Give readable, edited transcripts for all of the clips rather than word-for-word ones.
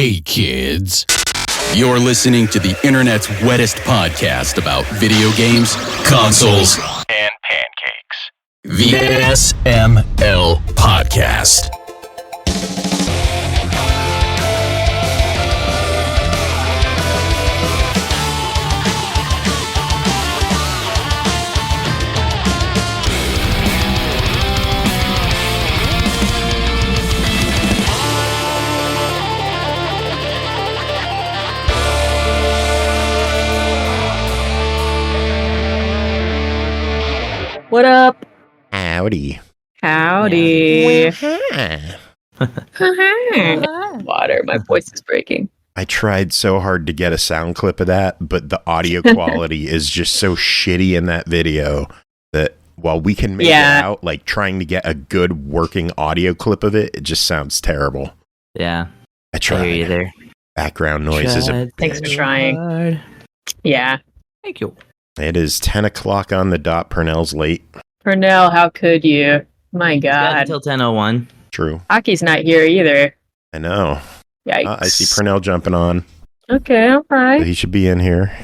Hey kids, you're listening to the internet's wettest podcast about video games, consoles, and pancakes. The SML Podcast. What up? Howdy. Howdy. Water. My voice is breaking. I tried so hard to get a sound clip of that, but the audio quality is just so shitty in that video that while we can make it out, like trying to get a good working audio clip of it, it just sounds terrible. Yeah. I tried. I hear you there. Background noise is a Thanks for trying. Yeah. Thank you. It is 10 o'clock on the dot. Pernell's late. Pernell, how could you? My God. Until 10:01. True. Aki's not here either. I know. Yikes. I see Pernell jumping on. Okay, all right. He should be in here.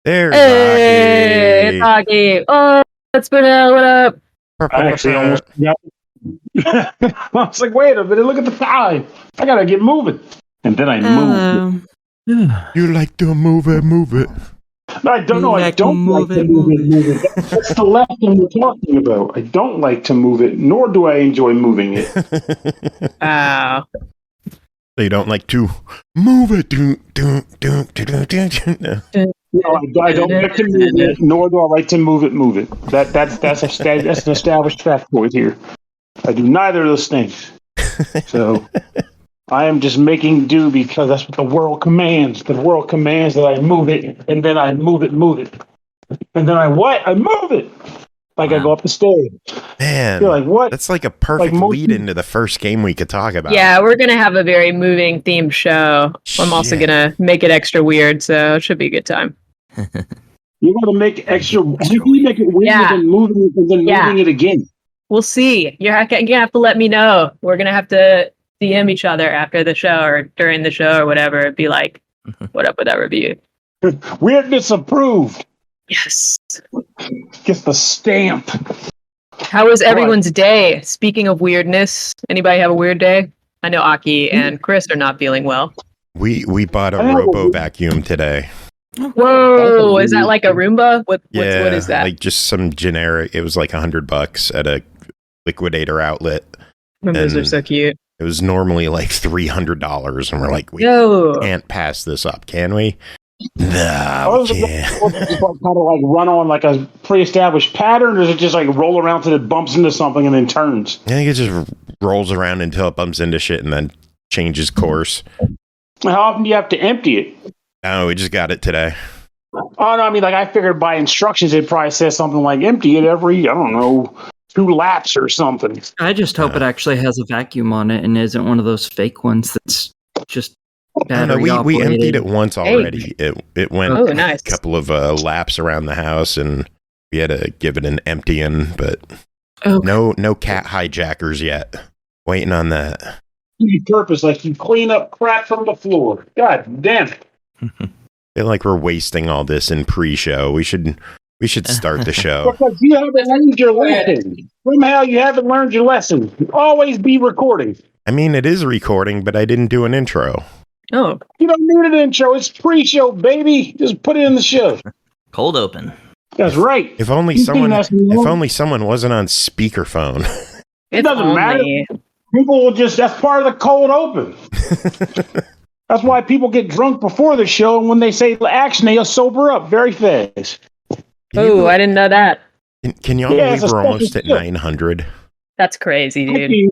There's Hey, it's Aki. Oh, it's Pernell. What up? I actually almost got I was like, wait a minute, look at the time. I gotta get moving. And then I moved. You like to move it. No, I don't know. I don't like to move it. That's the lesson we're talking about. I don't like to move it, nor do I enjoy moving it. Wow. So you don't like to move it. No. No, I don't like to move it, nor do I like to move it. That's an established fact point here. I do neither of those things. So I am just making do because that's what the world commands. The world commands that I move it, and then I move it. And then I what? I move it. Like I go up the stairs. Man, you're like, what? That's like a perfect lead into the first game we could talk about. Yeah, we're going to have a very moving themed show. I'm also going to make it extra weird, so it should be a good time. You're going to make extra you make it weird and then moving it again. We'll see. You're going to have to let me know. We're going to have to DM each other after the show or during the show or whatever. It'd be like, what up with that review? Weirdness approved. Yes. Get the stamp. How was everyone's day? Speaking of weirdness, anybody have a weird day? I know Aki and Chris are not feeling well. We bought a robo vacuum today. Whoa, is that like a Roomba? What is that? Like just some generic. It was like $100 at a liquidator outlet. Roombas are so cute. It was normally like $300, and we're like, we can't pass this up, can we? No, we can't. Kind of like run on like a pre-established pattern, or is it just like roll around till it bumps into something and then turns? I think it just rolls around until it bumps into shit and then changes course. How often do you have to empty it? Oh, we just got it today. Oh, no, I mean, like, I figured by instructions it probably says something like empty it every, I don't know, 2 laps or something. I just hope it actually has a vacuum on it and isn't one of those fake ones that's just battery operated. We emptied it once already. It went nice. a couple of laps around the house, and we had to give it an emptying, but no cat hijackers yet. Waiting on that. Purpose, like you clean up crap from the floor. God damn it. I feel like we're wasting all this in pre-show. We should start the show. Because you haven't learned your lesson. Somehow you haven't learned your lesson. Always be recording. I mean, it is recording, but I didn't do an intro. Oh. You don't need an intro. It's pre-show, baby. Just put it in the show. Cold open. That's right. If only someone wasn't on speakerphone. It doesn't matter. People will that's part of the cold open. That's why people get drunk before the show, and when they say action, they'll sober up very fast. Oh, I didn't know that. Can y'all believe we're almost at 900? That's crazy, dude. You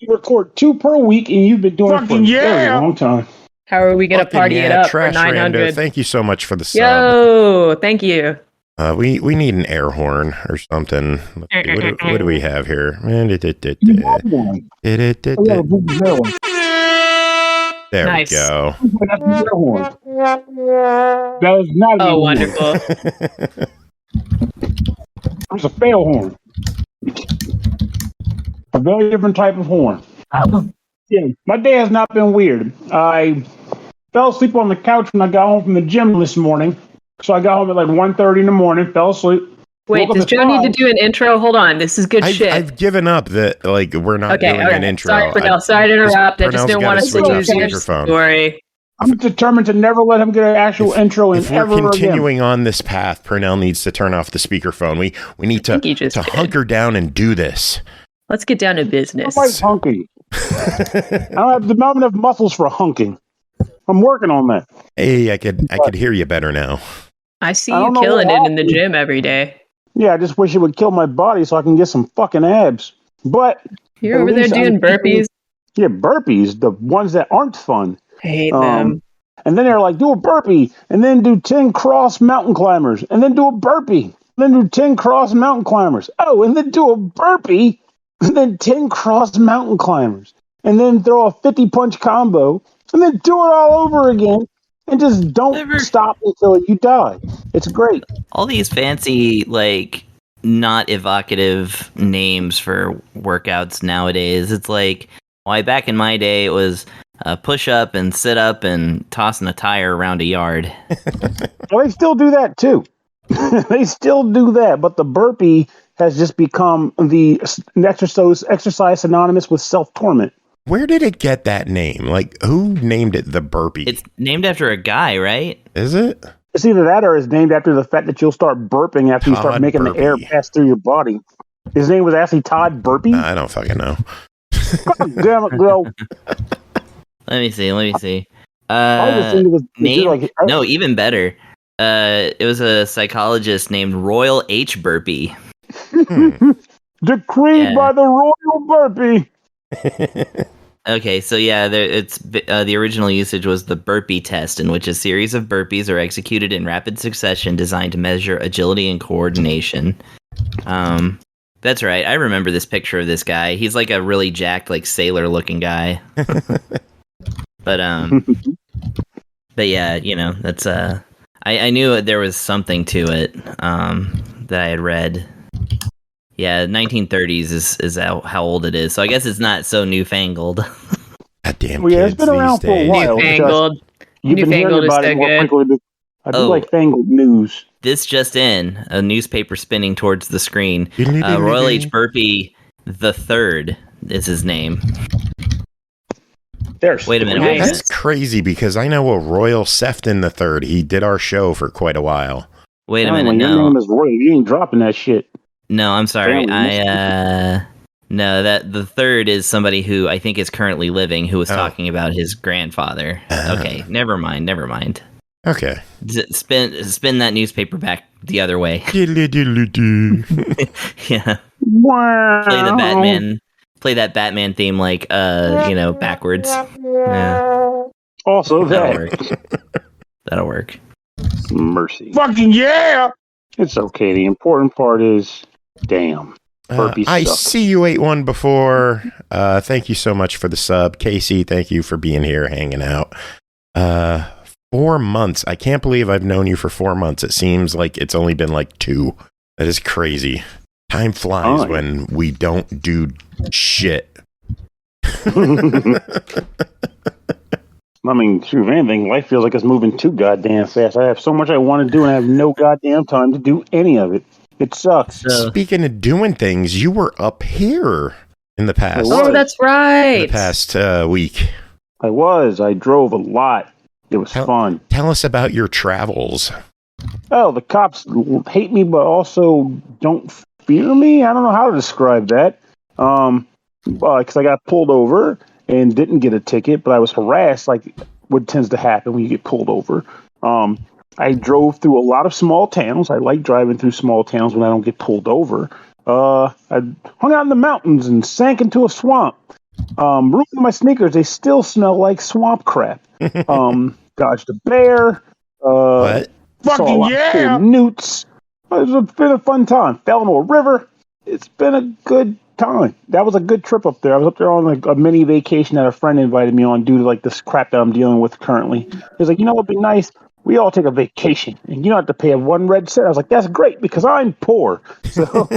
record 2 per week, and you've been doing it for a very long time. How are we going to party it up for 900? Thank you so much for the sub. Yo, thank you. We need an air horn or something. What do we have here? There nice. We go. That is not a wonderful. There's a fail horn. A very different type of horn. Yeah, my day has not been weird. I Fell asleep on the couch when I got home from the gym this morning. So I got home at like 1:30 in the morning, fell asleep. Wait, does Joe need to do an intro? Hold on, this is good shit. I've given up that, like, we're not doing an intro. Sorry, Pernell, sorry to interrupt. I just didn't want to lose your story. I'm determined to never let him get an actual intro in ever again. If we're continuing on this path, Pernell needs to turn off the speakerphone. We need to hunker down and do this. Let's get down to business. I'm like hunking. I don't have enough muscles for hunking. I'm working on that. Hey, I could hear you better now. I see you killing it in the gym every day. Yeah, I just wish it would kill my body so I can get some fucking abs. But you're over there doing burpees. Yeah, burpees, the ones that aren't fun. I hate them. And then they're like, do a burpee, and then do 10 cross mountain climbers, and then do a burpee, then do 10 cross mountain climbers. Oh, and then do a burpee, and then 10 cross mountain climbers, and then throw a 50 punch combo, and then do it all over again. And just don't stop until you die. It's great. All these fancy, like, not evocative names for workouts nowadays. It's like, why back in my day it was push up and sit up and tossing a tire around a yard. Well, they still do that too. They still do that, but the burpee has just become the exercise synonymous with self-torment. Where did it get that name? Like, who named it the burpee? It's named after a guy, right? Is it? It's either that or it's named after the fact that you'll start burping after you start making the air pass through your body. His name was actually Todd Burpee? I don't fucking know. God damn it, bro. Let me see. No, even better. It was a psychologist named Royal H. Burpee. Decreed by the Royal Burpee. Okay, so yeah, it's the original usage was the burpee test, in which a series of burpees are executed in rapid succession, designed to measure agility and coordination. That's right. I remember this picture of this guy. He's like a really jacked, like sailor-looking guy. But yeah, you know, that's I knew there was something to it that I had read. Yeah, 1930s is how old it is. So I guess it's not so newfangled. God damn well, yeah, it's been around for a while. Newfangled. Newfangled is so good. I do like fangled news. This just in, a newspaper spinning towards the screen. Royal H. Burpee the Third is his name. Wait a minute. That's crazy because I know a Royal Sefton the Third. He did our show for quite a while. Wait a minute. Your name is Royal. You ain't dropping that shit. No, I'm sorry. No, that the third is somebody who I think is currently living, who was talking about his grandfather. Okay, never mind. Okay. Spin that newspaper back the other way. Yeah. Wow. Play that Batman theme like backwards. Yeah. Also That'll work. Mercy. Fucking yeah! It's okay. The important part is, damn. I see you ate one before. Thank you so much for the sub. Casey, thank you for being here, hanging out. 4 months. I can't believe I've known you for 4 months. It seems like it's only been like 2. That is crazy. Time flies when we don't do shit. I mean, if anything, life feels like it's moving too goddamn fast. I have so much I want to do, and I have no goddamn time to do any of it. It sucks. Speaking of doing things, you were up here in the past. Oh, that's right. In the past week. I was. I drove a lot. It was fun. Tell us about your travels. Oh, the cops hate me, but also don't fear me? I don't know how to describe that. Because I got pulled over and didn't get a ticket, but I was harassed, like what tends to happen when you get pulled over. I drove through a lot of small towns. I like driving through small towns when I don't get pulled over. I hung out in the mountains and sank into a swamp. Ruined my sneakers. They still smell like swamp crap. Dodged a bear. What? Fucking yeah! Newts. It's been a fun time. Fell into a river. It's been a good time. That was a good trip up there. I was up there on like a mini vacation that a friend invited me on due to like this crap that I'm dealing with currently. He was like, you know what'd be nice? We all take a vacation and you don't have to pay 1 red cent. I was like, that's great because I'm poor. So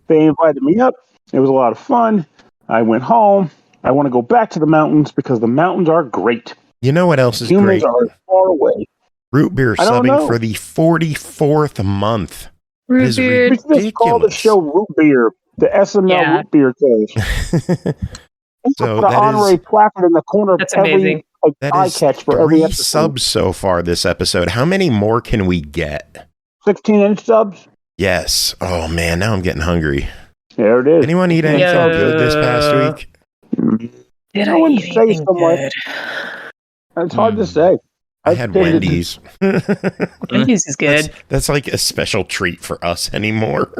they invited me up. It was a lot of fun. I went home. I want to go back to the mountains because the mountains are great. You know what else is Humans great? far away? Root beer I don't subbing know. for the 44th month. Root Is beer. We should just call the ridiculous. show Root Beer, the SML Yeah. Root Beer Cast. So Put an that honorary is placard in the corner of That's every amazing. that eye is catch for every 3 episode. subs so far this episode. How many more can we get? 16-inch subs. Yes. Oh man, now I'm getting hungry. There it is. Anyone eat anything Yo. good this past week? Did I I wouldn't eat say anything so much. good? It's hard to say. I had think it's- Wendy's. Wendy's is good. That's like a special treat for us anymore.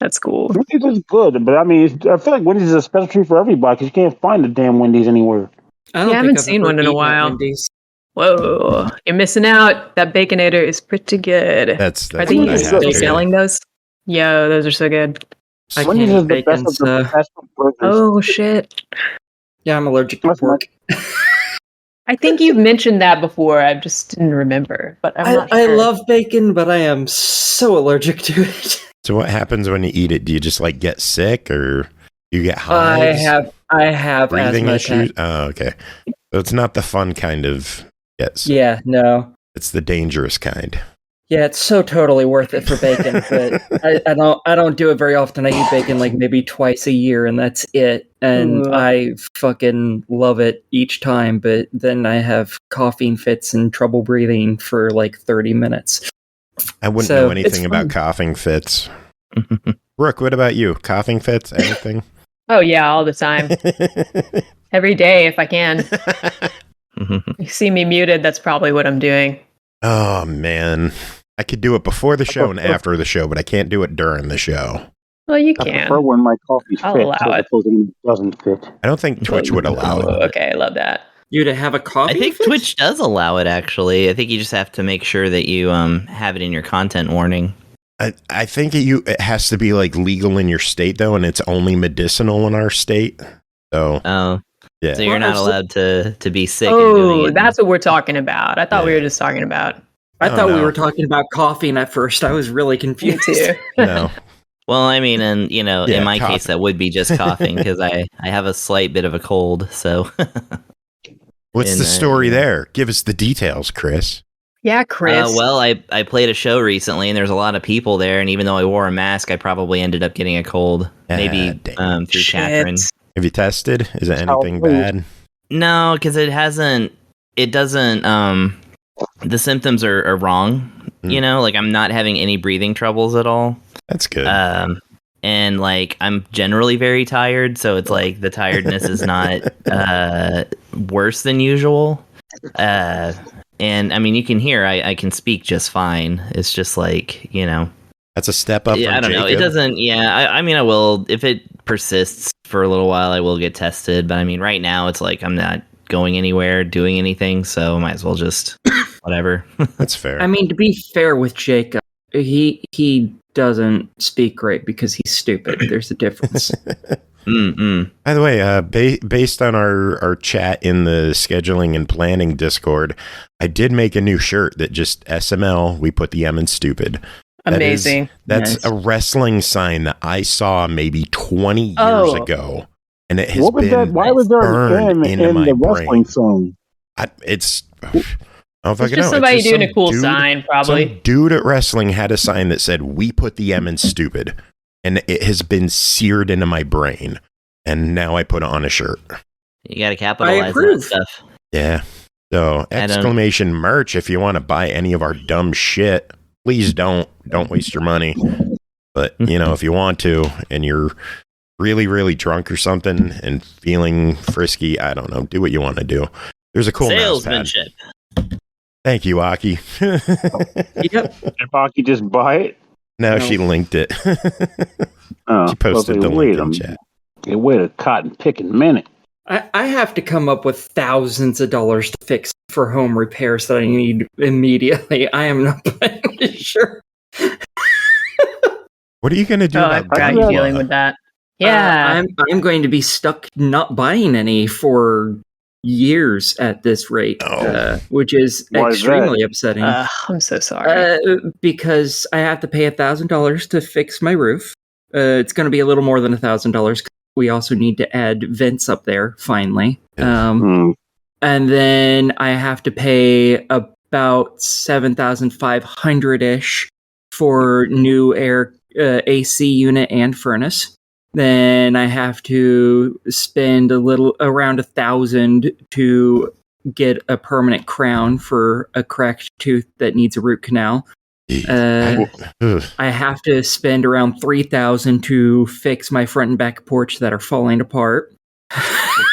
That's cool. Wendy's is good, but I mean, I feel like Wendy's is a special treat for everybody because you can't find the damn Wendy's anywhere. I don't Yeah, I think haven't I've seen ever one in a eaten at while. Wendy's. Whoa, you're missing out. That Baconator is pretty good. That's Are what they I have still to selling those? Yo, those are so good. I Wendy's can't is eat the bacon, best of the so best of burgers. Oh shit! yeah, I'm allergic to That's pork. I think you've mentioned that before. I just didn't remember, but I'm not I sure. love bacon, but I am so allergic to it. So what happens when you eat it? Do you just like get sick or you get hives? I have breathing asthma issues? attack. Oh, okay. So it's not the fun kind of yes. Yeah, no. It's the dangerous kind. Yeah, it's so totally worth it for bacon, but I don't do it very often. I eat bacon like maybe twice a year, and that's it. And Ooh. I fucking love it each time. But then I have coughing fits and trouble breathing for like 30 minutes. I wouldn't So, know anything it's about fun. coughing fits. Brooke, what about you? Coughing fits? Anything? Oh yeah, all the time, every day if I can. You see me muted. That's probably what I'm doing. Oh man. I could do it before the show and after the show, but I can't do it during the show. Well, you I can. prefer when my coffee I'll fits allow as it. opposed to when it doesn't fit. I don't think Twitch would allow Oh, it. okay, I love that. You to have a coffee? I think fit? Twitch does allow it, actually. I think you just have to make sure that you have it in your content warning. I think it has to be like legal in your state though, and it's only medicinal in our state. So Oh, yeah. so you're not Well, allowed to be sick. and doing Oh, it. that's what we're talking about. I thought we Yeah. were just talking about. I Oh, thought we no. were talking about coughing at first. I was really Me confused. too. No. Well, I mean, and Yeah, in my coughing. case, that would be just coughing because I have a slight bit of a cold. So What's In, the story yeah. there? Give us the details, Chris. Yeah, Chris. well, I played a show recently, and there's a lot of people there. And even though I wore a mask, I probably ended up getting a cold. Maybe damn. through Shit. Catherine. Have you tested? Is it How anything rude. bad? No, because it doesn't. The symptoms are wrong. Hmm. You know, like I'm not having any breathing troubles at all. That's good. And like I'm generally very tired, so it's like the tiredness is not worse than usual. And I mean, you can hear I can speak just fine. It's just like, That's a step up yeah, from I don't know. It Jacob. doesn't. Yeah, I mean, I will if it persists for a little while. I will get tested, but I mean, right now it's like I'm not going anywhere, doing anything, so I might as well just whatever. That's fair. I mean, to be fair with Jacob, he doesn't speak great because he's stupid. There's a difference. By the way, based on our chat in the scheduling and planning Discord, I did make a new shirt that just SML. We put the M in stupid. Amazing. That's Nice. a wrestling sign that I saw maybe 20 years Oh. ago, and it has What was been that? Why was there an burned M into in my the wrestling brain. song? It's. I don't know if I It's can just know. somebody just doing some a cool dude- sign, probably. Some dude at wrestling had a sign that said, "We put the M in stupid," and it has been seared into my brain. And now I put it on a shirt. You got to capitalize on that approve. stuff. Yeah. So exclamation merch if you want to buy any of our dumb shit. Please don't waste your money. But if you want to and you're really, really drunk or something and feeling frisky, I don't know, do what you want to do. There's a cool mouse pad. Salesmanship. Thank you, Aki. Yep. If I could just buy it. No, No. she linked it. Oh, She posted the link in chat. Wait a cotton picking minute. I have to come up with thousands of dollars to fix for home repairs that I need immediately. I am not playing this shirt. What are you going to do Oh, I about forgot Gunpla? you're dealing with that. Yeah. I'm going to be stuck not buying any for years at this rate, Oh. which is Why is extremely upsetting. I'm so sorry. Because I have to pay $1,000 to fix my roof. It's going to be a little more than $1,000. We also need to add vents up there. Finally, Hmm. And then I have to pay about $7,500-ish for new air AC unit and furnace. Then I have to spend around $1,000 to get a permanent crown for a cracked tooth that needs a root canal. I have to spend around $3,000 to fix my front and back porch that are falling apart.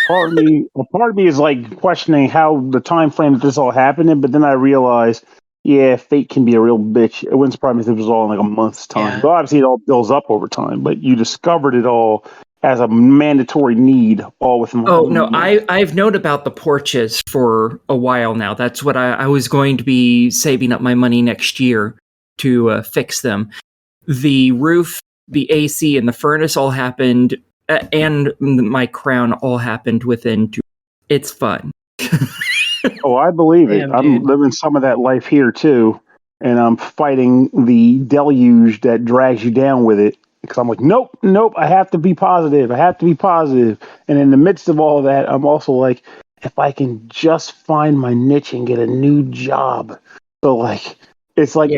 Part of me is like questioning how the time frame that this all happened in, but then I realized, yeah, fate can be a real bitch. It wouldn't surprise me if it was all in like a month's time. Yeah. But obviously, it all builds up over time. But you discovered it all as a mandatory need, all within. Oh no, I've known about the porches for a while now. That's what I was going to be saving up my money next year to fix them. The roof, the AC, and the furnace all happened, and my crown all happened within 2. It's fun. Oh, I believe it. Damn, I'm dude. living some of that life here too, and I'm fighting the deluge that drags you down with it. Because I'm like, nope, I have to be positive. And in the midst of all of that, I'm also like, if I can just find my niche and get a new job. So like, it's like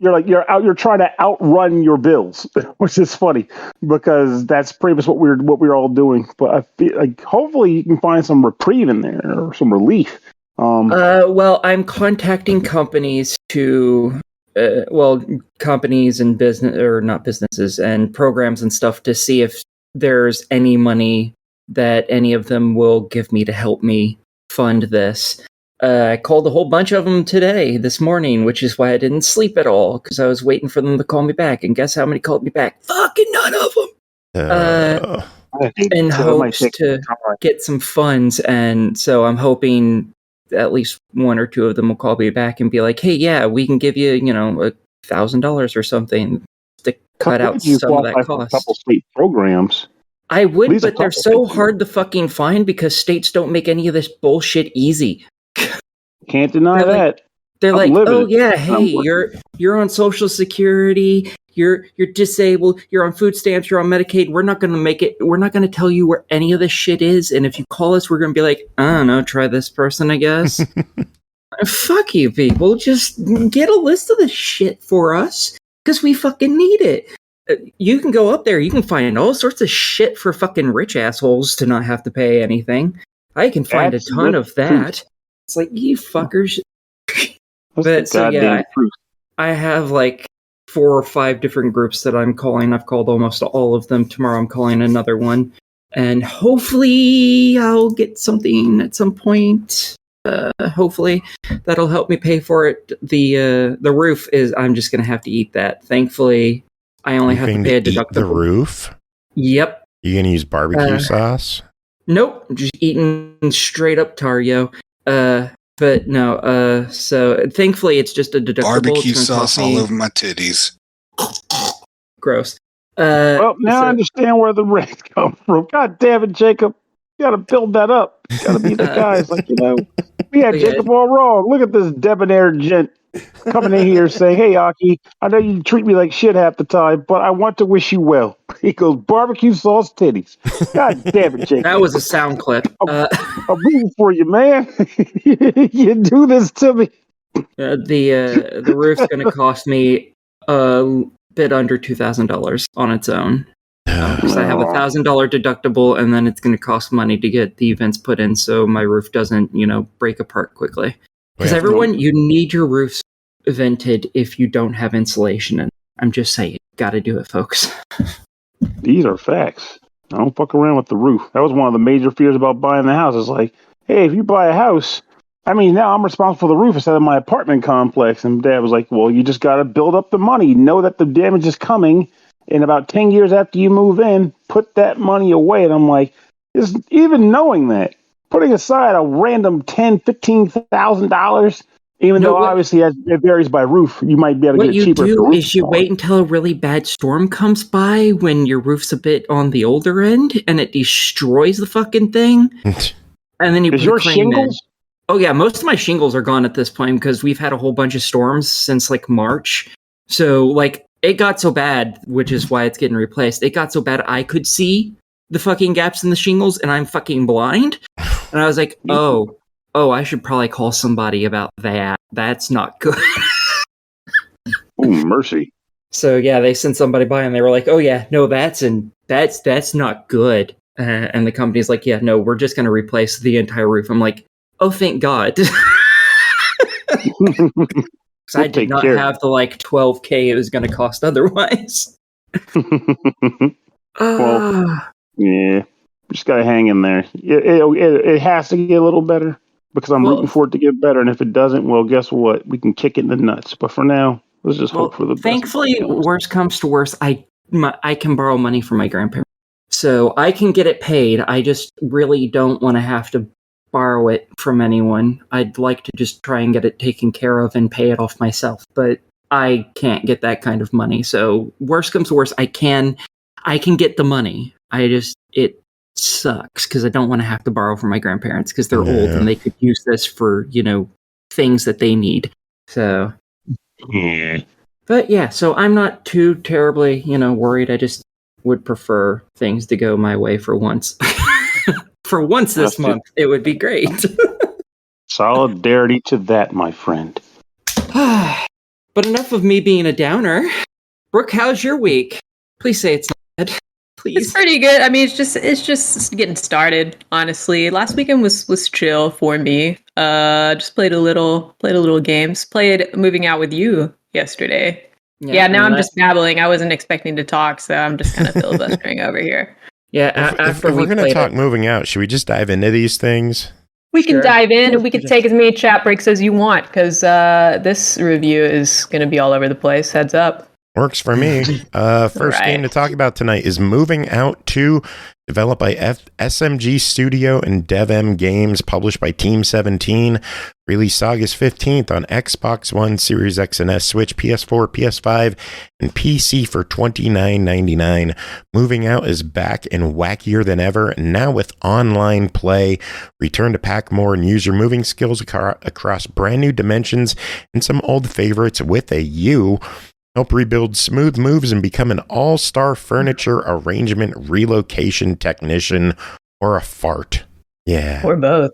you're trying to outrun your bills, which is funny because that's pretty much what we're all doing. But I feel like hopefully you can find some reprieve in there or some relief. Well, I'm contacting companies to, companies and not businesses and programs and stuff to see if there's any money that any of them will give me to help me fund this. I called a whole bunch of them this morning, which is why I didn't sleep at all, because I was waiting for them to call me back. And guess how many called me back? Fucking none of them! In hopes to get some funds, and so I'm hoping at least one or two of them will call me back and be like, hey, yeah, we can give you, $1,000 or something to cut out some of that cost. A couple state programs. I would, but they're so hard to fucking find because states don't make any of this bullshit easy. Can't deny that. They're like, oh yeah, hey, you're on Social Security, you're disabled, you're on food stamps, you're on Medicaid. We're not gonna tell you where any of this shit is, and if you call us, we're gonna be like, I don't know, try this person, I guess. Fuck you, people. Just get a list of this shit for us, because we fucking need it. You can go up there, you can find all sorts of shit for fucking rich assholes to not have to pay anything. I can find a ton of that. It's like, you fuckers. But so yeah, I have like 4 or 5 different groups that I'm calling. I've called almost all of them. Tomorrow I'm calling another one. And hopefully I'll get something at some point. Hopefully that'll help me pay for it. The roof is, I'm just going to have to eat that. Thankfully, I only have to pay a deductible. The roof? Yep. You going to use barbecue sauce? Nope. Just eating straight up Tario. But no, so thankfully it's just a deductible. Barbecue sauce all over my titties. Gross. Well, now I understand where the rent comes from. God damn it, Jacob. You gotta build that up. You gotta be the guys, like, we had Jacob all wrong. Look at this debonair gent coming in here saying, hey, Aki, I know you treat me like shit half the time, but I want to wish you well. He goes, barbecue sauce titties. God damn it, Jacob. That was a sound clip. I'm rooting for you, man. You do this to me. The roof's going to cost me a bit under $2,000 on its own. Because I have a $1,000 deductible, and then it's going to cost money to get the vents put in so my roof doesn't, break apart quickly. Because everyone, you need your roofs vented if you don't have insulation in. I'm just saying, gotta do it, folks. These are facts. I don't fuck around with the roof. That was one of the major fears about buying the house. It's like, hey, if you buy a house, now I'm responsible for the roof instead of my apartment complex. And Dad was like, well, you just got to build up the money. Know that the damage is coming. In about 10 years after you move in, put that money away. And I'm like, even knowing that, putting aside a random $10,000, $15,000, even though obviously it varies by roof, you might be able to get it cheaper. What you do is you wait until a really bad storm comes by when your roof's a bit on the older end and it destroys the fucking thing. And then you put your shingles? Oh yeah, most of my shingles are gone at this point because we've had a whole bunch of storms since like March. So it got so bad, which is why it's getting replaced. It got so bad I could see the fucking gaps in the shingles and I'm fucking blind. And I was like, oh, I should probably call somebody about that. That's not good. Oh, mercy. So yeah, they sent somebody by and they were like, oh yeah, no, that's not good. And the company's like, yeah, no, we're just going to replace the entire roof. I'm like, oh, thank God. Because I did not have the like $12,000 it was going to cost otherwise. Well, yeah, just gotta hang in there. It has to get a little better because I'm rooting for it to get better. And if it doesn't, well, guess what? We can kick it in the nuts. But for now, let's just hope for the best. Thankfully, worst comes to worst, I can borrow money from my grandparents, so I can get it paid. I just really don't want to have to borrow it from anyone. I'd like to just try and get it taken care of and pay it off myself, but I can't get that kind of money. So worst comes to worst, I can get the money. It sucks because I don't want to have to borrow from my grandparents because they're old and they could use this for, things that they need. So, but yeah, so I'm not too terribly, worried. I just would prefer things to go my way for once. For once this month, it would be great. Solidarity to that, my friend. But enough of me being a downer. Brooke, how's your week? Please say it's not bad. Please. It's pretty good. I mean, it's just getting started. Honestly, last weekend was chill for me. Just played a little games. Played Moving Out with You yesterday. Yeah. Now I'm just babbling. I wasn't expecting to talk, so I'm just kind of filibustering over here. Yeah. If we're going to talk Moving Out, should we just dive into these things? We can dive in, and we can take as many chat breaks as you want, because this review is going to be all over the place. Heads up. Works for me. First game to talk about tonight is Moving Out 2, developed by SMG Studio and DEVM Games, published by Team 17. Released August 15th on Xbox One, Series X and S, Switch, PS4, PS5, and PC for $29.99. Moving Out is back and wackier than ever, now with online play. Return to pack more and use your moving skills across brand new dimensions and some old favorites with a U. Help rebuild smooth moves and become an all-star furniture arrangement relocation technician, or a fart. Yeah. Or both.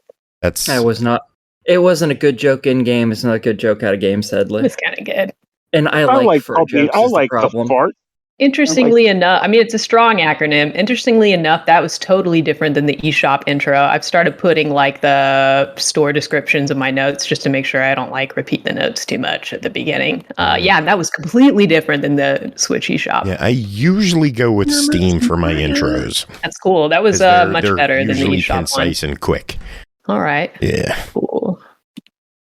It wasn't a good joke in game. It's not a good joke out of game, sadly. It's kind of good. And I like fart jokes. I like the fart. Interestingly enough, I mean, it's a strong acronym. Interestingly enough, that was totally different than the eShop intro. I've started putting like the store descriptions of my notes just to make sure I don't like repeat the notes too much at the beginning. That was completely different than the Switch eShop. Yeah, I usually go with Steam for my intros. That's cool. That was much better than the usually eShop concise and quick. All right. Yeah. Cool.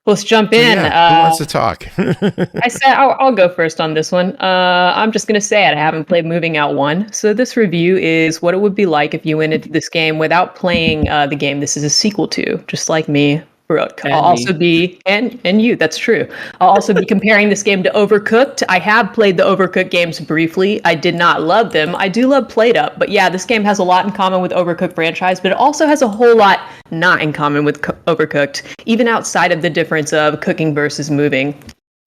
Let's jump in. Who wants to talk? I said I'll go first on this one. I'm just going to say it. I haven't played Moving Out 1. So this review is what it would be like if you went into this game without playing the game this is a sequel to, just like me. I'll also be, and you, that's true. I'll also be comparing this game to Overcooked. I have played the Overcooked games briefly. I did not love them. I do love Played Up, but yeah, this game has a lot in common with Overcooked franchise, but it also has a whole lot not in common with Overcooked, even outside of the difference of cooking versus moving,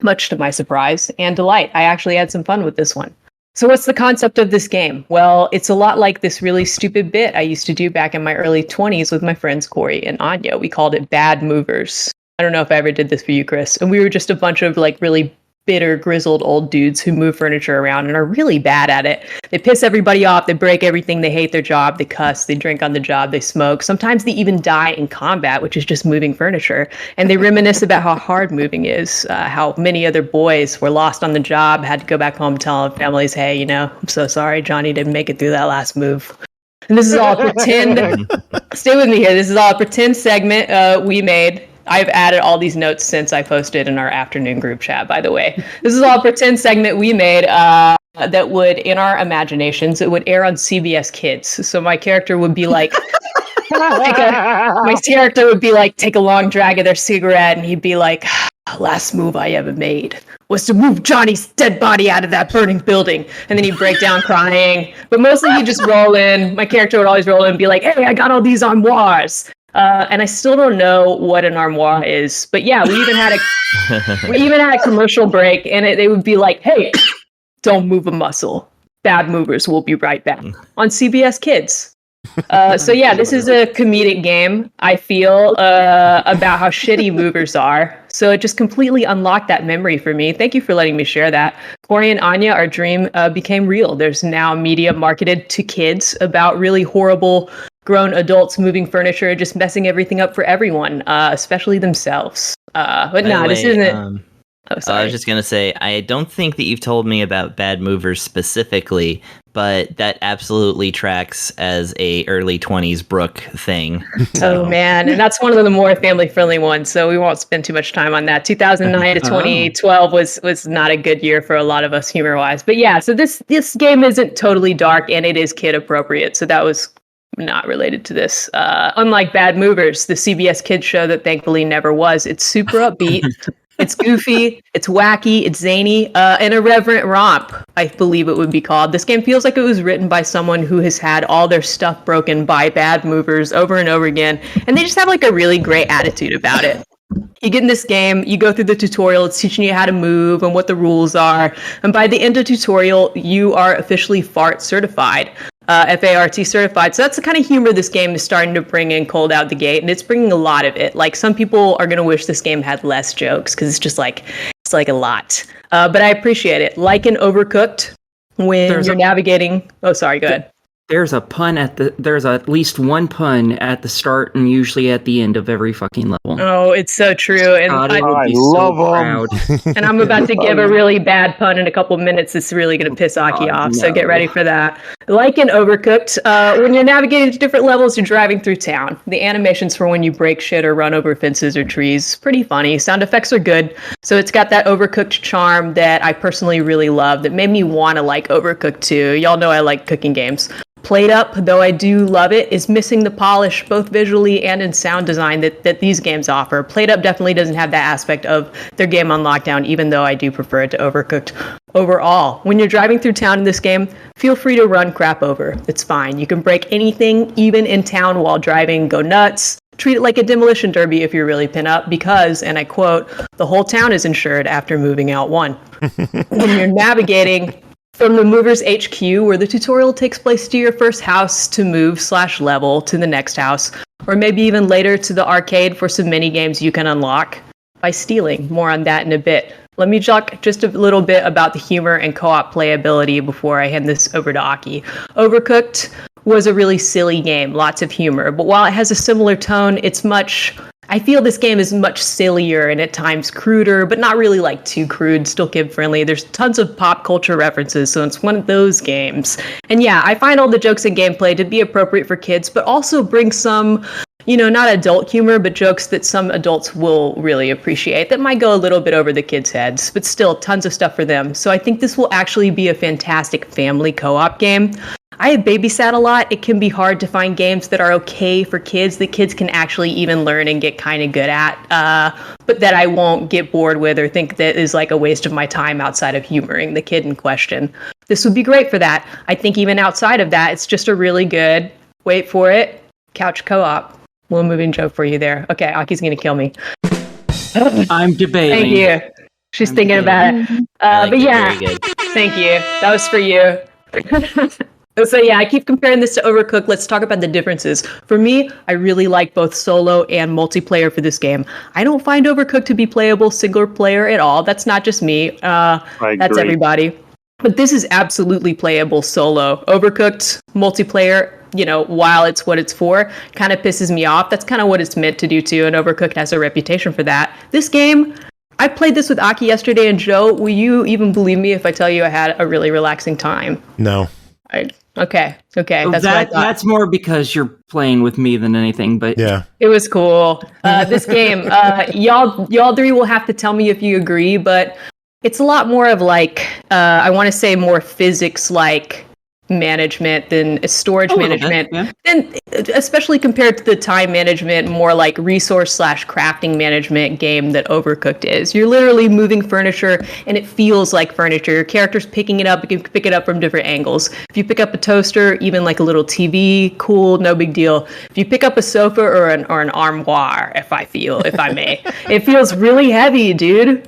much to my surprise and delight. I actually had some fun with this one. So what's the concept of this game? Well, it's a lot like this really stupid bit I used to do back in my early 20s with my friends Corey and Anya. We called it Bad Movers. I don't know if I ever did this for you, Chris. And we were just a bunch of like really bitter, grizzled old dudes who move furniture around and are really bad at it. They piss everybody off. They break everything. They hate their job. They cuss. They drink on the job. They smoke. Sometimes they even die in combat, which is just moving furniture. And they reminisce about how hard moving is, how many other boys were lost on the job, had to go back home, tell families, hey, I'm so sorry, Johnny didn't make it through that last move. And this is all pretend. Stay with me here. This is all a pretend segment we made. I've added all these notes since I posted in our afternoon group chat, by the way. This is all a pretend segment we made that would, in our imaginations, it would air on CBS Kids. So my character would be like, take a long drag of their cigarette, and he'd be like, last move I ever made was to move Johnny's dead body out of that burning building. And then he'd break down crying. But mostly he'd just roll in. My character would always roll in and be like, hey, I got all these armoires. And I still don't know what an armoire is, but yeah, we even had a commercial break, and they would be like, "Hey, don't move a muscle. Bad movers will be right back." On CBS Kids. So yeah, this is a comedic game, I feel, about how shitty movers are. So it just completely unlocked that memory for me. Thank you for letting me share that. Corey and Anya, our dream became real. There's now media marketed to kids about really horrible grown adults moving furniture and just messing everything up for everyone, especially themselves. But no, this isn't... Oh, sorry. I was just going to say, I don't think that you've told me about Bad Movers specifically, but that absolutely tracks as a early 20s Brooke thing. Oh, man. And that's one of the more family-friendly ones, so we won't spend too much time on that. 2009 to 2012 was not a good year for a lot of us humor-wise. But yeah, so this game isn't totally dark, and it is kid-appropriate, so that was not related to this. Unlike Bad Movers, the CBS Kids show that thankfully never was, it's super upbeat. It's goofy, it's wacky, it's zany, an irreverent romp, I believe it would be called. This game feels like it was written by someone who has had all their stuff broken by bad movers over and over again, and they just have like a really great attitude about it. You get in this game, you go through the tutorial, it's teaching you how to move and what the rules are, and by the end of the tutorial, you are officially FART certified. FART certified. So that's the kind of humor this game is starting to bring in cold out the gate, and it's bringing a lot of it. Like, some people are going to wish this game had less jokes because it's just like, it's like a lot. But I appreciate it. Like in Overcooked, when you're navigating... Oh, sorry, go ahead. There's there's at least one pun at the start and usually at the end of every fucking level. Oh, it's so true. And I love them. And I'm about to give a really bad pun in a couple minutes. It's really going to piss Aki off. No. So get ready for that. Like in Overcooked, when you're navigating to different levels, you're driving through town. The animations for when you break shit or run over fences or trees, pretty funny. Sound effects are good. So it's got that Overcooked charm that I personally really love that made me want to like Overcooked too. Y'all know I like cooking games. Played Up, though I do love it, is missing the polish both visually and in sound design that these games offer. Played Up definitely doesn't have that aspect of their game on lockdown, even though I do prefer it to Overcooked overall. When you're driving through town in this game, feel free to run crap over. It's fine. You can break anything, even in town while driving. Go nuts. Treat it like a demolition derby if you're really pin up because, and I quote, the whole town is insured after moving out one. When you're navigating... From the Movers HQ, where the tutorial takes place to your first house to move/level to the next house, or maybe even later to the arcade for some mini games you can unlock by stealing. More on that in a bit. Let me talk just a little bit about the humor and co-op playability before I hand this over to Aki. Overcooked was a really silly game, lots of humor, but while it has a similar tone, I feel this game is much sillier and at times cruder, but not really like too crude, still kid-friendly. There's tons of pop culture references, so it's one of those games. And yeah, I find all the jokes and gameplay to be appropriate for kids, but also bring some, not adult humor, but jokes that some adults will really appreciate that might go a little bit over the kids' heads, but still tons of stuff for them. So I think this will actually be a fantastic family co-op game. I have babysat a lot. It can be hard to find games that are okay for kids that kids can actually even learn and get kind of good at, but that I won't get bored with or think that is like a waste of my time outside of humoring the kid in question. This would be great for that. I think even outside of that, it's just a really good, wait for it, couch co-op. Little moving joke for you there. Okay, Aki's going to kill me. I'm debating. Thank you. She's thinking about it. But yeah, thank you. That was for you. So yeah, I keep comparing this to Overcooked. Let's talk about the differences. For me, I really like both solo and multiplayer for this game. I don't find Overcooked to be playable single player at all. That's not just me. That's everybody. But this is absolutely playable solo. Overcooked multiplayer, while it's what it's for, kind of pisses me off. That's kind of what it's meant to do too, and Overcooked has a reputation for that. This game, I played this with Aki yesterday, and Joe, will you even believe me if I tell you I had a really relaxing time? No. Okay. That's what I thought. That's more because you're playing with me than anything, but yeah, it was cool. This game, y'all three will have to tell me if you agree, but it's a lot more of like, I want to say more physics-like management than storage management, and especially compared to the time management, more like resource/crafting management game that Overcooked is. You're literally moving furniture and it feels like furniture. Your character's picking it up. You can pick it up from different angles. If you pick up a toaster, even like a little TV, cool, no big deal. If you pick up a sofa or an armoire, if I may, it feels really heavy, dude.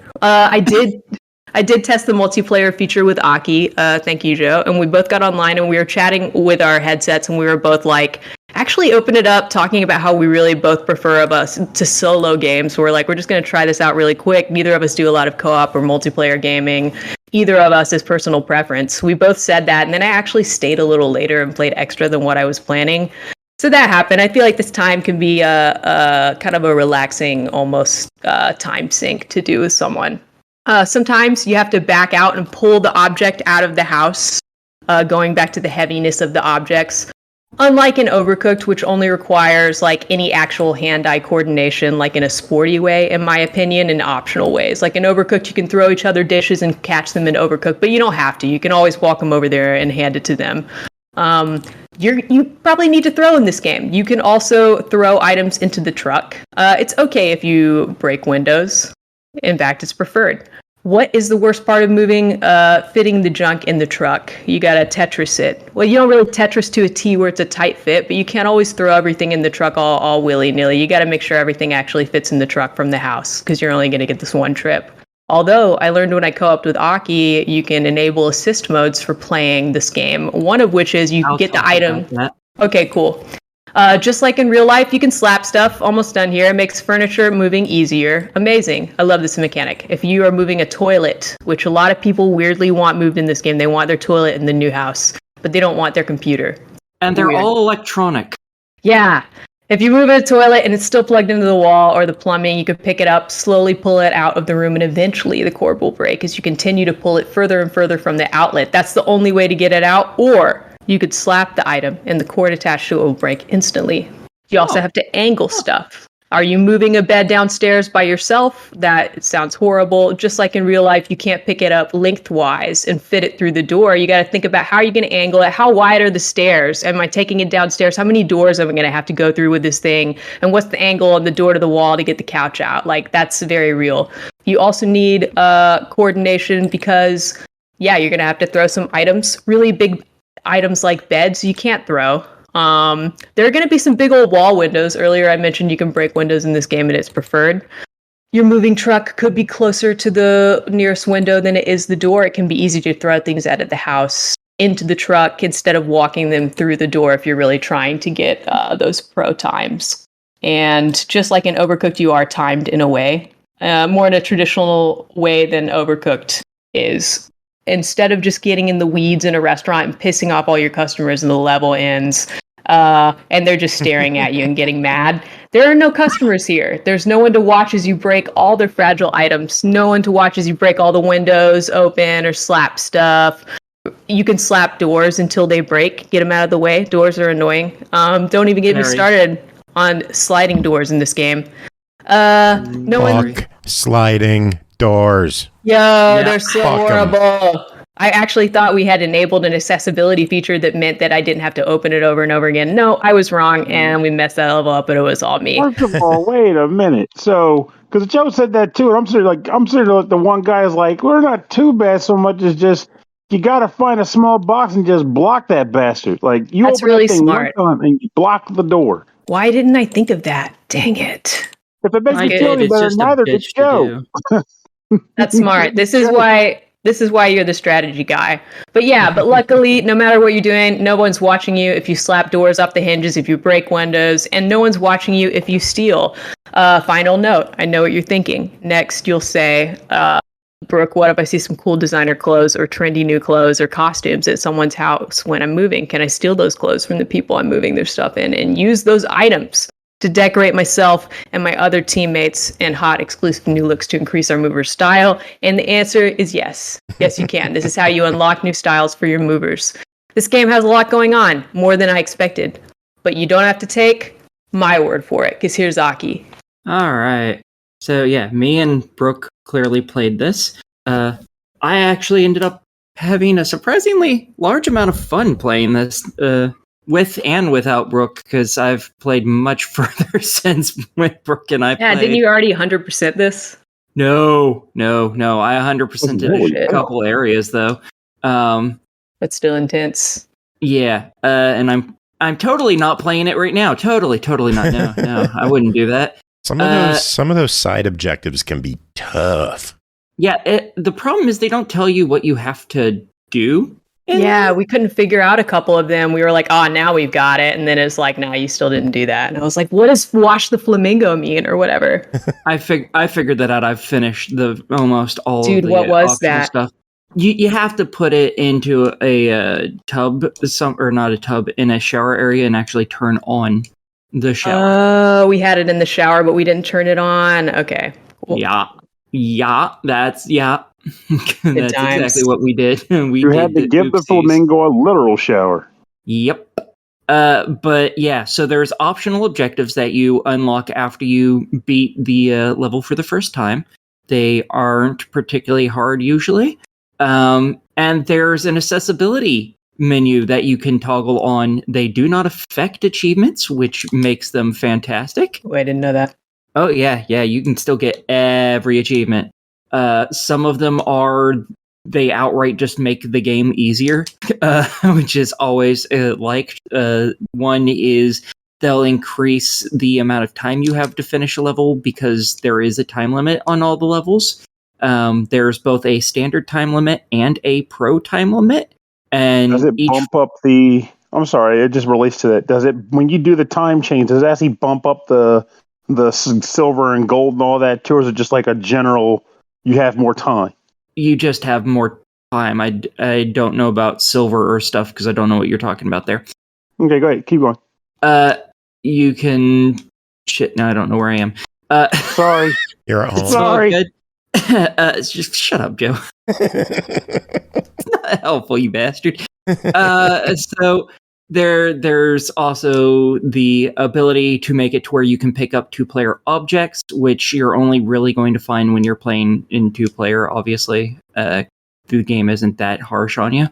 I did test the multiplayer feature with Aki. Thank you, Joe. And we both got online and we were chatting with our headsets and we were both like, actually open it up, talking about how we really both prefer of us to solo games. We're like, we're just going to try this out really quick. Neither of us do a lot of co-op or multiplayer gaming. Either of us is personal preference. We both said that. And then I actually stayed a little later and played extra than what I was planning. So that happened. I feel like this time can be a kind of a relaxing, almost time sink to do with someone. Sometimes you have to back out and pull the object out of the house, going back to the heaviness of the objects. Unlike in Overcooked, which only requires like any actual hand-eye coordination, like in a sporty way, in my opinion, in optional ways. Like in Overcooked, you can throw each other dishes and catch them in Overcooked, but you don't have to. You can always walk them over there and hand it to them. You probably need to throw in this game. You can also throw items into the truck. It's okay if you break windows. In fact, it's preferred. What is the worst part of moving, fitting the junk in the truck? You gotta Tetris it. Well, you don't really Tetris to a T where it's a tight fit, but you can't always throw everything in the truck all willy-nilly. You gotta make sure everything actually fits in the truck from the house, because you're only gonna get this one trip. Although, I learned when I co-oped with Aki, you can enable assist modes for playing this game. One of which is you get the item. Okay, cool. Just like in real life, you can slap stuff. Almost done here. It makes furniture moving easier. Amazing. I love this mechanic. If you are moving a toilet, which a lot of people weirdly want moved in this game, they want their toilet in the new house, but they don't want their computer. And they're all electronic. Yeah. If you move a toilet and it's still plugged into the wall or the plumbing, you could pick it up, slowly pull it out of the room, and eventually the cord will break as you continue to pull it further and further from the outlet. That's the only way to get it out, or you could slap the item and the cord attached to it will break instantly. You also have to angle stuff. Are you moving a bed downstairs by yourself? That sounds horrible. Just like in real life, you can't pick it up lengthwise and fit it through the door. You got to think about how you're going to angle it. How wide are the stairs? Am I taking it downstairs? How many doors am I going to have to go through with this thing? And what's the angle on the door to the wall to get the couch out? Like, that's very real. You also need coordination because, yeah, you're going to have to throw some items. Really big items like beds you can't throw. There are going to be some big old wall windows. Earlier I mentioned you can break windows in this game and it's preferred. Your moving truck could be closer to the nearest window than it is the door. It can be easy to throw things out of the house into the truck instead of walking them through the door if you're really trying to get those pro times. And just like in Overcooked, you are timed in a way, more in a traditional way than Overcooked is. Instead of just getting in the weeds in a restaurant and pissing off all your customers and the level ends, and they're just staring at you and getting mad. There are no customers here. There's no one to watch as you break all their fragile items. No one to watch as you break all the windows open or slap stuff. You can slap doors until they break. Get them out of the way. Doors are annoying. Don't even get me started on sliding doors in this game. Sliding doors. They're so horrible. I actually thought we had enabled an accessibility feature that meant that I didn't have to open it over and over again. No, I was wrong, and we messed that level up, but it was all me. First of all, wait a minute. So, because Joe said that too, and I'm sure the one guy is like, we're not too bad so much as just you got to find a small box and just block that bastard. Like you That's open really that thing smart. one time and you block the door. Why didn't I think of that? Dang it. If it makes you feel any better, neither did Joe. That's smart. This is why you're the strategy guy. But luckily, no matter what you're doing, no one's watching you if you slap doors off the hinges, if you break windows, and no one's watching you if you steal. Final note, I know what you're thinking. Next, you'll say, Brooke, what if I see some cool designer clothes or trendy new clothes or costumes at someone's house when I'm moving? Can I steal those clothes from the people I'm moving their stuff in and use those items to decorate myself and my other teammates and hot exclusive new looks to increase our mover style? And the answer is yes. Yes, you can. This is how you unlock new styles for your movers. This game has a lot going on, more than I expected. But you don't have to take my word for it, because here's Aki. All right. So yeah, me and Brooke clearly played this. I actually ended up having a surprisingly large amount of fun playing this, with and without Brooke, because I've played much further since when Brooke and I played. Yeah, didn't you already 100% this? No. I 100% did a couple areas though. But still intense. Yeah, and I'm totally not playing it right now. Totally not. No, I wouldn't do that. Some of those side objectives can be tough. Yeah, the problem is they don't tell you what you have to do. Yeah, we couldn't figure out a couple of them. We were like, oh, now we've got it. And then it's like, no, you still didn't do that. And I was like, what does wash the flamingo mean or whatever? I figured that out. I've finished almost all of the what was optional that? stuff. You have to put it into a tub, or not a tub, in a shower area and actually turn on the shower. Oh, we had it in the shower, but we didn't turn it on. Okay. Cool. That's times. exactly what we did. You had to give the flamingo a literal shower. Yep. But yeah, so there's optional objectives that you unlock after you beat the level for the first time. They aren't particularly hard usually. And there's an accessibility menu that you can toggle on. They do not affect achievements, which makes them fantastic. Oh, I didn't know that. Oh yeah, you can still get every achievement. Some of them they outright just make the game easier, which is always liked. One is they'll increase the amount of time you have to finish a level because there is a time limit on all the levels. There's both a standard time limit and a pro time limit. And does it bump up the... I'm sorry, it just relates to that. Does it, when you do the time change, does it actually bump up the silver and gold and all that too, or is it just like a general, you have more time? You just have more time. I don't know about silver or stuff because I don't know what you're talking about there. Okay, go ahead. Keep going. You can... Shit, now I don't know where I am. Sorry. You're at home. Sorry. Just shut up, Joe. It's not helpful, you bastard. So there's also the ability to make it to where you can pick up 2-player objects, which you're only really going to find when you're playing in 2-player, obviously. The game isn't that harsh on you.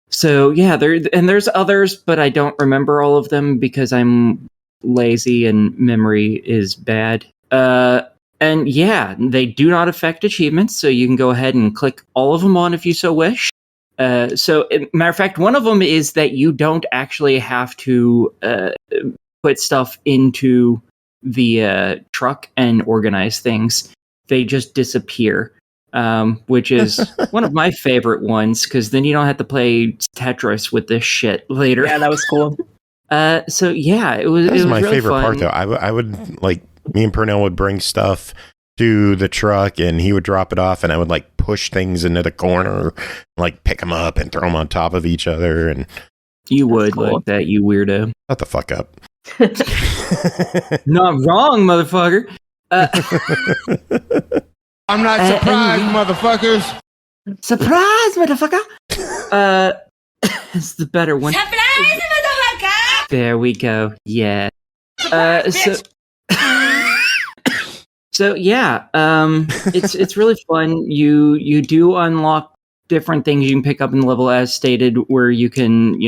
So yeah, there's others, but I don't remember all of them because I'm lazy and memory is bad. And yeah, they do not affect achievements, so you can go ahead and click all of them on if you so wish. Matter of fact, one of them is that you don't actually have to put stuff into the truck and organize things. They just disappear, which is one of my favorite ones, because then you don't have to play Tetris with this shit later. Yeah, that was cool. So yeah, it was my really favorite fun. part, though. I would, like, me and Pernell would bring stuff to the truck and he would drop it off and I would like push things into the corner, like pick them up and throw them on top of each other. And you would cool. like that, you weirdo. shut the fuck up. Not wrong, motherfucker. I'm not surprised, motherfuckers. Surprise, motherfucker. It's the better one. Surprise, motherfucker. There we go. Yeah. So yeah, it's really fun. You do unlock different things you can pick up in the level, as stated, where you can,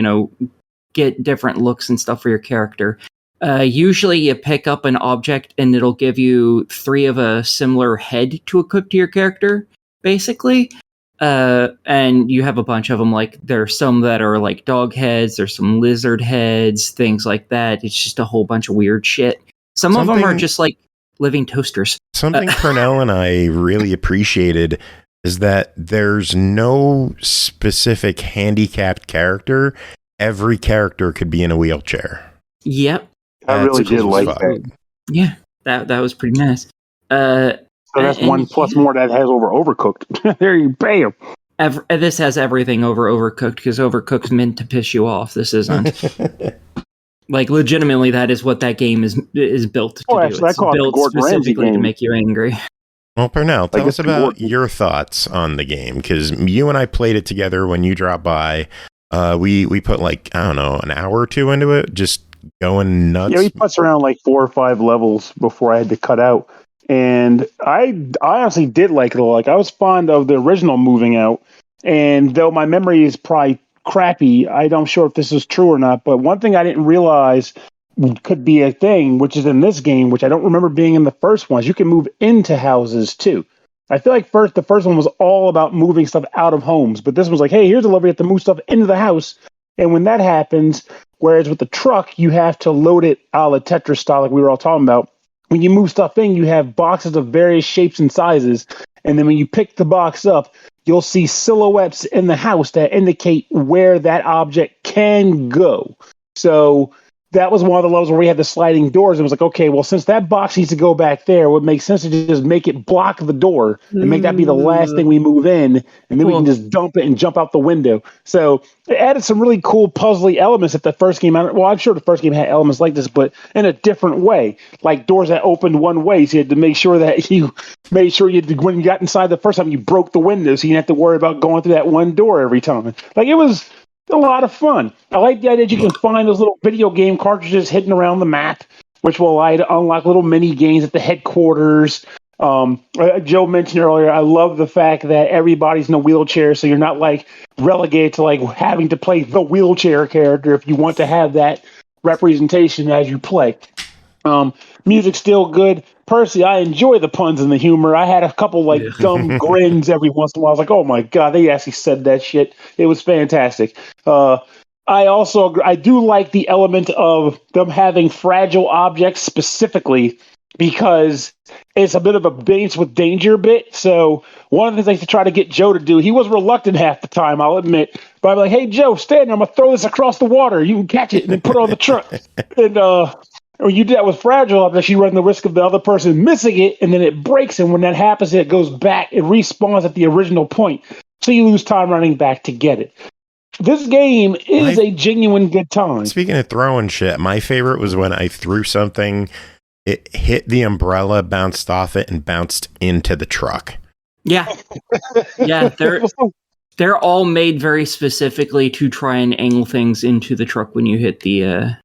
get different looks and stuff for your character. Usually you pick up an object and it'll give you 3 of a similar head to equip to your character, basically. And you have a bunch of them. Like, there's some that are like dog heads, there's some lizard heads, things like that. It's just a whole bunch of weird shit. Some of them are just like living toasters. Something Pernell and I really appreciated is that there's no specific handicapped character. Every character could be in a wheelchair. Yep. I really did like that. Yeah, that was pretty nice. So that's one plus more that has Overcooked. There you bam. This has everything Overcooked, because Overcooked's meant to piss you off. This isn't. Like, legitimately, that is what that game is built to do. Actually, it's built specifically to make you angry. Well, Pernell, tell us about your thoughts on the game, because you and I played it together when you dropped by. We put, like, I don't know, an hour or 2 into it, just going nuts. Yeah, we putzed around like 4 or 5 levels before I had to cut out. And I honestly did like it a lot. Like, I was fond of the original Moving Out. And though my memory is probably crappy, I'm sure if this is true or not, but one thing I didn't realize could be a thing, which is in this game, which I don't remember being in the first ones, you can move into houses too. I feel like the first one was all about moving stuff out of homes, but this was like, hey, here's a level you have to move stuff into the house. And when that happens, whereas with the truck, you have to load it a la Tetris style, like we were all talking about. When you move stuff in, you have boxes of various shapes and sizes, And then when you pick the box up, you'll see silhouettes in the house that indicate where that object can go. So that was one of the levels where we had the sliding doors. It was like, okay, well, since that box needs to go back there, it would make sense to just make it block the door and make that be the last thing we move in, and then we can just dump it and jump out the window. So it added some really cool puzzly elements that the first game. Well, I'm sure the first game had elements like this, but in a different way, like doors that opened one way. So you had to make sure that you made sure when you got inside the first time, you broke the window, so you didn't have to worry about going through that one door every time. Like, it was a lot of fun. I like the idea that you can find those little video game cartridges hidden around the map, which will allow you to unlock little mini games at the headquarters. Joe mentioned earlier, I love the fact that everybody's in a wheelchair, so you're not like relegated to like having to play the wheelchair character if you want to have that representation as you play. Music's still good. Personally, I enjoy the puns and the humor. I had a couple like dumb grins every once in a while. I was like, oh my God, they actually said that shit. It was fantastic. I do like the element of them having fragile objects specifically, because it's a bit of a dance with danger bit. So one of the things I used to try to get Joe to do, he was reluctant half the time, I'll admit. But I'm like, hey, Joe, stand there. I'm going to throw this across the water. You can catch it and then put it on the truck. And when you do that with fragile objects, you run the risk of the other person missing it, and then it breaks. And when that happens, it goes back. It respawns at the original point. So you lose time running back to get it. This game is a genuine good time. Speaking of throwing shit, my favorite was when I threw something, it hit the umbrella, bounced off it, and bounced into the truck. Yeah. Yeah, they're all made very specifically to try and angle things into the truck when you hit the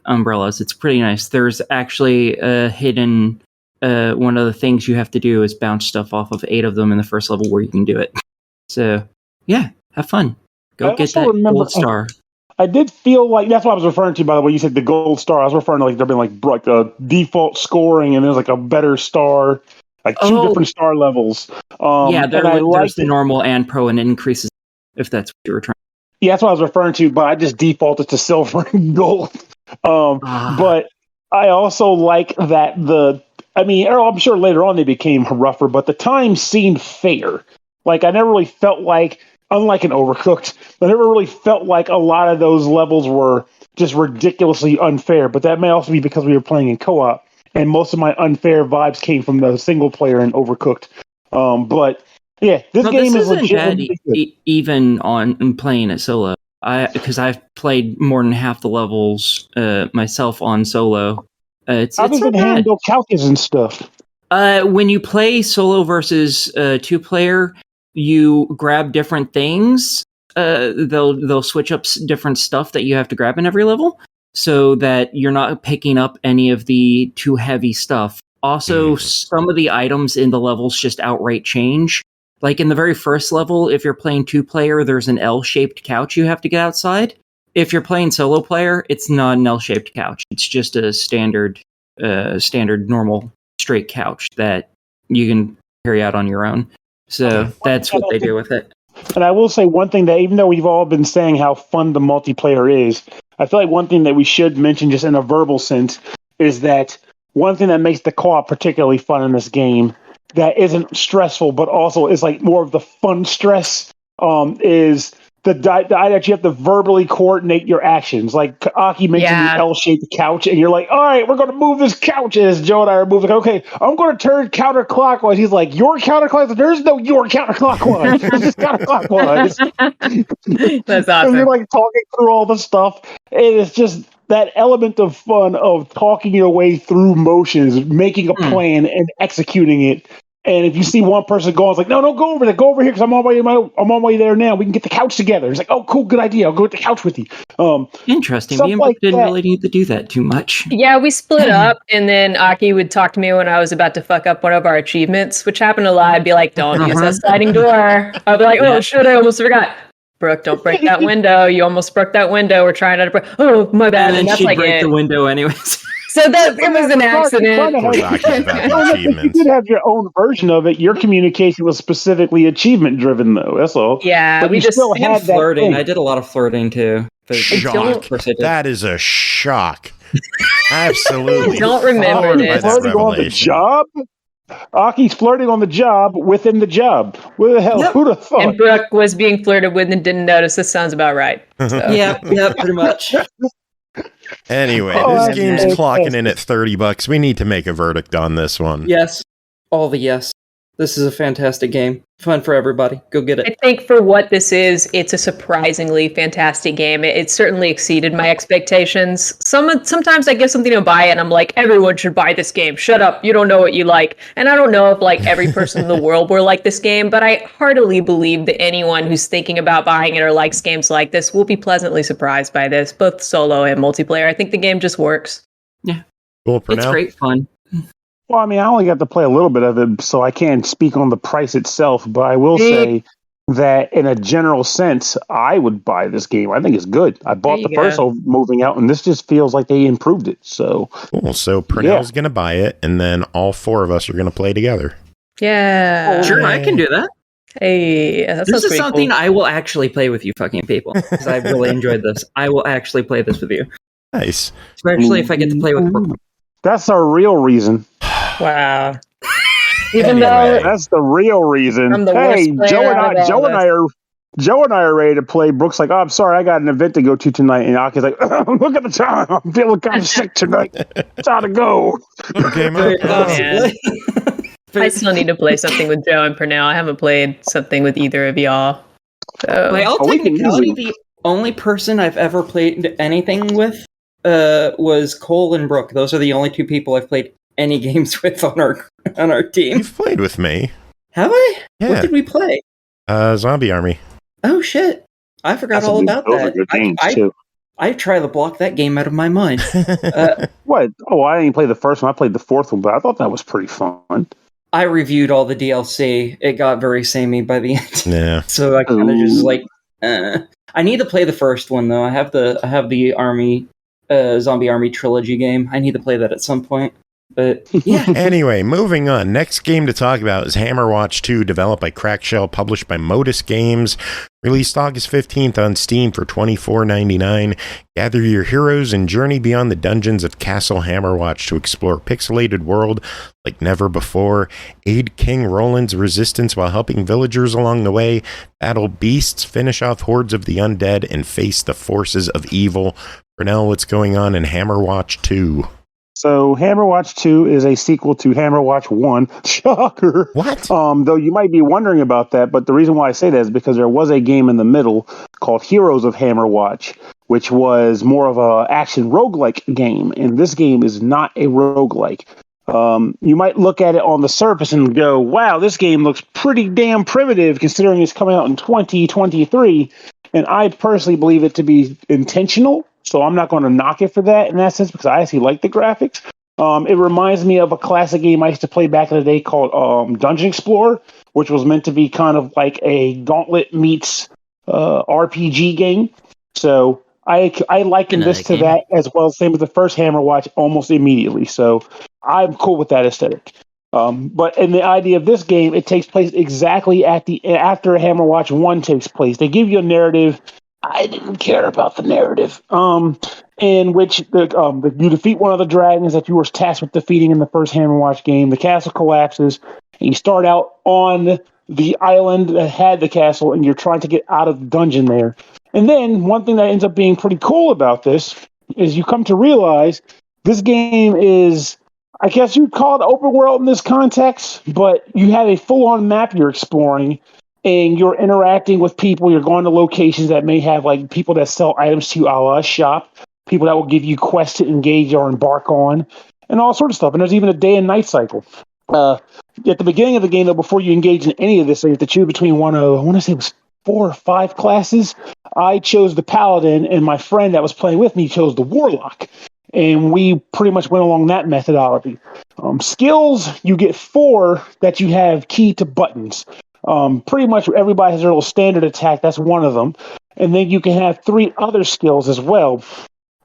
umbrellas. It's pretty nice. There's actually a hidden one of the things you have to do is bounce stuff off of 8 of them in the first level where you can do it. So yeah, have fun. Go get that gold star. I did feel like that's what I was referring to, by the way. You said the gold star. I was referring to like there being like a default scoring, and there's like a better star, like 2 different star levels. There's the normal and pro, and it increases if that's what you were trying. Yeah, that's what I was referring to, but I just defaulted to silver and gold. But I also like that I'm sure later on they became rougher, but the time seemed fair. Like, I never really felt like, unlike an Overcooked, I never really felt like a lot of those levels were just ridiculously unfair. But that may also be because we were playing in co-op, and most of my unfair vibes came from the single player in Overcooked. But yeah, this game is legitimately good. Even on playing it solo. Because I've played more than half the levels myself on solo. How does it handle couches and stuff? When you play solo versus 2-player, you grab different things. They'll switch up different stuff that you have to grab in every level, so that you're not picking up any of the too heavy stuff. Also, some of the items in the levels just outright change. Like in the very first level, if you're playing 2-player, there's an L-shaped couch you have to get outside. If you're playing solo player, it's not an L-shaped couch. It's just a standard normal straight couch that you can carry out on your own. So that's what they do with it. And I will say one thing that, even though we've all been saying how fun the multiplayer is, I feel like one thing that we should mention just in a verbal sense is that one thing that makes the co-op particularly fun in this game that isn't stressful, but also is like more of the fun stress, is the idea that you have to verbally coordinate your actions. Like Aki mentioned the L-shaped couch, and you're like, all right, we're going to move this couch. As Joe and I are moving, like, okay, I'm going to turn counterclockwise. He's like, you're counterclockwise? There's no you're counterclockwise. There's just counterclockwise. That's awesome. And you're like talking through all the stuff. And it's just that element of fun of talking your way through motions, making a plan and executing it. And if you see one person going, it's like, no, go over there. Go over here because I'm on my way there now. We can get the couch together. It's like, oh, cool, good idea. I'll go get the couch with you. Interesting. We didn't really need to do that too much. Yeah, we split up, and then Aki would talk to me when I was about to fuck up one of our achievements, which happened a lot. I'd be like, don't use that sliding door. I'd be like, oh, shit, I almost forgot. Brooke, don't break that window. You almost broke that window. We're trying not to break. Oh, my bad. And then she'd break the window anyways. So that it was an accident. You did have your own version of it. Your communication was specifically achievement driven, though. That's all. Yeah, but we just still had that flirting. thing. I did a lot of flirting too. Shock. That is a shock. Absolutely. Don't remember this. Flirting on the job? Aki's flirting on the job within the job. What the hell? Yep. Who'd have thought? And Brooke was being flirted with and didn't notice. This sounds about right. So. Yeah, pretty much. Anyway, Oh, this game's that's clocking fantastic. in at $30. We need to make a verdict on this one. Yes. All the yes. This is a fantastic game. Fun for everybody. Go get it. I think for what this is, it's a surprisingly fantastic game. It certainly exceeded my expectations. Sometimes I get something to buy and I'm like, everyone should buy this game. Shut up, you don't know what you like. And I don't know if like every person in the world will like this game, but I heartily believe that anyone who's thinking about buying it or likes games like this will be pleasantly surprised by this, both solo and multiplayer. I think the game just works. Yeah. Cool, Pernell? It's great fun. Well, I mean, I only got to play a little bit of it, so I can't speak on the price itself. But I will say that, in a general sense, I would buy this game. I think it's good. I bought the first one moving out, and this just feels like they improved it. So Cool. So Pernell's going to buy it, and then all four of us are going to play together. Yeah. Sure, I can do that. Hey, that This sounds is pretty something cool. I will actually play with you fucking people, because I've really enjoyed this. I will actually play this with you. Nice. Especially if I get to play with Brooke. that's our real reason. Wow. Even Anyway. though That's the real reason. I'm the Hey, worst player out of all of us. Joe and I are ready to play. Brooke's like, oh, I'm sorry, I got an event to go to tonight. And Aki's like, look at the time. I'm feeling kind of sick tonight. Time to go. Okay, Oh, man. I still need to play something with Joe and Pernell. I haven't played something with either of y'all. So. By all we can technicality, easily- the only person I've ever played anything with was Cole and Brooke. Those are the only two people I've played any games with on our team. You've played with me. Have I? Yeah. What did we play? Zombie Army. Oh shit! I forgot That's a all big- about those are that. good games, I too. try to block that game out of my mind. What? Oh, I didn't play the first one. I played the fourth one, but I thought that was pretty fun. I reviewed all the DLC. It got very samey by the end, Yeah. so I kind of just Ooh. like. I need to play the first one though. I have the Army, Zombie Army trilogy game. I need to play that at some point. But yeah, Anyway, moving on. Next game to talk about is Hammerwatch 2, developed by Crackshell, published by Modus Games, released August 15th on Steam for $24.99. Gather your heroes and journey beyond the dungeons of Castle Hammerwatch to explore a pixelated world like never before. Aid King Roland's resistance while helping villagers along the way, battle beasts, finish off hordes of the undead, and face the forces of evil. Pernell, what's going on in Hammerwatch 2? So, Hammerwatch 2 is a sequel to Hammerwatch 1. Shocker. What? Though you might be wondering about that, but the reason why I say that is because there was a game in the middle called Heroes of Hammerwatch, which was more of a action roguelike game, and this game is not a roguelike. You might look at it on the surface and go, wow, this game looks pretty damn primitive considering it's coming out in 2023, and I personally believe it to be intentional. So I'm not going to knock it for that in that sense because I actually like the graphics. It reminds me of a classic game I used to play back in the day called Dungeon Explorer, which was meant to be kind of like a Gauntlet meets RPG game. So I liken this to that as well, same as the first Hammerwatch, almost immediately. So I'm cool with that aesthetic. But in the idea of this game, it takes place exactly after Hammerwatch 1 takes place. They give you a narrative. I didn't care about the narrative, in which you defeat one of the dragons that you were tasked with defeating in the first Hammerwatch game. The castle collapses, and you start out on the island that had the castle, and you're trying to get out of the dungeon there. And then one thing that ends up being pretty cool about this is you come to realize this game is, I guess you'd call it open world in this context, but you have a full-on map you're exploring, and you're interacting with people. You're going to locations that may have like people that sell items to you, a la shop, people that will give you quests to engage or embark on, and all sorts of stuff. And there's even a day and night cycle. At the beginning of the game, though, before you engage in any of this, you have to choose between one of, I want to say it was 4 or 5 classes. I chose the Paladin, and my friend that was playing with me chose the Warlock. And we pretty much went along that methodology. Skills, you get 4 that you have key to buttons. Pretty much everybody has their little standard attack. That's one of them. And then you can have 3 other skills as well.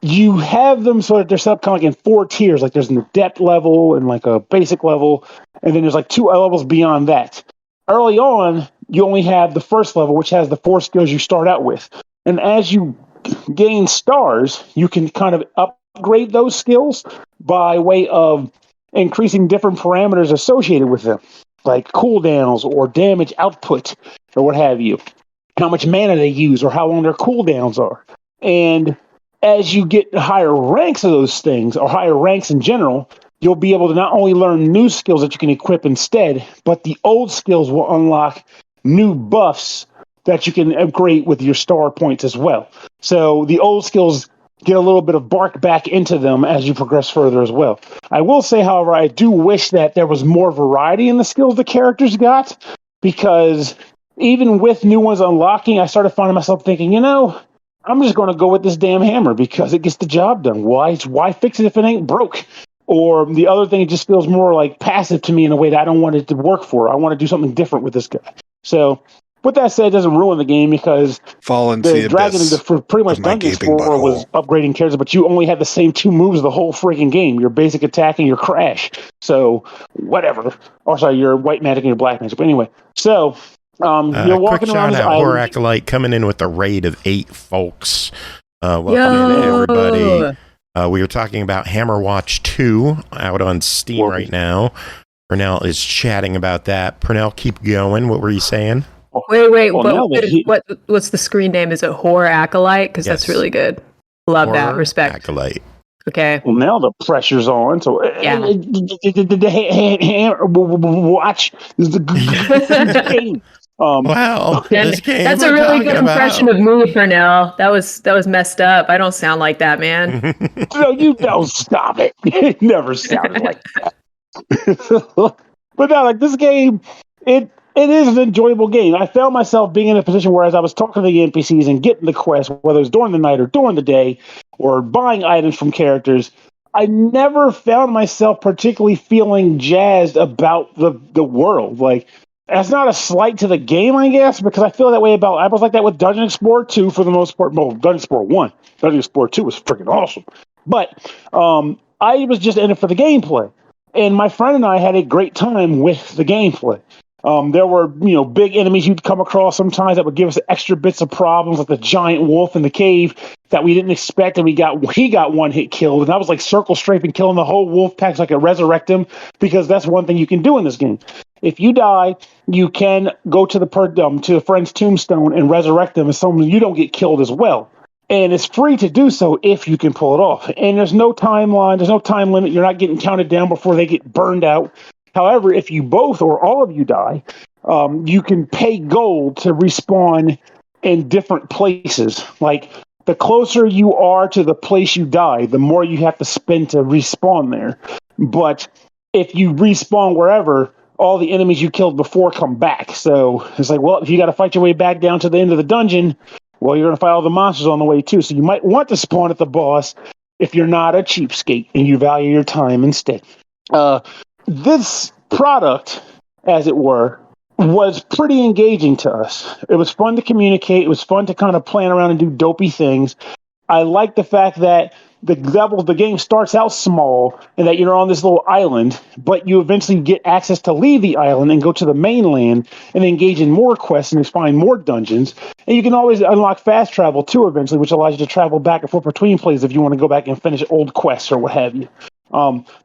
You have them so that they're set up kind of like in 4 tiers. Like there's an adept level and like a basic level. And then there's like 2 levels beyond that. Early on, you only have the first level, which has the 4 skills you start out with. And as you gain stars, you can kind of upgrade those skills by way of increasing different parameters associated with them, like cooldowns or damage output or what have you, how much mana they use or how long their cooldowns are. And as you get higher ranks of those things, or higher ranks in general, you'll be able to not only learn new skills that you can equip instead, but the old skills will unlock new buffs that you can upgrade with your star points as well. So the old skills get a little bit of bark back into them as you progress further as well. I will say, however, I do wish that there was more variety in the skills the characters got, because even with new ones unlocking, I started finding myself thinking, I'm just going to go with this damn hammer because it gets the job done. Why fix it if it ain't broke? Or the other thing, it just feels more like passive to me in a way that I don't want it to work for. I want to do something different with this guy. So, with that said, it doesn't ruin the game because the dragon for pretty much Dungeon Explorer was upgrading characters, but you only had the same 2 moves the whole freaking game: your basic attack and your crash. So, whatever. Or sorry, your white magic and your black magic. But anyway, so you're walking around this island. Acolyte coming in with a raid of 8 folks. Welcome in, everybody. We were talking about Hammerwatch 2 out on Steam right now. Pernell is chatting about that. Pernell, keep going. What were you saying? Wait. What's the screen name? Is it Horror Acolyte? Because that's really good. Love Horror that. Respect. Acolyte. Okay. Well, now the pressure's on. So watch the game. Wow, that's a really good impression of me, Pernell. That was messed up. I don't sound like that, man. No, you don't. Stop it. It never sounded like that. But now, like this game, it is an enjoyable game. I found myself being in a position where, as I was talking to the NPCs and getting the quest, whether it was during the night or during the day, or buying items from characters, I never found myself particularly feeling jazzed about the world. Like, that's not a slight to the game, I guess, because I feel that way about. I was like that with Dungeon Explorer 2 for the most part. Well, Dungeon Explorer 1, Dungeon Explorer 2 was freaking awesome, but I was just in it for the gameplay. And my friend and I had a great time with the gameplay. There were, big enemies you'd come across sometimes that would give us extra bits of problems, like the giant wolf in the cave that we didn't expect, and he got one hit killed, and I was like circle strafing, killing the whole wolf pack so I could resurrect him, because that's one thing you can do in this game. If you die, you can go to a friend's tombstone and resurrect them as someone you don't get killed as well. And it's free to do so if you can pull it off. And there's no timeline, there's no time limit. You're not getting counted down before they get burned out. However, if you both or all of you die, you can pay gold to respawn in different places. Like, the closer you are to the place you die, the more you have to spend to respawn there. But if you respawn wherever, all the enemies you killed before come back. So it's like, well, if you got to fight your way back down to the end of the dungeon, well, you're going to fight all the monsters on the way, too. So you might want to spawn at the boss if you're not a cheapskate and you value your time instead. This product, as it were, was pretty engaging to us. It was fun to communicate. It was fun to kind of plan around and do dopey things. I like the fact that the game starts out small and that you're on this little island, but you eventually get access to leave the island and go to the mainland and engage in more quests and find more dungeons. And you can always unlock fast travel too eventually, which allows you to travel back and forth between places if you want to go back and finish old quests or what have you.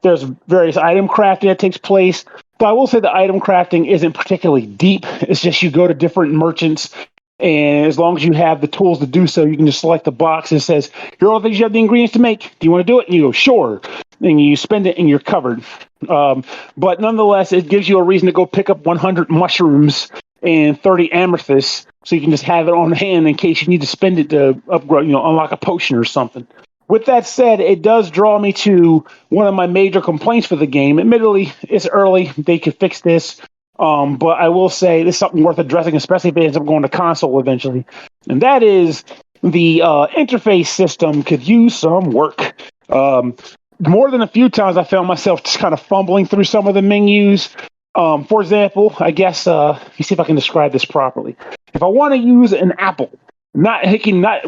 There's various item crafting that takes place, but I will say the item crafting isn't particularly deep. It's just you go to different merchants, and as long as you have the tools to do so, you can just select the box and it says, here are all the things you have the ingredients to make. Do you want to do it? And you go, sure. And you spend it and you're covered. But nonetheless, it gives you a reason to go pick up 100 mushrooms and 30 amethysts, so you can just have it on hand in case you need to spend it to upgrade, unlock a potion or something. With that said, it does draw me to one of my major complaints for the game. Admittedly, it's early. They could fix this. But I will say this is something worth addressing, especially if it ends up going to console eventually. And that is the interface system could use some work. More than a few times I found myself just kind of fumbling through some of the menus. For example, I guess, let me see if I can describe this properly. If I want to use an apple, not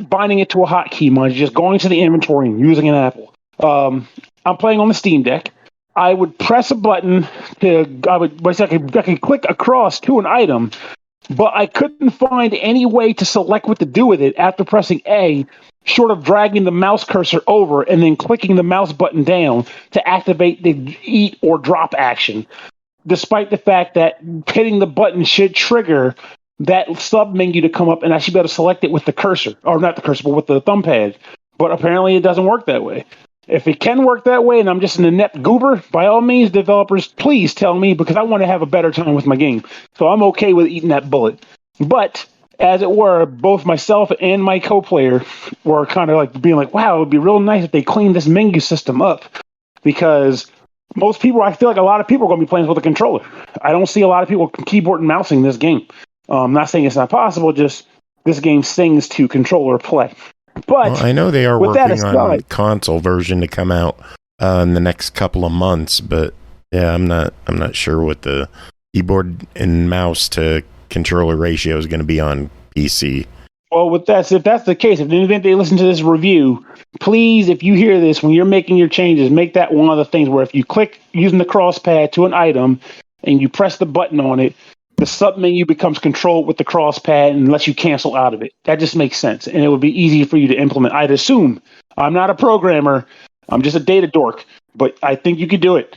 binding it to a hotkey, mind you, just going to the inventory and using an apple. I'm playing on the Steam Deck. I would press a button I could click across to an item, but I couldn't find any way to select what to do with it after pressing A short of dragging the mouse cursor over and then clicking the mouse button down to activate the eat or drop action, despite the fact that hitting the button should trigger that sub menu to come up, and I should be able to select it with the cursor, or not the cursor, but with the thumb pad. But apparently it doesn't work that way. If it can work that way and I'm just an inept goober, by all means, developers, please tell me, because I want to have a better time with my game. So I'm okay with eating that bullet. But, as it were, both myself and my co-player were kind of like being like, wow, it would be real nice if they cleaned this menu system up. Because most people, I feel like a lot of people are going to be playing with a controller. I don't see a lot of people keyboard and mousing this game. I'm not saying it's not possible, just this game sings to controller play. But well, I know they are working on a console version to come out in the next couple of months, but yeah, I'm not sure what the keyboard and mouse to controller ratio is going to be on PC. Well, if that's the case, if they listen to this review, please, if you hear this, when you're making your changes, make that one of the things where if you click using the cross pad to an item and you press the button on it, the sub menu becomes controlled with the cross pad and lets you cancel out of it. That just makes sense. And it would be easy for you to implement. I'd assume. I'm not a programmer. I'm just a data dork. But I think you could do it.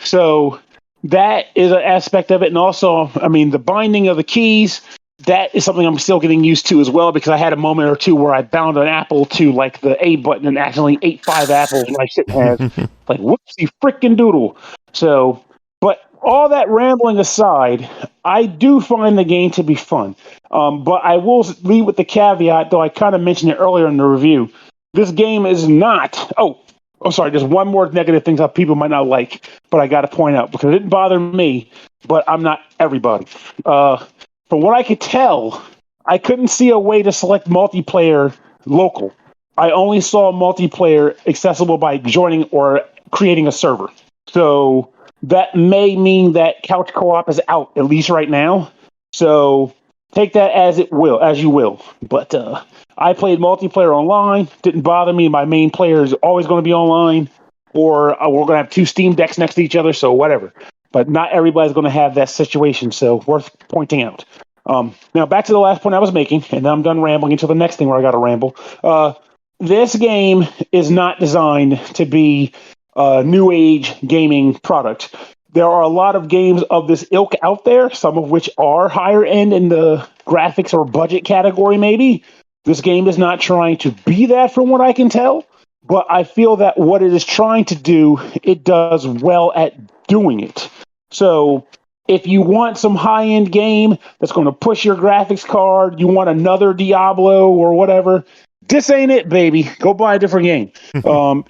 So that is an aspect of it. And also, I mean, the binding of the keys, that is something I'm still getting used to as well, because I had a moment or two where I bound an apple to like the A button and accidentally ate 5 apples when I shouldn't have. Like, whoopsie frickin' doodle. So, but all that rambling aside, I do find the game to be fun. But I will lead with the caveat, though I kind of mentioned it earlier in the review. This game is not... Oh, sorry, there's one more negative thing that people might not like, but I got to point out, because it didn't bother me, but I'm not everybody. From what I could tell, I couldn't see a way to select multiplayer local. I only saw multiplayer accessible by joining or creating a server. So... that may mean that couch co-op is out, at least right now. So take that as you will. But I played multiplayer online. Didn't bother me. My main player is always going to be online. Or we're going to have 2 Steam Decks next to each other, so whatever. But not everybody's going to have that situation, so worth pointing out. Now, back to the last point I was making, and then I'm done rambling until the next thing where I got to ramble. This game is not designed to be new age gaming product. There are a lot of games of this ilk out there, some of which are higher end in the graphics or budget category maybe. This game is not trying to be that from what I can tell, but I feel that what it is trying to do, it does well at doing it. So if you want some high end game that's going to push your graphics card, you want another Diablo or whatever, this ain't it, baby. Go buy a different game.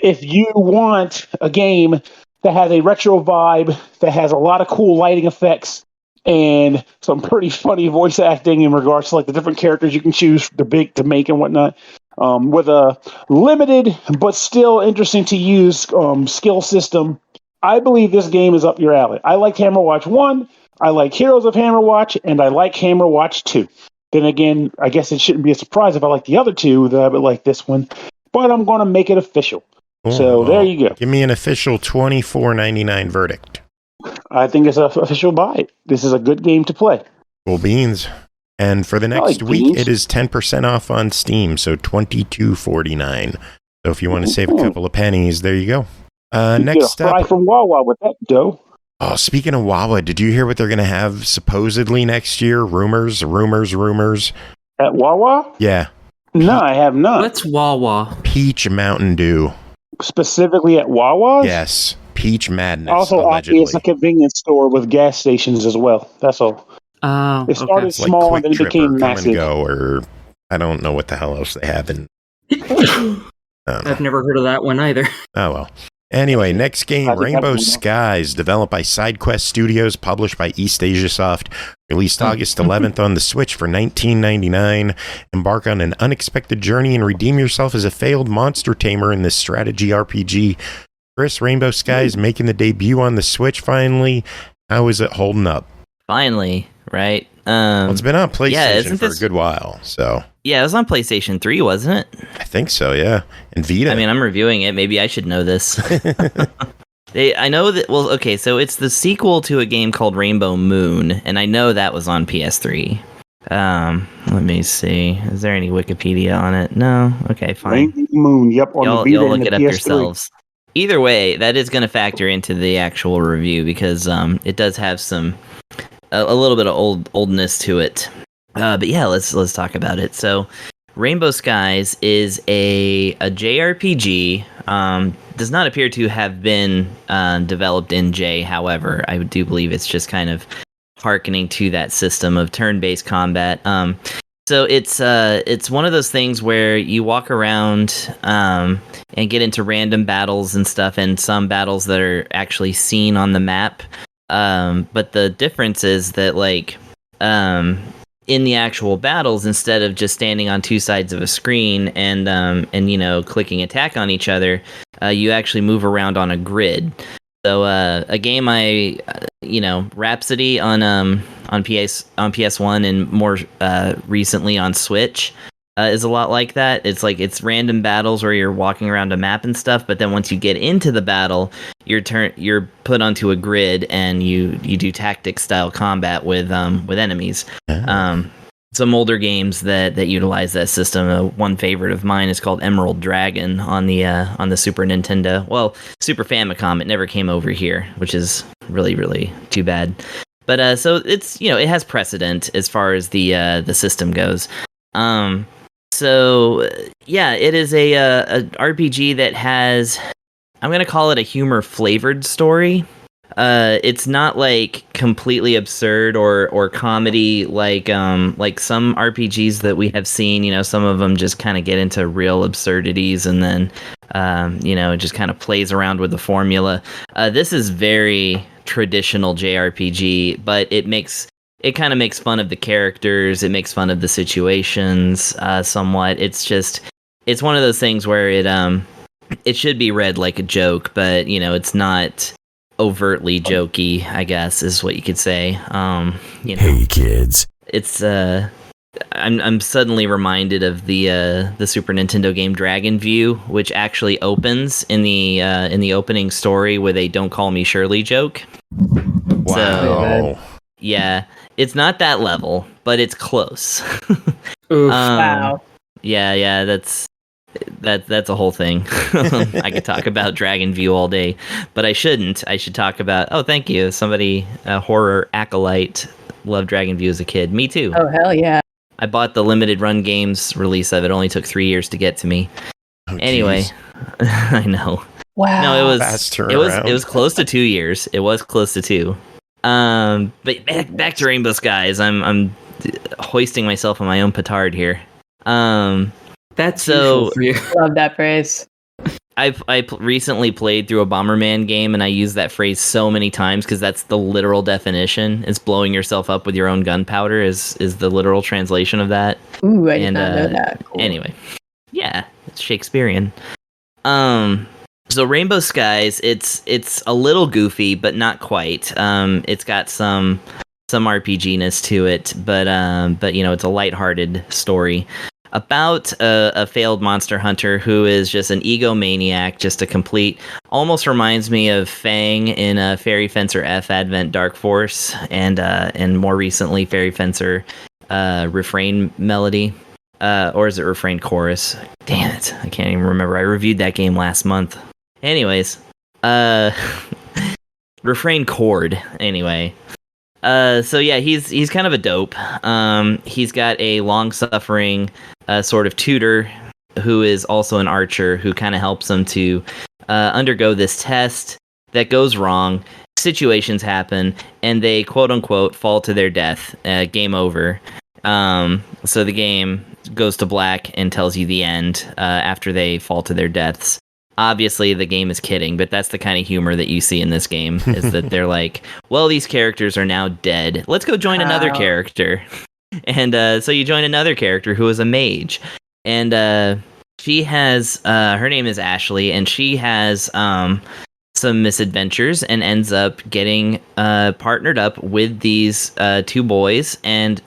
If you want a game that has a retro vibe, that has a lot of cool lighting effects, and some pretty funny voice acting in regards to like the different characters you can choose to make and whatnot, with a limited but still interesting to use skill system, I believe this game is up your alley. I like Hammerwatch 1, I like Heroes of Hammerwatch, and I like Hammerwatch 2. Then again, I guess it shouldn't be a surprise if I like the other 2 that I would like this one. But I'm going to make it official. So there you go. Give me an official $24.99 verdict. I think it's an official buy. This is a good game to play. Cool beans. And for the next week, it is 10% off on Steam, so $22.49. So if you want to save a couple of pennies, there you go. Next up, fry from Wawa with that dough. Oh, speaking of Wawa, did you hear what they're going to have supposedly next year? Rumors. At Wawa? Yeah. No, I have not. What's Wawa? Peach Mountain Dew. Specifically at Wawa? Yes. Peach Madness, also, allegedly. it's a convenience store with gas stations as well. That's all. It started small and then it became massive. Go, or I don't know what the hell else they have in. I've never heard of that one either. Oh, well. Anyway, next game, Rainbow Skies, developed by SideQuest Studios, published by EastAsiasoft, released August 11th on the Switch for $19.99. Embark on an unexpected journey and redeem yourself as a failed monster tamer in this strategy RPG. Chris, Rainbow Skies making the debut on the Switch finally. How is it holding up? Finally, right? Well, it's been on PlayStation for a good while, so... Yeah, it was on PlayStation 3, wasn't it? I think so, yeah. And Vita. I mean, I'm reviewing it. Maybe I should know this. I know that... Well, okay, so it's the sequel to a game called Rainbow Moon, and I know that was on PS3. Let me see. Is there any Wikipedia on it? No. Okay, fine. Rain Moon. Yep, on the Vita Y'all and look the it up PS3. yourselves. Either way, that is going to factor into the actual review because it does have a little bit of oldness to it. But yeah, let's talk about it. So, Rainbow Skies is a JRPG. Does not appear to have been developed in J. However, I do believe it's just kind of hearkening to that system of turn-based combat. So it's one of those things where you walk around and get into random battles and stuff, and some battles that are actually seen on the map. But the difference is that in the actual battles, instead of just standing on two sides of a screen and clicking attack on each other, you actually move around on a grid. So a game Rhapsody on PS1 and more recently on Switch is a lot like that. It's random battles where you're walking around a map and stuff, but then once you get into the battle, you're put onto a grid and you do tactic style combat with enemies. Some older games that utilize that system. One favorite of mine is called Emerald Dragon on the Super Nintendo. Well, Super Famicom. It never came over here, which is really, really too bad. But so it's it has precedent as far as the system goes. So yeah, it is a RPG that has, I'm gonna call it a humor flavored story. It's not completely absurd or comedy like some RPGs that we have seen. Some of them just kind of get into real absurdities and then it just kind of plays around with the formula. This is very traditional JRPG, but it kind of makes fun of the characters. It makes fun of the situations somewhat. It's one of those things where it should be read like a joke, but it's not overtly jokey, I guess is what you could say. Hey kids, it's I'm suddenly reminded of the Super Nintendo game Dragon View, which actually opens in the opening story with a "Don't Call Me Shirley" joke. Wow. So, yeah, it's not that level, but it's close. Oof. Wow. Yeah, that's a whole thing. I could talk about Dragon View all day, but I shouldn't. I should talk about, oh, thank you. Somebody, a horror acolyte, loved Dragon View as a kid. Me too. Oh, hell yeah. I bought the limited run games release of it. Only took 3 years to get to me. Oh, anyway, I know. Wow. No, it turnaround. was close to 2 years. It was close to 2. But back to Rainbow Skies. I'm hoisting myself on my own petard here. That's so usual for you. Love that phrase. I recently played through a Bomberman game, and I use that phrase so many times because that's the literal definition. It's blowing yourself up with your own gunpowder is the literal translation of that. Ooh, I did not know that. Cool. Anyway, yeah, it's Shakespearean. So Rainbow Skies, it's a little goofy, but not quite. It's got some RPG-ness to it, but it's a lighthearted story about a failed monster hunter who is just an egomaniac, just a complete, almost reminds me of Fang in Fairy Fencer F Advent Dark Force, and more recently Fairy Fencer Refrain Melody, or is it Refrain Chorus? Damn it, I can't even remember. I reviewed that game last month. Anyways, Refrain Chord. Anyway. So yeah, he's kind of a dope. He's got a long-suffering sort of tutor who is also an archer who kind of helps him to undergo this test that goes wrong. Situations happen, and they quote-unquote fall to their death. Game over. So the game goes to black and tells you the end after they fall to their deaths. Obviously, the game is kidding, but that's the kind of humor that you see in this game, is that they're like, well, these characters are now dead. Let's go join another character. And so you join another character who is a mage. And she has, her name is Ashley, and she has some misadventures and ends up getting partnered up with these two boys. And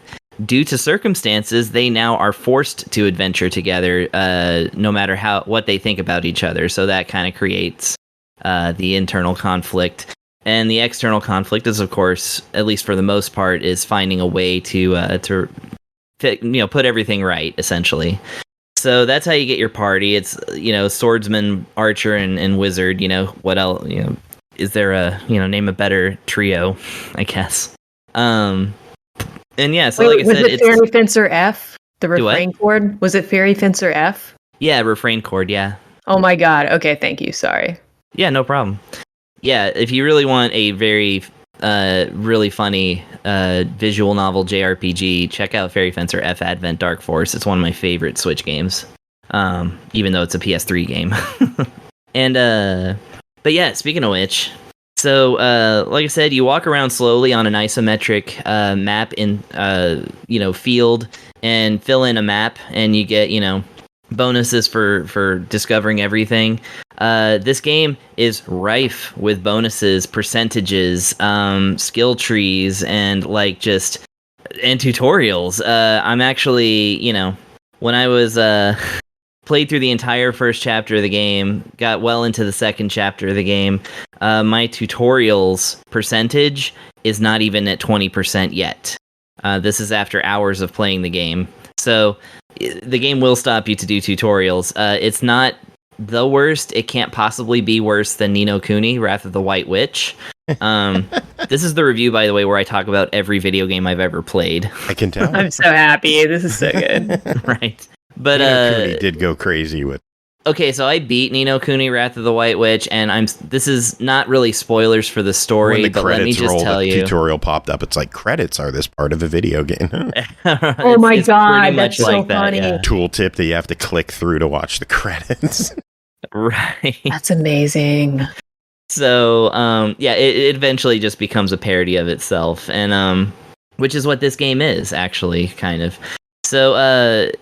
due to circumstances, they now are forced to adventure together, no matter what they think about each other. So that kind of creates the internal conflict. And the external conflict is, of course, at least for the most part, is finding a way to put everything right, essentially. So that's how you get your party. It's, swordsman, archer, and wizard. What else? Is there name a better trio, I guess. And yeah, so like I said, was it Fairy Fencer F? The refrain what? chord? Was it Fairy Fencer F? Yeah, refrain chord, yeah. Oh my god. Okay, thank you. Sorry. Yeah, no problem. Yeah, if you really want a very really funny visual novel JRPG, check out Fairy Fencer F Advent Dark Force. It's one of my favorite Switch games, even though it's a PS3 game. And but yeah, speaking of which, so like I said, you walk around slowly on an isometric map in field and fill in a map, and you get bonuses for discovering everything. This game is rife with bonuses, percentages, skill trees, and and tutorials. I'm actually, when I was played through the entire first chapter of the game, got well into the second chapter of the game, my tutorials percentage is not even at 20% yet. This is after hours of playing the game. So the game will stop you to do tutorials. It's not the worst. It can't possibly be worse than Ni no Kuni, Wrath of the White Witch. This is the review, by the way, where I talk about every video game I've ever played. I can tell. I'm so happy. This is so good. Right. But Ni no Kuni did go crazy with. Okay, so I beat Ni no Kuni, Wrath of the White Witch, and this is not really spoilers for the story, but let me just tell you. The tutorial popped up. It's like, credits are this part of a video game. Oh my god, that's so funny. Yeah. Tooltip that you have to click through to watch the credits. Right. That's amazing. So, it eventually just becomes a parody of itself, and which is what this game is, actually, kind of. So,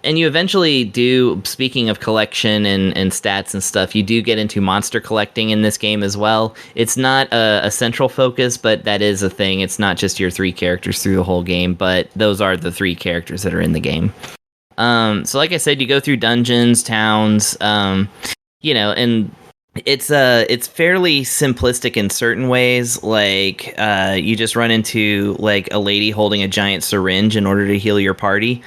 and you eventually do, speaking of collection and stats and stuff, you do get into monster collecting in this game as well. It's not a central focus, but that is a thing. It's not just your 3 characters through the whole game, but those are the 3 characters that are in the game. So like I said, you go through dungeons, towns, and it's fairly simplistic in certain ways. Like, you just run into a lady holding a giant syringe in order to heal your party.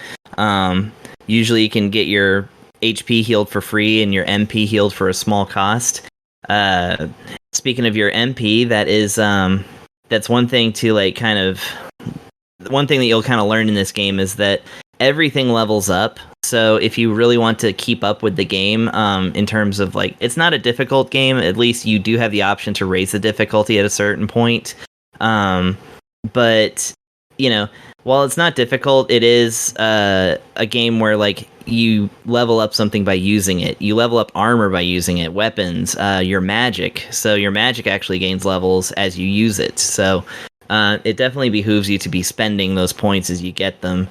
Usually you can get your HP healed for free and your MP healed for a small cost. Speaking of your MP, that's one thing to one thing that you'll kind of learn in this game is that everything levels up. So if you really want to keep up with the game, in terms of it's not a difficult game, at least you do have the option to raise the difficulty at a certain point. But while it's not difficult, it is a game where you level up something by using it. You level up armor by using it, weapons, your magic. So your magic actually gains levels as you use it. So it definitely behooves you to be spending those points as you get them.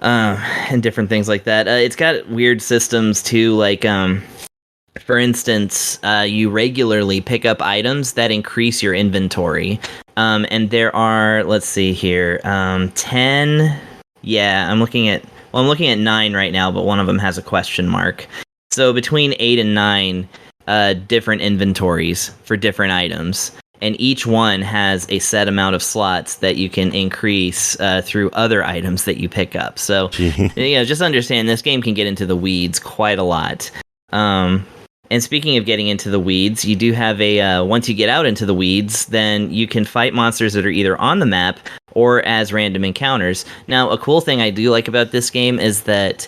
And different things like that. It's got weird systems too, for instance, you regularly pick up items that increase your inventory. And there are, let's see here, 10. Yeah, I'm looking at 9 right now, but one of them has a question mark. So between 8 and 9 different inventories for different items. And each one has a set amount of slots that you can increase through other items that you pick up. So, just understand this game can get into the weeds quite a lot. And speaking of getting into the weeds, you do have once you get out into the weeds, then you can fight monsters that are either on the map or as random encounters. Now, a cool thing I do like about this game is that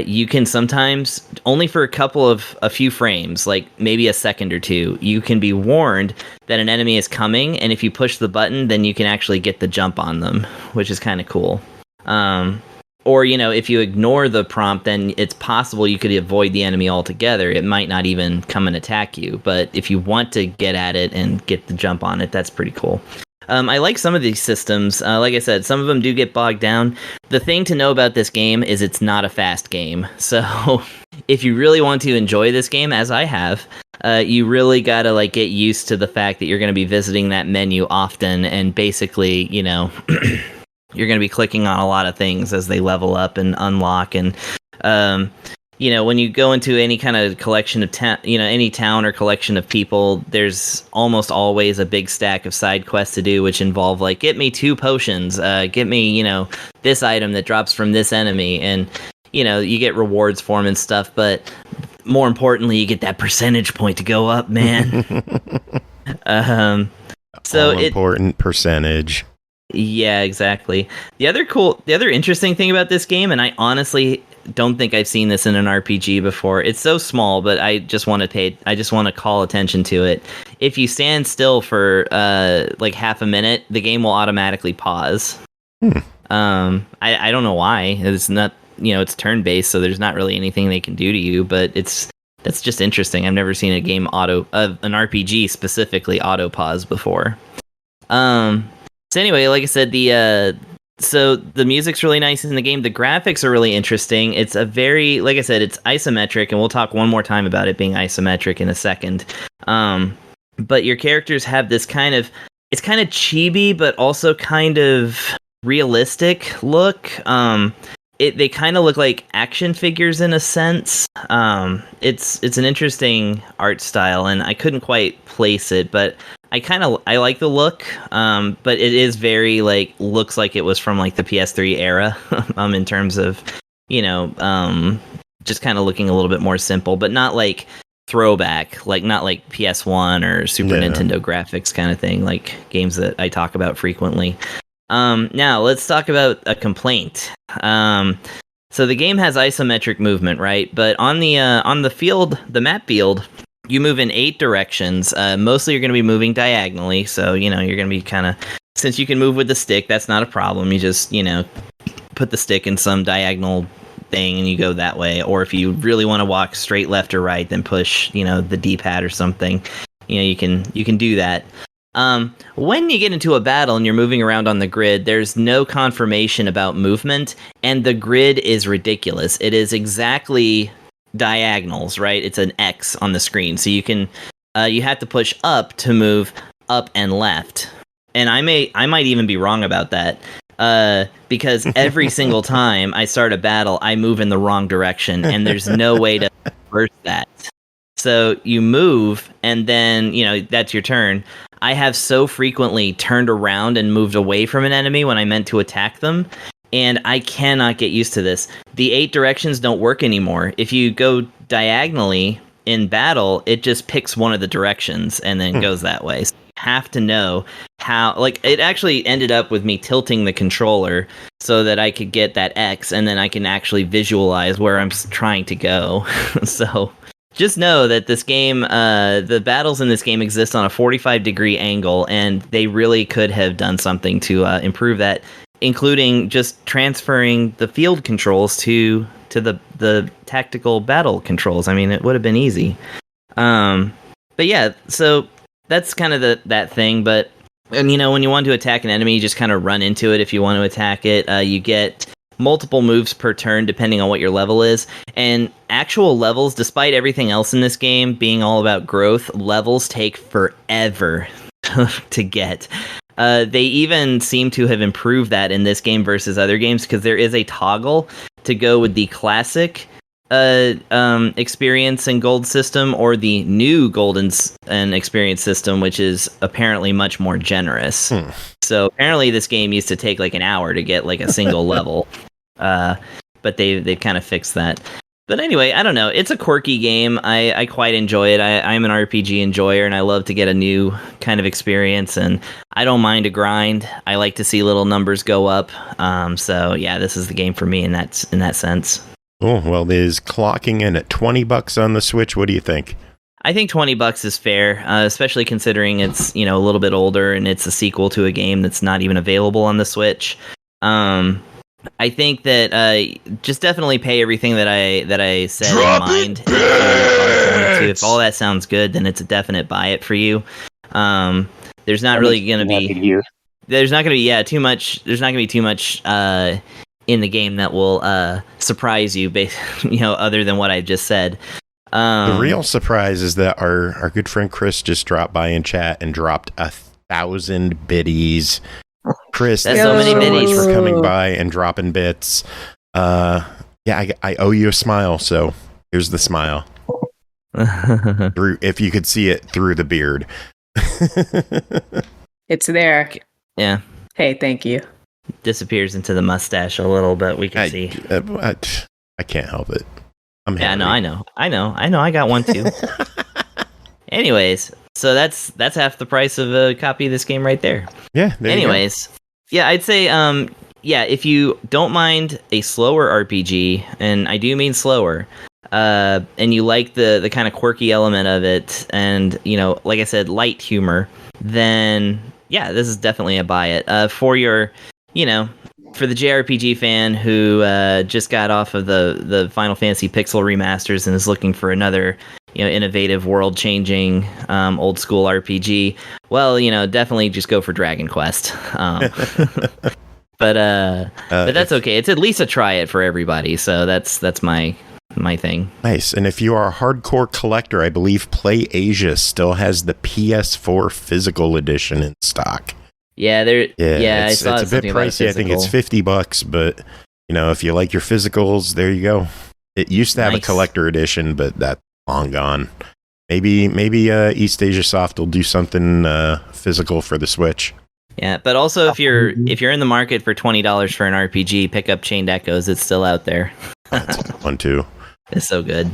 you can sometimes, only for a few frames, maybe a second or two, you can be warned that an enemy is coming, and if you push the button, then you can actually get the jump on them, which is kind of cool. Or, if you ignore the prompt, then it's possible you could avoid the enemy altogether. It might not even come and attack you, but if you want to get at it and get the jump on it, that's pretty cool. I like some of these systems. Like I said, some of them do get bogged down. The thing to know about this game is it's not a fast game. So if you really want to enjoy this game, as I have, you really gotta get used to the fact that you're going to be visiting that menu often, and basically, you're going to be clicking on a lot of things as they level up and unlock. And when you go into any kind of collection of any town or collection of people, there's almost always a big stack of side quests to do, which involve like, get me 2 potions, get me, this item that drops from this enemy, and you get rewards for them and stuff, but more importantly, you get that percentage point to go up, man. So important percentage. Yeah, exactly. The other interesting thing about this game, and I honestly don't think I've seen this in an RPG before. It's so small, but I just want to call attention to it. If you stand still for like half a minute, the game will automatically pause. I don't know why. It's not, it's turn-based, so there's not really anything they can do to you, but that's just interesting. I've never seen a game an RPG specifically auto pause before. So anyway, like I said, so the music's really nice in the game. The graphics are really interesting. It's like I said, it's isometric, and we'll talk one more time about it being isometric in a second. But your characters have this it's kind of chibi, but also kind of realistic look. They kind of look like action figures in a sense. It's an interesting art style, and I couldn't quite place it, but I like the look. But it is very looks like it was from like the PS3 era, in terms of just kind of looking a little bit more simple, but not like throwback, not like PS1 or Super Nintendo graphics kind of thing, like games that I talk about frequently. Now let's talk about a complaint. So the game has isometric movement, right? But on the field, the map field, you move in 8 directions. Mostly you're going to be moving diagonally. So, you're going to be since you can move with the stick, that's not a problem. You just, put the stick in some diagonal thing and you go that way. Or if you really want to walk straight left or right, then push, the D-pad or something. You can do that. When you get into a battle and you're moving around on the grid, there's no confirmation about movement, and the grid is ridiculous. It is exactly diagonals, right? It's an X on the screen, so you can you have to push up to move up and left. And I might even be wrong about that, because every single time I start a battle, I move in the wrong direction, and there's no way to reverse that. So you move, and then that's your turn. I have so frequently turned around and moved away from an enemy when I meant to attack them, and I cannot get used to this. The 8 directions don't work anymore. If you go diagonally in battle, it just picks one of the directions and then goes that way. So you have to know how, it actually ended up with me tilting the controller so that I could get that X, and then I can actually visualize where I'm trying to go. So just know that this game, the battles in this game exist on a 45-degree angle, and they really could have done something to improve that, including just transferring the field controls to the tactical battle controls. I mean, it would have been easy. But yeah, so that's kind of that thing. But when you want to attack an enemy, you just kind of run into it if you want to attack it. You get multiple moves per turn depending on what your level is, and actual levels, despite everything else in this game being all about growth, levels take forever to get. They even seem to have improved that in this game versus other games, because there is a toggle to go with the classic experience and gold system, or the new golden and experience system, which is apparently much more generous. So apparently this game used to take like an hour to get like a single level, but they've kind of fixed that. But anyway, I don't know. It's a quirky game. I quite enjoy it. I'm an RPG enjoyer, and I love to get a new kind of experience, and I don't mind a grind. I like to see little numbers go up. So yeah, this is the game for me in that sense. Oh, well, it is clocking in at $20 on the Switch. What do you think? I think $20 is fair, especially considering it's a little bit older and it's a sequel to a game that's not even available on the Switch. I think that just definitely pay everything that I said in mind. If all that sounds good, then it's a definite buy it for you. There's not really going to be too much. There's not going to be too much in the game that will surprise you, other than what I just said. The real surprise is that our good friend Chris just dropped by in chat and dropped 1,000 biddies. Chris, that's so many biddies for coming by and dropping bits. I owe you a smile, so Here's the smile. If you could see it through the beard. It's there. Yeah. Hey, thank you. Disappears into the mustache a little, but we can see. I can't help it. I know. I got one too. Anyways, so that's half the price of a copy of this game right there. Yeah. Anyways, yeah, I'd say if you don't mind a slower RPG, and I do mean slower, and you like the kind of quirky element of it, and like I said, light humor, then yeah, this is definitely a buy it. For your, for the JRPG fan who just got off of the Final Fantasy Pixel remasters and is looking for another, innovative, world-changing, old school RPG, well, definitely just go for Dragon Quest. But that's okay. It's at least a try it for everybody. So that's my thing. Nice. And if you are a hardcore collector, I believe Play Asia still has the PS4 physical edition in stock. Yeah, it's a bit pricey. I think it's $50, but if you like your physicals, there you go. It used to have a collector edition, but that's long gone. Maybe East Asia Soft will do something physical for the Switch. Yeah, but also if you're in the market for $20 for an RPG, pick up Chained Echoes. It's still out there. That's a good one too. It's so good.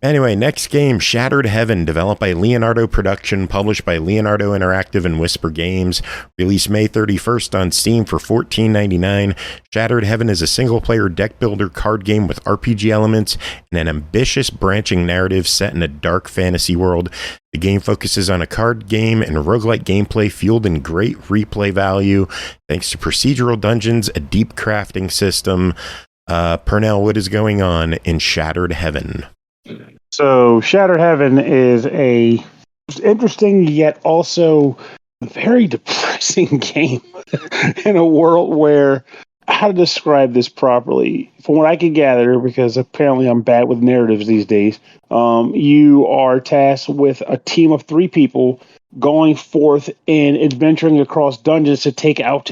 Anyway, next game, Shattered Heaven, developed by Leonardo Production, published by Leonardo Interactive and WhisperGames, released May 31st on Steam for $14.99. Shattered Heaven is a single-player deck builder card game with RPG elements and an ambitious branching narrative set in a dark fantasy world. The game focuses on a card game and roguelike gameplay fueled in great replay value, thanks to procedural dungeons, a deep crafting system. Pernell, what is going on in Shattered Heaven? So Shattered Heaven is a interesting yet also very depressing game in a world where, how to describe this properly? From what I can gather, because apparently I'm bad with narratives these days, you are tasked with a team of 3 people going forth and adventuring across dungeons to take out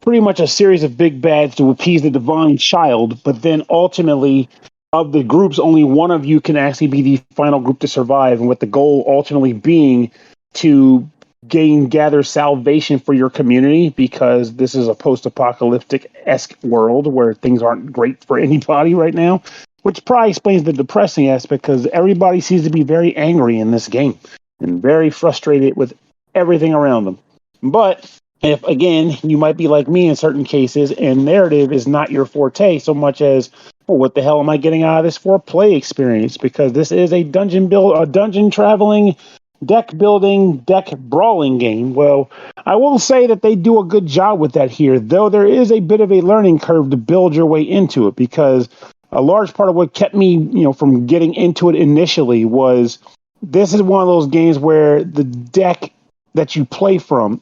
pretty much a series of big bads to appease the divine child, but then ultimately, of the groups, only one of you can actually be the final group to survive, and with the goal ultimately being to gather salvation for your community, because this is a post-apocalyptic-esque world where things aren't great for anybody right now, which probably explains the depressing aspect, because everybody seems to be very angry in this game and very frustrated with everything around them. But if, again, you might be like me in certain cases, and narrative is not your forte so much as, well, what the hell am I getting out of this for a play experience? Because this is a dungeon traveling, deck building, deck brawling game. Well, I will say that they do a good job with that here, though there is a bit of a learning curve to build your way into it, because a large part of what kept me, from getting into it initially was this is one of those games where the deck that you play from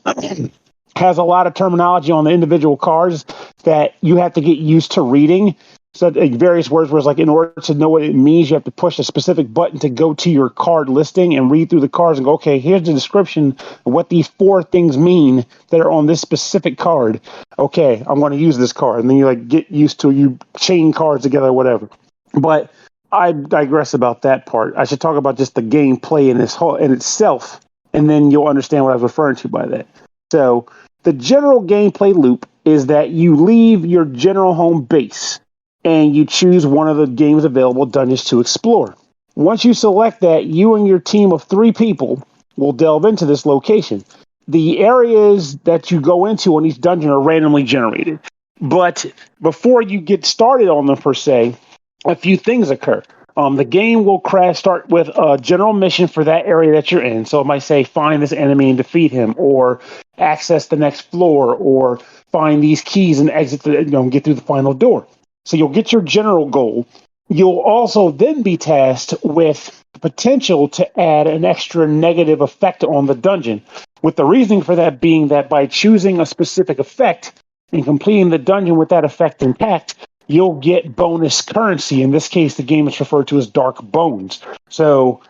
has a lot of terminology on the individual cards that you have to get used to reading. So various words where it's like, in order to know what it means, you have to push a specific button to go to your card listing and read through the cards and go, okay, here's the description of what these 4 things mean that are on this specific card. Okay, I'm going to use this card. And then you get used to, you chain cards together or whatever. But I digress about that part. I should talk about just the gameplay in itself, and then you'll understand what I was referring to by that. So the general gameplay loop is that you leave your general home base and you choose one of the game's available dungeons to explore. Once you select that, you and your team of 3 people will delve into this location. The areas that you go into on each dungeon are randomly generated. But before you get started on them, per se, a few things occur. The game will start with a general mission for that area that you're in. So it might say, find this enemy and defeat him, or access the next floor, or find these keys and exit get through the final door. So you'll get your general goal. You'll also then be tasked with the potential to add an extra negative effect on the dungeon, with the reasoning for that being that by choosing a specific effect and completing the dungeon with that effect intact, you'll get bonus currency. In this case, the game is referred to as Dark Bones. So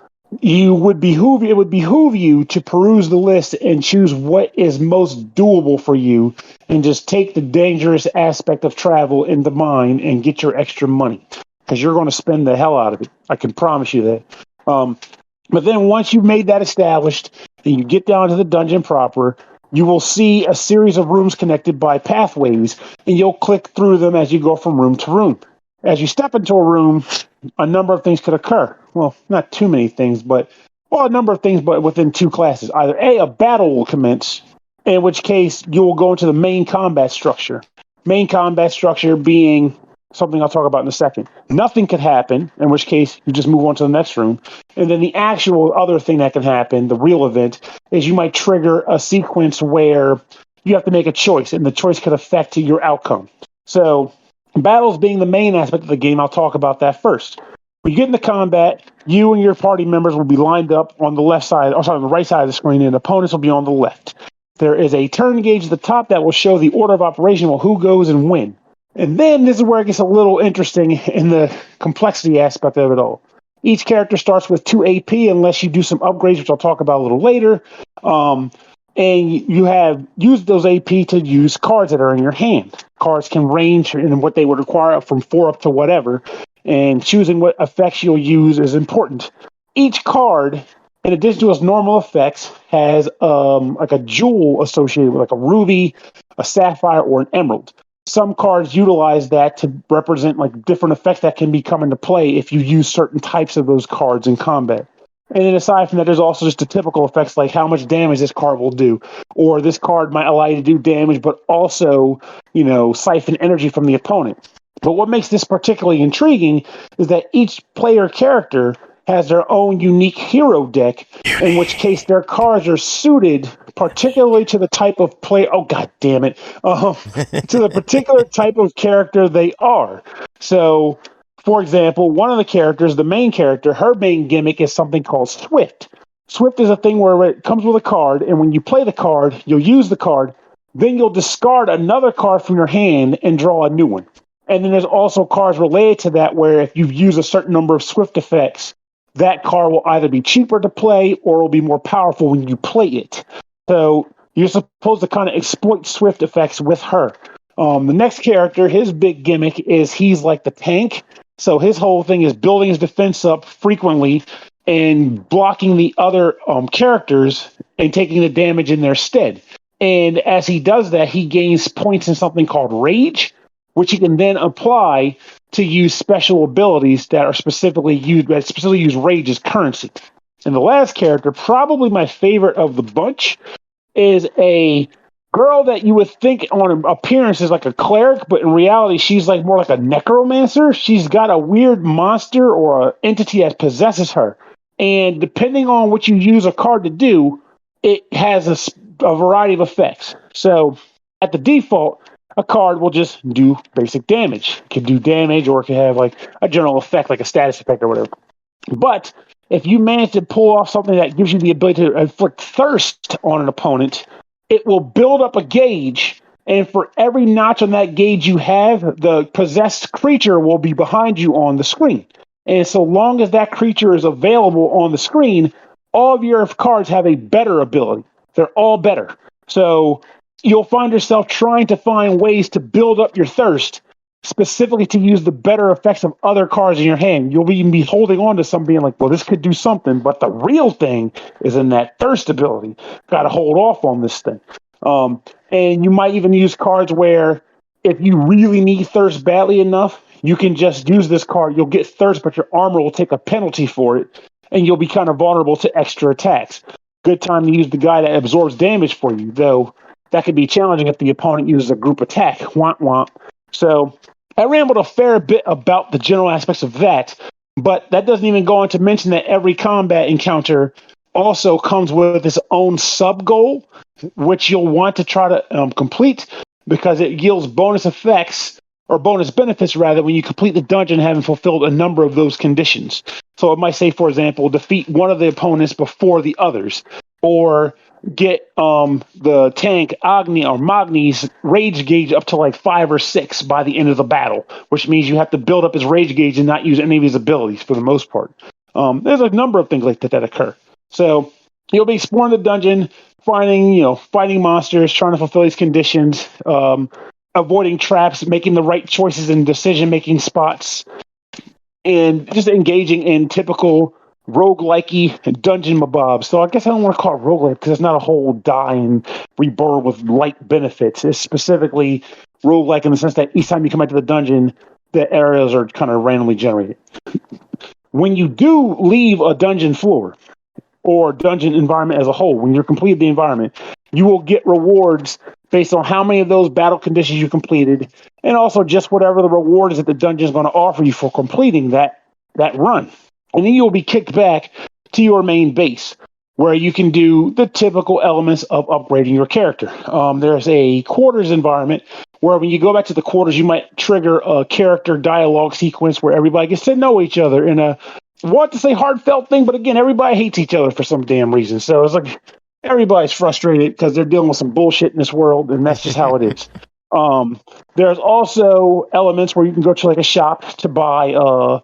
it would behoove you to peruse the list and choose what is most doable for you, and just take the dangerous aspect of travel into mind and get your extra money. because you're going to spend the hell out of it. I can promise you that. But then once you've made that established and you get down to the dungeon proper, you will see a series of rooms connected by pathways, and you'll click through them as you go from room to room. As you step into a room, a number of things could occur. Well, not too many things, but a number of things, but within two classes. Either a battle will commence, in which case you will go into the main combat structure. Main combat structure being something I'll talk about in a second. Nothing could happen, in which case you just move on to the next room. And then the actual other thing that can happen, the real event, is you might trigger a sequence where you have to make a choice, and the choice could affect your outcome. So battles being the main aspect of the game, I'll talk about that first. When you get into combat, you and your party members will be lined up on the on the right side of the screen, and opponents will be on the left. There is a turn gauge at the top that will show the order of operation, who goes and when. And then this is where it gets a little interesting in the complexity aspect of it all. Each character starts with 2 AP unless you do some upgrades, which I'll talk about a little later. And you have used those AP to use cards that are in your hand. Cards can range in what they would require from 4 up to whatever. And choosing what effects you'll use is important. Each card, in addition to its normal effects, has like a jewel associated with, like a ruby, a sapphire, or an emerald. Some cards utilize that to represent like different effects that can come into play if you use certain types of those cards in combat. And then aside from that, there's also just the typical effects like how much damage this card will do, or this card might allow you to do damage, but also, siphon energy from the opponent. But what makes this particularly intriguing is that each player character has their own unique hero deck, in which case their cards are suited particularly to the type of player. Oh, God damn it. To the particular type of character they are. So, for example, one of the characters, the main character, her main gimmick is something called Swift. Swift is a thing where it comes with a card, and when you play the card, you'll use the card, then you'll discard another card from your hand and draw a new one. And then there's also cards related to that where if you've used a certain number of Swift effects, that card will either be cheaper to play or will be more powerful when you play it. So you're supposed to kind of exploit Swift effects with her. The next character, his big gimmick is he's like the tank. So his whole thing is building his defense up frequently and blocking the other characters and taking the damage in their stead. And as he does that, he gains points in something called Rage, which he can then apply to use special abilities that are specifically use Rage as currency. And the last character, probably my favorite of the bunch, is a girl that you would think on appearance is like a cleric, but in reality, she's like more like a necromancer. She's got a weird monster or an entity that possesses her. And depending on what you use a card to do, it has a variety of effects. So at the default, a card will just do basic damage. It can do damage, or it can have like a general effect, like a status effect or whatever. But if you manage to pull off something that gives you the ability to inflict thirst on an opponent, it will build up a gauge, and for every notch on that gauge you have, the possessed creature will be behind you on the screen. And so long as that creature is available on the screen, all of your cards have a better ability. They're all better. So you'll find yourself trying to find ways to build up your thirst, specifically to use the better effects of other cards in your hand. You'll even be holding on to some being like, well, this could do something, but the real thing is in that thirst ability. Got to hold off on this thing. And you might even use cards where if you really need thirst badly enough, you can just use this card. You'll get thirst, but your armor will take a penalty for it, and you'll be kind of vulnerable to extra attacks. Good time to use the guy that absorbs damage for you, though that could be challenging if the opponent uses a group attack. Womp womp. So I rambled a fair bit about the general aspects of that, but that doesn't even go on to mention that every combat encounter also comes with its own sub-goal, which you'll want to try to complete, because it yields bonus effects, or bonus benefits rather, when you complete the dungeon having fulfilled a number of those conditions. So it might say, for example, defeat one of the opponents before the others, or get the tank Magni's rage gauge up to like 5 or 6 by the end of the battle, which means you have to build up his rage gauge and not use any of his abilities for the most part. There's a number of things like that occur. So you'll be exploring the dungeon, fighting monsters, trying to fulfill these conditions, avoiding traps, making the right choices in decision-making spots. and just engaging in typical roguelike-y dungeon mabobs. So I guess I don't want to call it roguelike because it's not a whole die and reborn with light benefits. It's specifically roguelike in the sense that each time you come into the dungeon, the areas are kind of randomly generated. When you do leave a dungeon floor or dungeon environment as a whole, when you're completed the environment, you will get rewards based on how many of those battle conditions you completed, and also just whatever the reward is that the dungeon is going to offer you for completing that run. And then you'll be kicked back to your main base, where you can do the typical elements of upgrading your character. There's a quarters environment where when you go back to the quarters, you might trigger a character dialogue sequence where everybody gets to know each other in a, want to say heartfelt thing, but again, everybody hates each other for some damn reason. So it's like everybody's frustrated because they're dealing with some bullshit in this world, and that's just how it is. There's also elements where you can go to like a shop to buy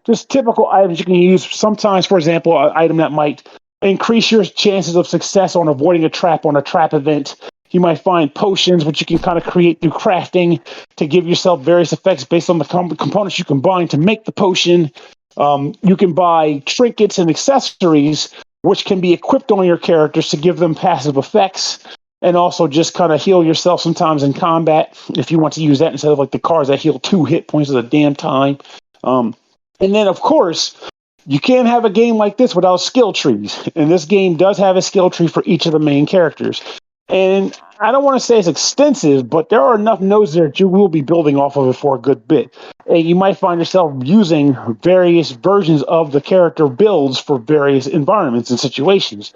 just typical items you can use. Sometimes, for example, an item that might increase your chances of success on avoiding a trap on a trap event. You might find potions, which you can kind of create through crafting to give yourself various effects based on the components you combine to make the potion. You can buy trinkets and accessories, which can be equipped on your characters to give them passive effects, and also just kind of heal yourself sometimes in combat if you want to use that instead of like the cards that heal 2 hit points at a damn time. And then, of course, you can't have a game like this without skill trees. And this game does have a skill tree for each of the main characters. And I don't want to say it's extensive, but there are enough nodes there that you will be building off of it for a good bit. And you might find yourself using various versions of the character builds for various environments and situations.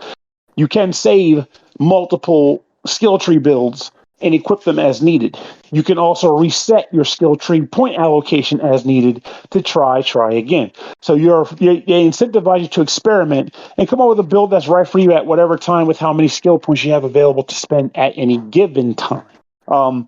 You can save multiple skill tree builds and equip them as needed. You can also reset your skill tree point allocation as needed to try again. So they incentivize you to experiment and come up with a build that's right for you at whatever time with how many skill points you have available to spend at any given time.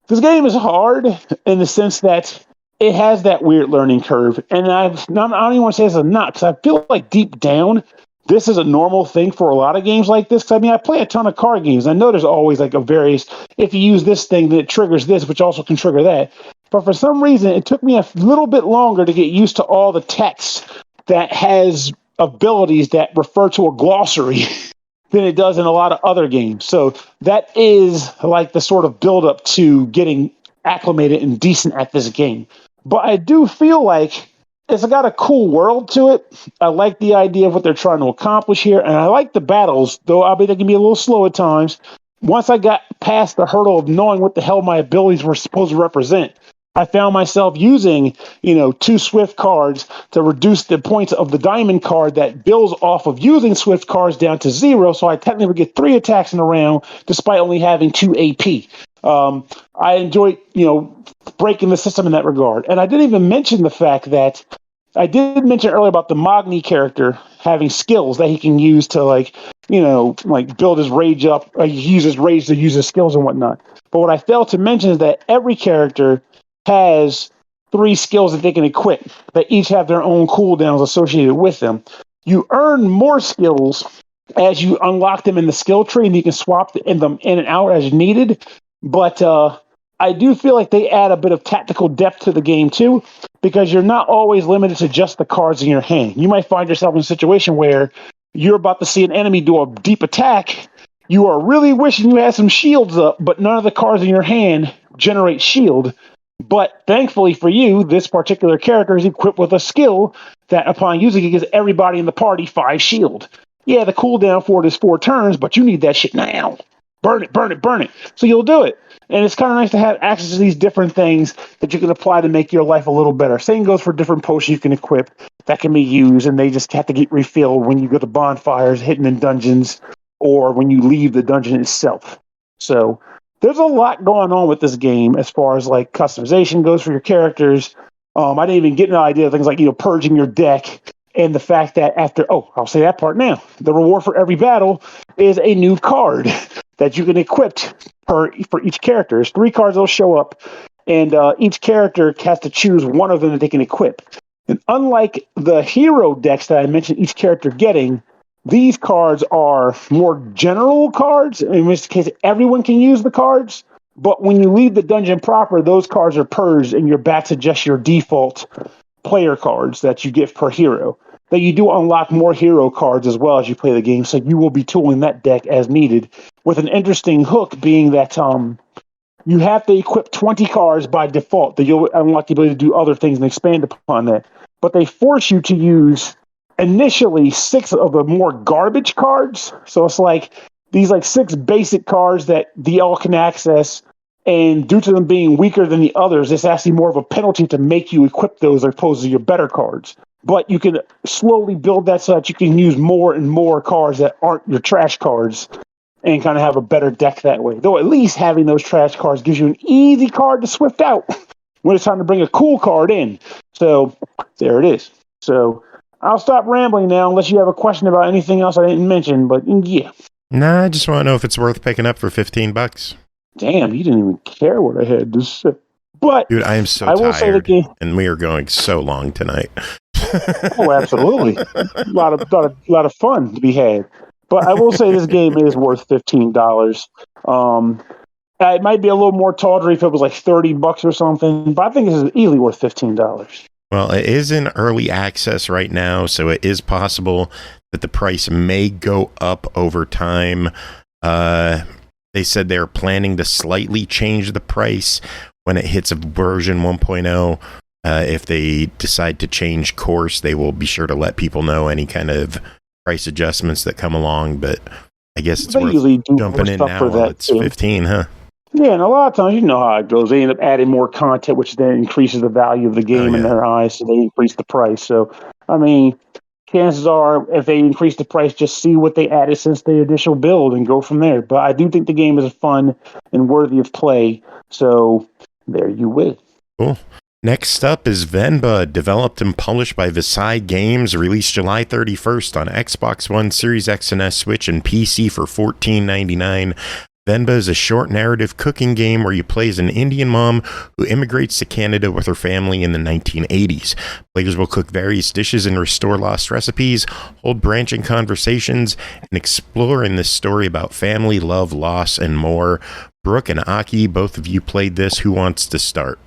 This game is hard in the sense that it has that weird learning curve. And I don't even want to say it's a not, because I feel like deep down, this is a normal thing for a lot of games like this. I mean, I play a ton of card games. I know there's always like a various, if you use this thing, then it triggers this, which also can trigger that. But for some reason, it took me a little bit longer to get used to all the text that has abilities that refer to a glossary than it does in a lot of other games. So that is like the sort of build-up to getting acclimated and decent at this game. But I do feel like it's got a cool world to it. I like the idea of what they're trying to accomplish here, and I like the battles, though I bet they can be a little slow at times. Once I got past the hurdle of knowing what the hell my abilities were supposed to represent, I found myself using, 2 Swift cards to reduce the points of the diamond card that builds off of using Swift cards down to 0, so I technically would get 3 attacks in a round, despite only having 2 AP. I enjoyed, breaking the system in that regard. And I didn't even mention the fact that I did mention earlier about the Magni character having skills that he can use to build his rage up. He uses rage to use his skills and whatnot. But what I failed to mention is that every character has 3 skills that they can equip that each have their own cooldowns associated with them. You earn more skills as you unlock them in the skill tree, and you can swap them in and out as needed. But I do feel like they add a bit of tactical depth to the game too, because you're not always limited to just the cards in your hand. You might find yourself in a situation where you're about to see an enemy do a deep attack. You are really wishing you had some shields up, but none of the cards in your hand generate shield. But thankfully for you, this particular character is equipped with a skill that upon using it gives everybody in the party 5 shield. Yeah, the cooldown for it is 4 turns, but you need that shit now. Burn it, burn it, burn it. So you'll do it. And it's kind of nice to have access to these different things that you can apply to make your life a little better. Same goes for different potions you can equip that can be used, and they just have to get refilled when you go to bonfires, hidden in dungeons, or when you leave the dungeon itself. So there's a lot going on with this game as far as like customization goes for your characters. I didn't even get an idea of things like, purging your deck, and the fact that I'll say that part now. The reward for every battle is a new card that you can equip for each character. There's 3 cards that'll show up, and each character has to choose one of them that they can equip. And unlike the hero decks that I mentioned each character getting, these cards are more general cards. In this case, everyone can use the cards, but when you leave the dungeon proper, those cards are purged, and you're back to just your default player cards that you get per hero. That you do unlock more hero cards as well as you play the game, so you will be tooling that deck as needed. With an interesting hook being that you have to equip 20 cards by default, that you'll unlock the ability to do other things and expand upon that. But they force you to use initially 6 of the more garbage cards. So it's like these 6 basic cards that DL can access, and due to them being weaker than the others, it's actually more of a penalty to make you equip those as opposed to your better cards. But you can slowly build that so that you can use more and more cards that aren't your trash cards and kind of have a better deck that way. Though at least having those trash cards gives you an easy card to swift out when it's time to bring a cool card in. So there it is. So I'll stop rambling now unless you have a question about anything else I didn't mention. But yeah. Nah, I just want to know if it's worth picking up for $15. Damn, you didn't even care what I had to say. But dude, I am so tired, and we are going so long tonight. Oh, absolutely! a lot of fun to be had. But I will say this game is worth $15. It might be a little more tawdry if it was like $30 or something, but I think this is easily worth $15. Well, it is in early access right now, so it is possible that the price may go up over time. They said they're planning to slightly change the price when it hits a version 1.0. If they decide to change course, they will be sure to let people know any kind of price adjustments that come along. But I guess it's worth jumping in now while it's 15, huh? Yeah, and a lot of times you know how it goes. They end up adding more content, which then increases the value of the game in their eyes, so they increase the price. So, I mean, chances are, if they increase the price, just see what they added since the initial build and go from there. But I do think the game is fun and worthy of play. So there you will. Cool. Next up is Venba, developed and published by Visai Games, released July 31st on Xbox One, Series X and S, Switch, and PC for $14.99. Venba is a short narrative cooking game where you play as an Indian mom who immigrates to Canada with her family in the 1980s. Players will cook various dishes and restore lost recipes, hold branching conversations, and explore in this story about family, love, loss, and more. Brooke and Aki, both of you played this. Who wants to start?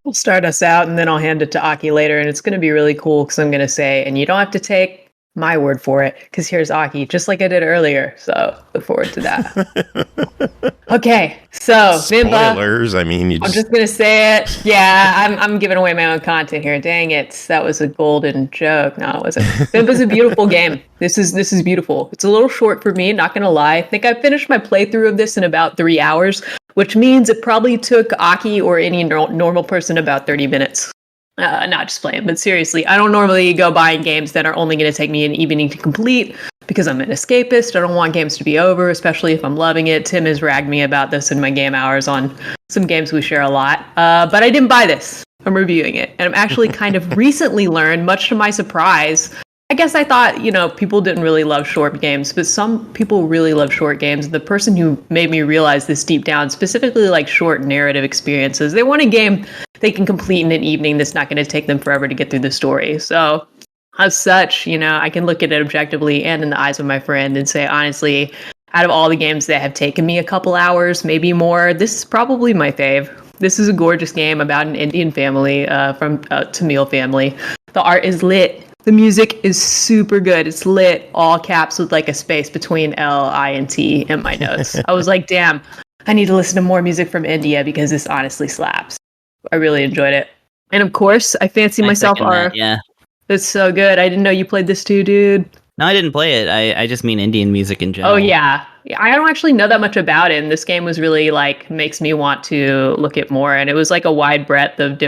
We'll start us out, and then I'll hand it to Aki later, and it's going to be really cool because I'm going to say, and you don't have to take my word for it, because here's Aki, just like I did earlier, so look forward to that. Okay, so spoilers, Venba, I'm just going to say it. Yeah, I'm giving away my own content here. Dang it, that was a golden joke. No, it wasn't. Venba's a beautiful game. This is beautiful. It's a little short for me, not going to lie. I think I finished my playthrough of this in about 3 hours, which means it probably took Aki or any normal person about 30 minutes. Not just playing, but seriously, I don't normally go buying games that are only going to take me an evening to complete because I'm an escapist. I don't want games to be over, especially if I'm loving it. Tim has ragged me about this in my game hours on some games we share a lot. But I didn't buy this. I'm reviewing it. And I'm actually kind of recently learned, much to my surprise, I guess I thought, people didn't really love short games, but some people really love short games. The person who made me realize this deep down, specifically like short narrative experiences, they want a game they can complete in an evening that's not going to take them forever to get through the story. So as such, I can look at it objectively and in the eyes of my friend and say, honestly, out of all the games that have taken me a couple hours, maybe more, this is probably my fave. This is a gorgeous game about an Indian family from a Tamil family. The art is lit. The music is super good. It's lit, all caps with like a space between L, I, and T in my notes. I was like, damn, I need to listen to more music from India because this honestly slaps. I really enjoyed it. And of course, I fancy myself that, yeah. It's so good. I didn't know you played this too, dude. No, I didn't play it. I just mean Indian music in general. Oh, yeah. I don't actually know that much about it. And this game was really makes me want to look at more. And it was like a wide breadth of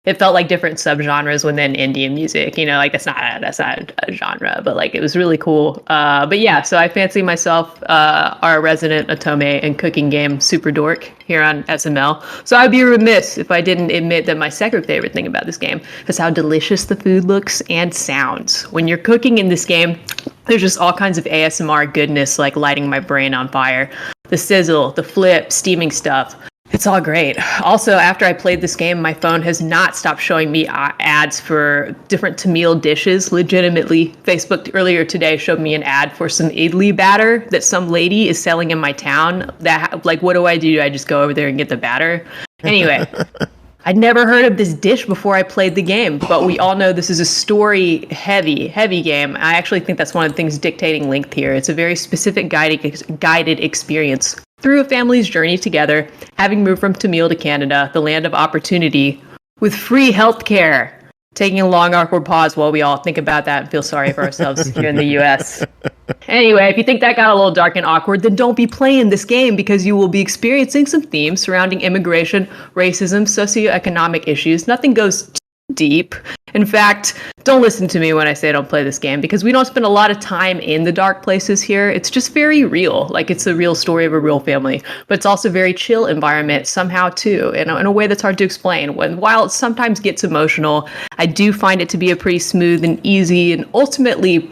it felt like different subgenres within Indian music, that's not a genre, but it was really cool. But yeah, so I fancy myself our resident Otome and cooking game Super Dork here on SML. So I'd be remiss if I didn't admit that my second favorite thing about this game is how delicious the food looks and sounds. When you're cooking in this game, there's just all kinds of ASMR goodness, like lighting my brain on fire. The sizzle, the flip, steaming stuff. It's all great. Also, after I played this game, my phone has not stopped showing me ads for different Tamil dishes. Legitimately, Facebook earlier today showed me an ad for some idli batter that some lady is selling in my town. What do? I just go over there and get the batter? Anyway, I'd never heard of this dish before I played the game, but we all know this is a story heavy game. I actually think that's one of the things dictating length here. It's a very specific guided experience through a family's journey together, having moved from Tamil to Canada, the land of opportunity, with free healthcare. Taking a long, awkward pause while we all think about that and feel sorry for ourselves here in the US. Anyway, if you think that got a little dark and awkward, then don't be playing this game because you will be experiencing some themes surrounding immigration, racism, socioeconomic issues. Nothing goes too deep. In fact, don't listen to me when I say don't play this game because we don't spend a lot of time in the dark places here. It's just very real. Like it's a real story of a real family, but it's also a very chill environment somehow too, in a way that's hard to explain. While it sometimes gets emotional, I do find it to be a pretty smooth and easy and ultimately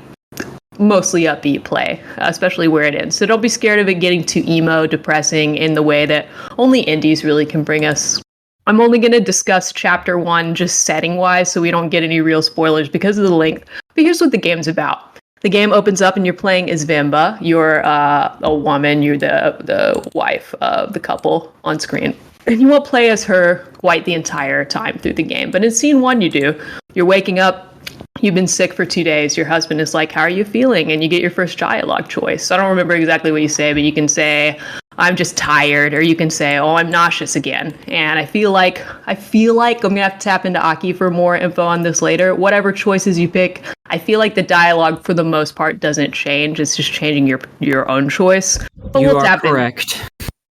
mostly upbeat play, especially where it ends. So don't be scared of it getting too emo, depressing in the way that only indies really can bring us. I'm only going to discuss chapter 1 just setting-wise so we don't get any real spoilers because of the length. But here's what the game's about. The game opens up and you're playing as Venba. You're a woman. You're the wife of the couple on screen. And you won't play as her quite the entire time through the game. But in scene 1 you do. You're waking up. You've been sick for 2 days. Your husband is like, how are you feeling? And you get your first dialogue choice. I don't remember exactly what you say, but you can say, I'm just tired, or you can say, oh, I'm nauseous again. And I feel like I'm gonna have to tap into Aki for more info on this later. Whatever choices you pick, I feel like the dialogue for the most part doesn't change. It's just changing your own choice. But you we'll are tap correct.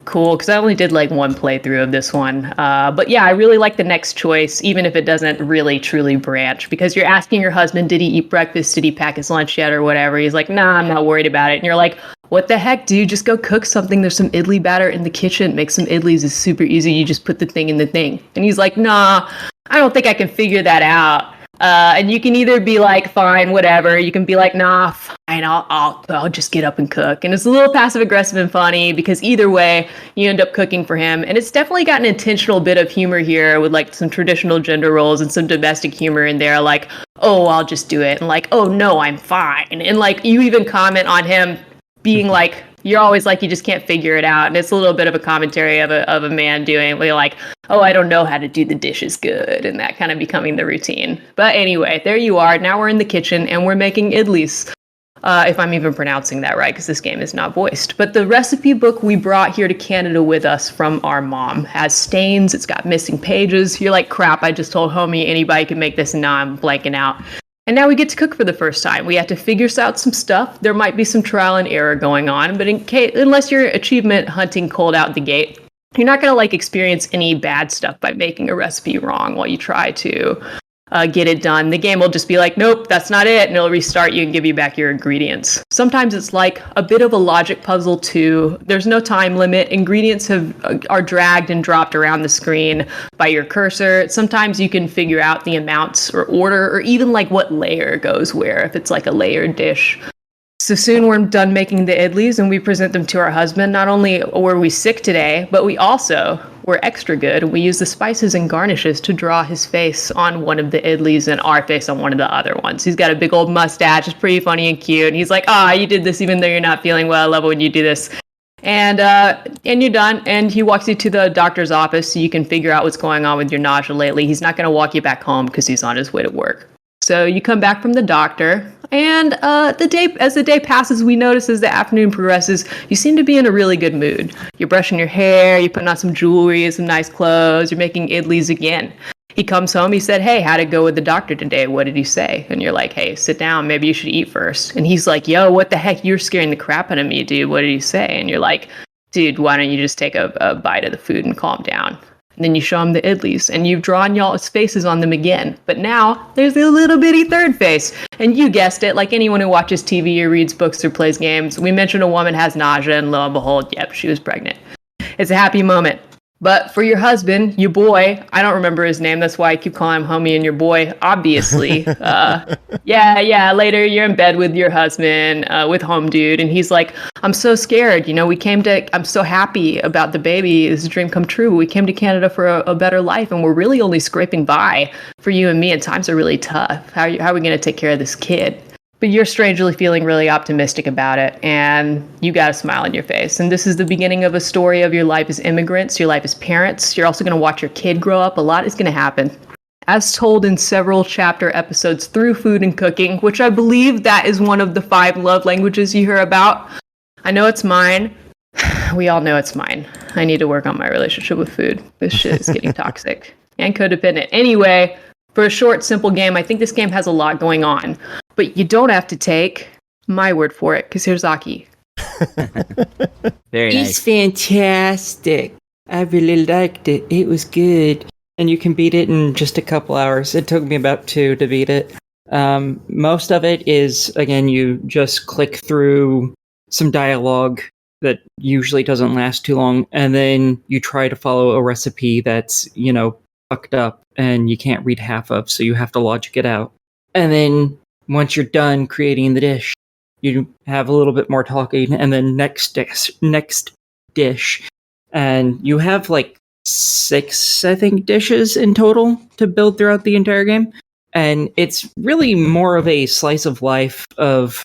Cool, because I only did like one playthrough of this one. But yeah, I really like the next choice, even if it doesn't really truly branch, because you're asking your husband, did he eat breakfast? Did he pack his lunch yet or whatever? He's like, nah, I'm not worried about it. And you're like, what the heck, dude? Just go cook something. There's some idli batter in the kitchen. Make some idlis. It's super easy. You just put the thing in the thing. And he's like, nah, I don't think I can figure that out. And you can either be like, fine, whatever. You can be like, nah, fine, I'll just get up and cook. And it's a little passive aggressive and funny because either way, you end up cooking for him. And it's definitely got an intentional bit of humor here with like some traditional gender roles and some domestic humor in there. Like, oh, I'll just do it. And like, oh no, I'm fine. And like, you even comment on him being like, you're always like, you just can't figure it out. And it's a little bit of a commentary of a man doing like, oh, I don't know how to do the dishes good. And that kind of becoming the routine. But anyway, there you are. Now we're in the kitchen and we're making idlis. If I'm even pronouncing that right, because this game is not voiced. But the recipe book we brought here to Canada with us from our mom has stains. It's got missing pages. You're like, crap, I just told homie anybody can make this and now I'm blanking out. And now we get to cook for the first time. We have to figure out some stuff. There might be some trial and error going on, but unless you're achievement hunting cold out the gate, you're not going to like experience any bad stuff by making a recipe wrong while you try to get it done. The game will just be like, nope, that's not it, and it'll restart you and give you back your ingredients. Sometimes it's like a bit of a logic puzzle too. There's no time limit. Ingredients are dragged and dropped around the screen by your cursor. Sometimes you can figure out the amounts or order or even like what layer goes where, if it's like a layered dish. So soon we're done making the idlis and we present them to our husband. Not only were we sick today, but we also were extra good. We used the spices and garnishes to draw his face on one of the idlis and our face on one of the other ones. He's got a big old mustache. It's pretty funny and cute. And he's like, you did this even though you're not feeling well. I love it when you do this. And you're done. And he walks you to the doctor's office so you can figure out what's going on with your nausea lately. He's not going to walk you back home because he's on his way to work. So you come back from the doctor, and as the day passes, we notice as the afternoon progresses, you seem to be in a really good mood. You're brushing your hair, you're putting on some jewelry, some nice clothes, you're making idlis again. He comes home, he said, hey, how'd it go with the doctor today? What did he say? And you're like, hey, sit down, maybe you should eat first. And he's like, yo, what the heck? You're scaring the crap out of me, dude. What did he say? And you're like, dude, why don't you just take a bite of the food and calm down? And then you show him the idlis, and you've drawn y'all's faces on them again. But now, there's a little bitty third face. And you guessed it, like anyone who watches TV or reads books or plays games, we mentioned a woman has nausea, and lo and behold, yep, she was pregnant. It's a happy moment. But for your husband, your boy, I don't remember his name, that's why I keep calling him homie and your boy, obviously. Later you're in bed with your husband, with home dude, and he's like, I'm so scared, I'm so happy about the baby, this is a dream come true. We came to Canada for a better life, and we're really only scraping by for you and me, and times are really tough. How are we going to take care of this kid? but you're strangely feeling really optimistic about it, and you got a smile on your face. And this is the beginning of a story of your life as immigrants, your life as parents. You're also going to watch your kid grow up. A lot is going to happen. As told in several chapter episodes through food and cooking, which I believe that is one of the 5 love languages you hear about. I know it's mine. We all know it's mine. I need to work on my relationship with food. This shit is getting toxic and codependent. Anyway, for a short, simple game, I think this game has a lot going on. But you don't have to take my word for it, because here's Aki. Very nice. It's fantastic. I really liked it. It was good. And you can beat it in just a couple hours. It took me about 2 to beat it. Most of it is, again, you just click through some dialogue that usually doesn't last too long, and then you try to follow a recipe that's, fucked up and you can't read half of, so you have to logic it out. And then once you're done creating the dish, you have a little bit more talking, and then next dish. And you have 6, I think, dishes in total to build throughout the entire game. And it's really more of a slice of life of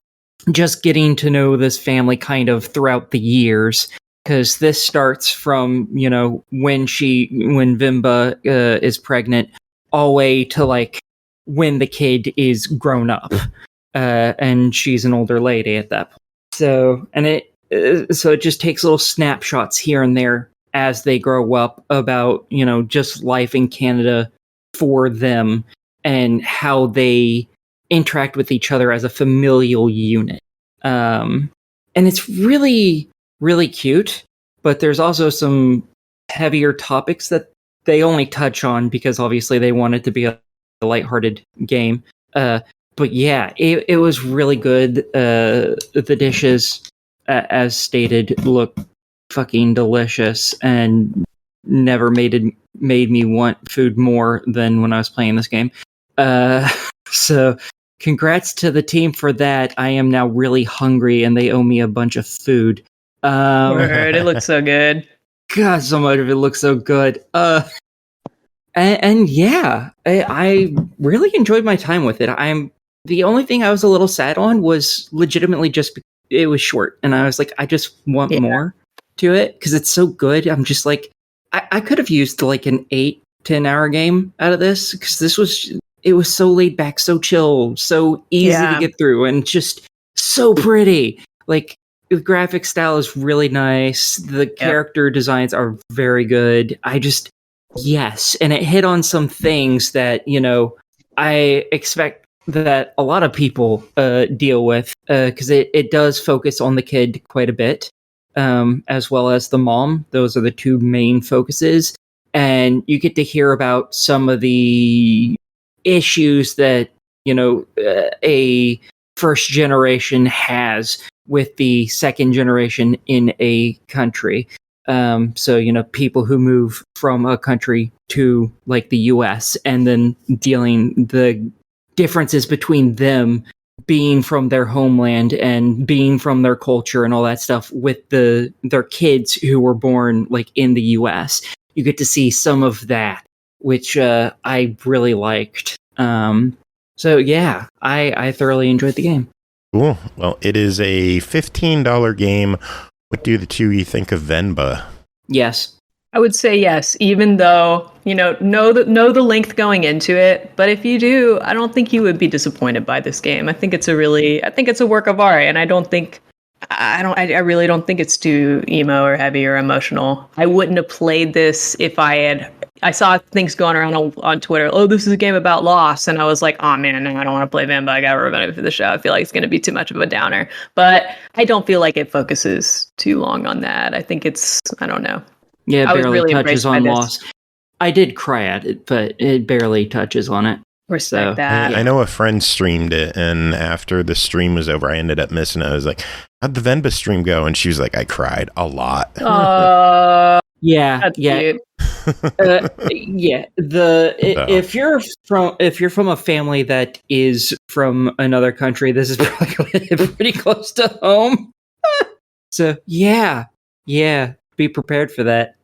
just getting to know this family kind of throughout the years. Because this starts from, when Venba is pregnant, all the way to when the kid is grown up. And she's an older lady at that point. So it just takes little snapshots here and there as they grow up about, just life in Canada for them and how they interact with each other as a familial unit. And it's really, really cute, but there's also some heavier topics that they only touch on because obviously they want it to be a lighthearted game. But yeah, it was really good. The dishes, as stated, look fucking delicious and never made me want food more than when I was playing this game. So congrats to the team for that. I am now really hungry and they owe me a bunch of food. Word, it looks so good. God, so much of it looks so good. And yeah, I really enjoyed my time with it. The only thing I was a little sad on was legitimately just it was short, and I was like, I just want more to it because it's so good. I'm just like, I could have used an 8-10 hour game out of this because it was so laid back, so chill, so easy to get through, and just so pretty. The graphic style is really nice. The character designs are very good. Yes, and it hit on some things that, I expect that a lot of people deal with, because it does focus on the kid quite a bit, as well as the mom. Those are the 2 main focuses. And you get to hear about some of the issues that, a first generation has with the second generation in a country. So, people who move from a country to the US and then dealing the differences between them being from their homeland and being from their culture and all that stuff with their kids who were born in the US. You get to see some of that, which I really liked. So yeah, I thoroughly enjoyed the game. Cool. Well, it is a $15 game. What do the 2 of you think of Venba? Yes. I would say yes, even though, know the length going into it. But if you do, I don't think you would be disappointed by this game. I think it's a work of art, and I really don't think it's too emo or heavy or emotional. I wouldn't have played this if I saw things going around on Twitter. Oh, this is a game about loss. And I was like, oh man, no, I don't want to play Venba. I got to remember for the show. I feel like it's going to be too much of a downer, but I don't feel like it focuses too long on that. I think I don't know. Yeah, it barely really touches on loss. I did cry at it, but it barely touches on it. Respect that. I know a friend streamed it, and after the stream was over, I ended up missing it. I was like, how'd the Venba stream go? And she was like, I cried a lot. Yeah, that's cute. If you're from a family that is from another country, this is probably pretty close to home. So yeah, be prepared for that.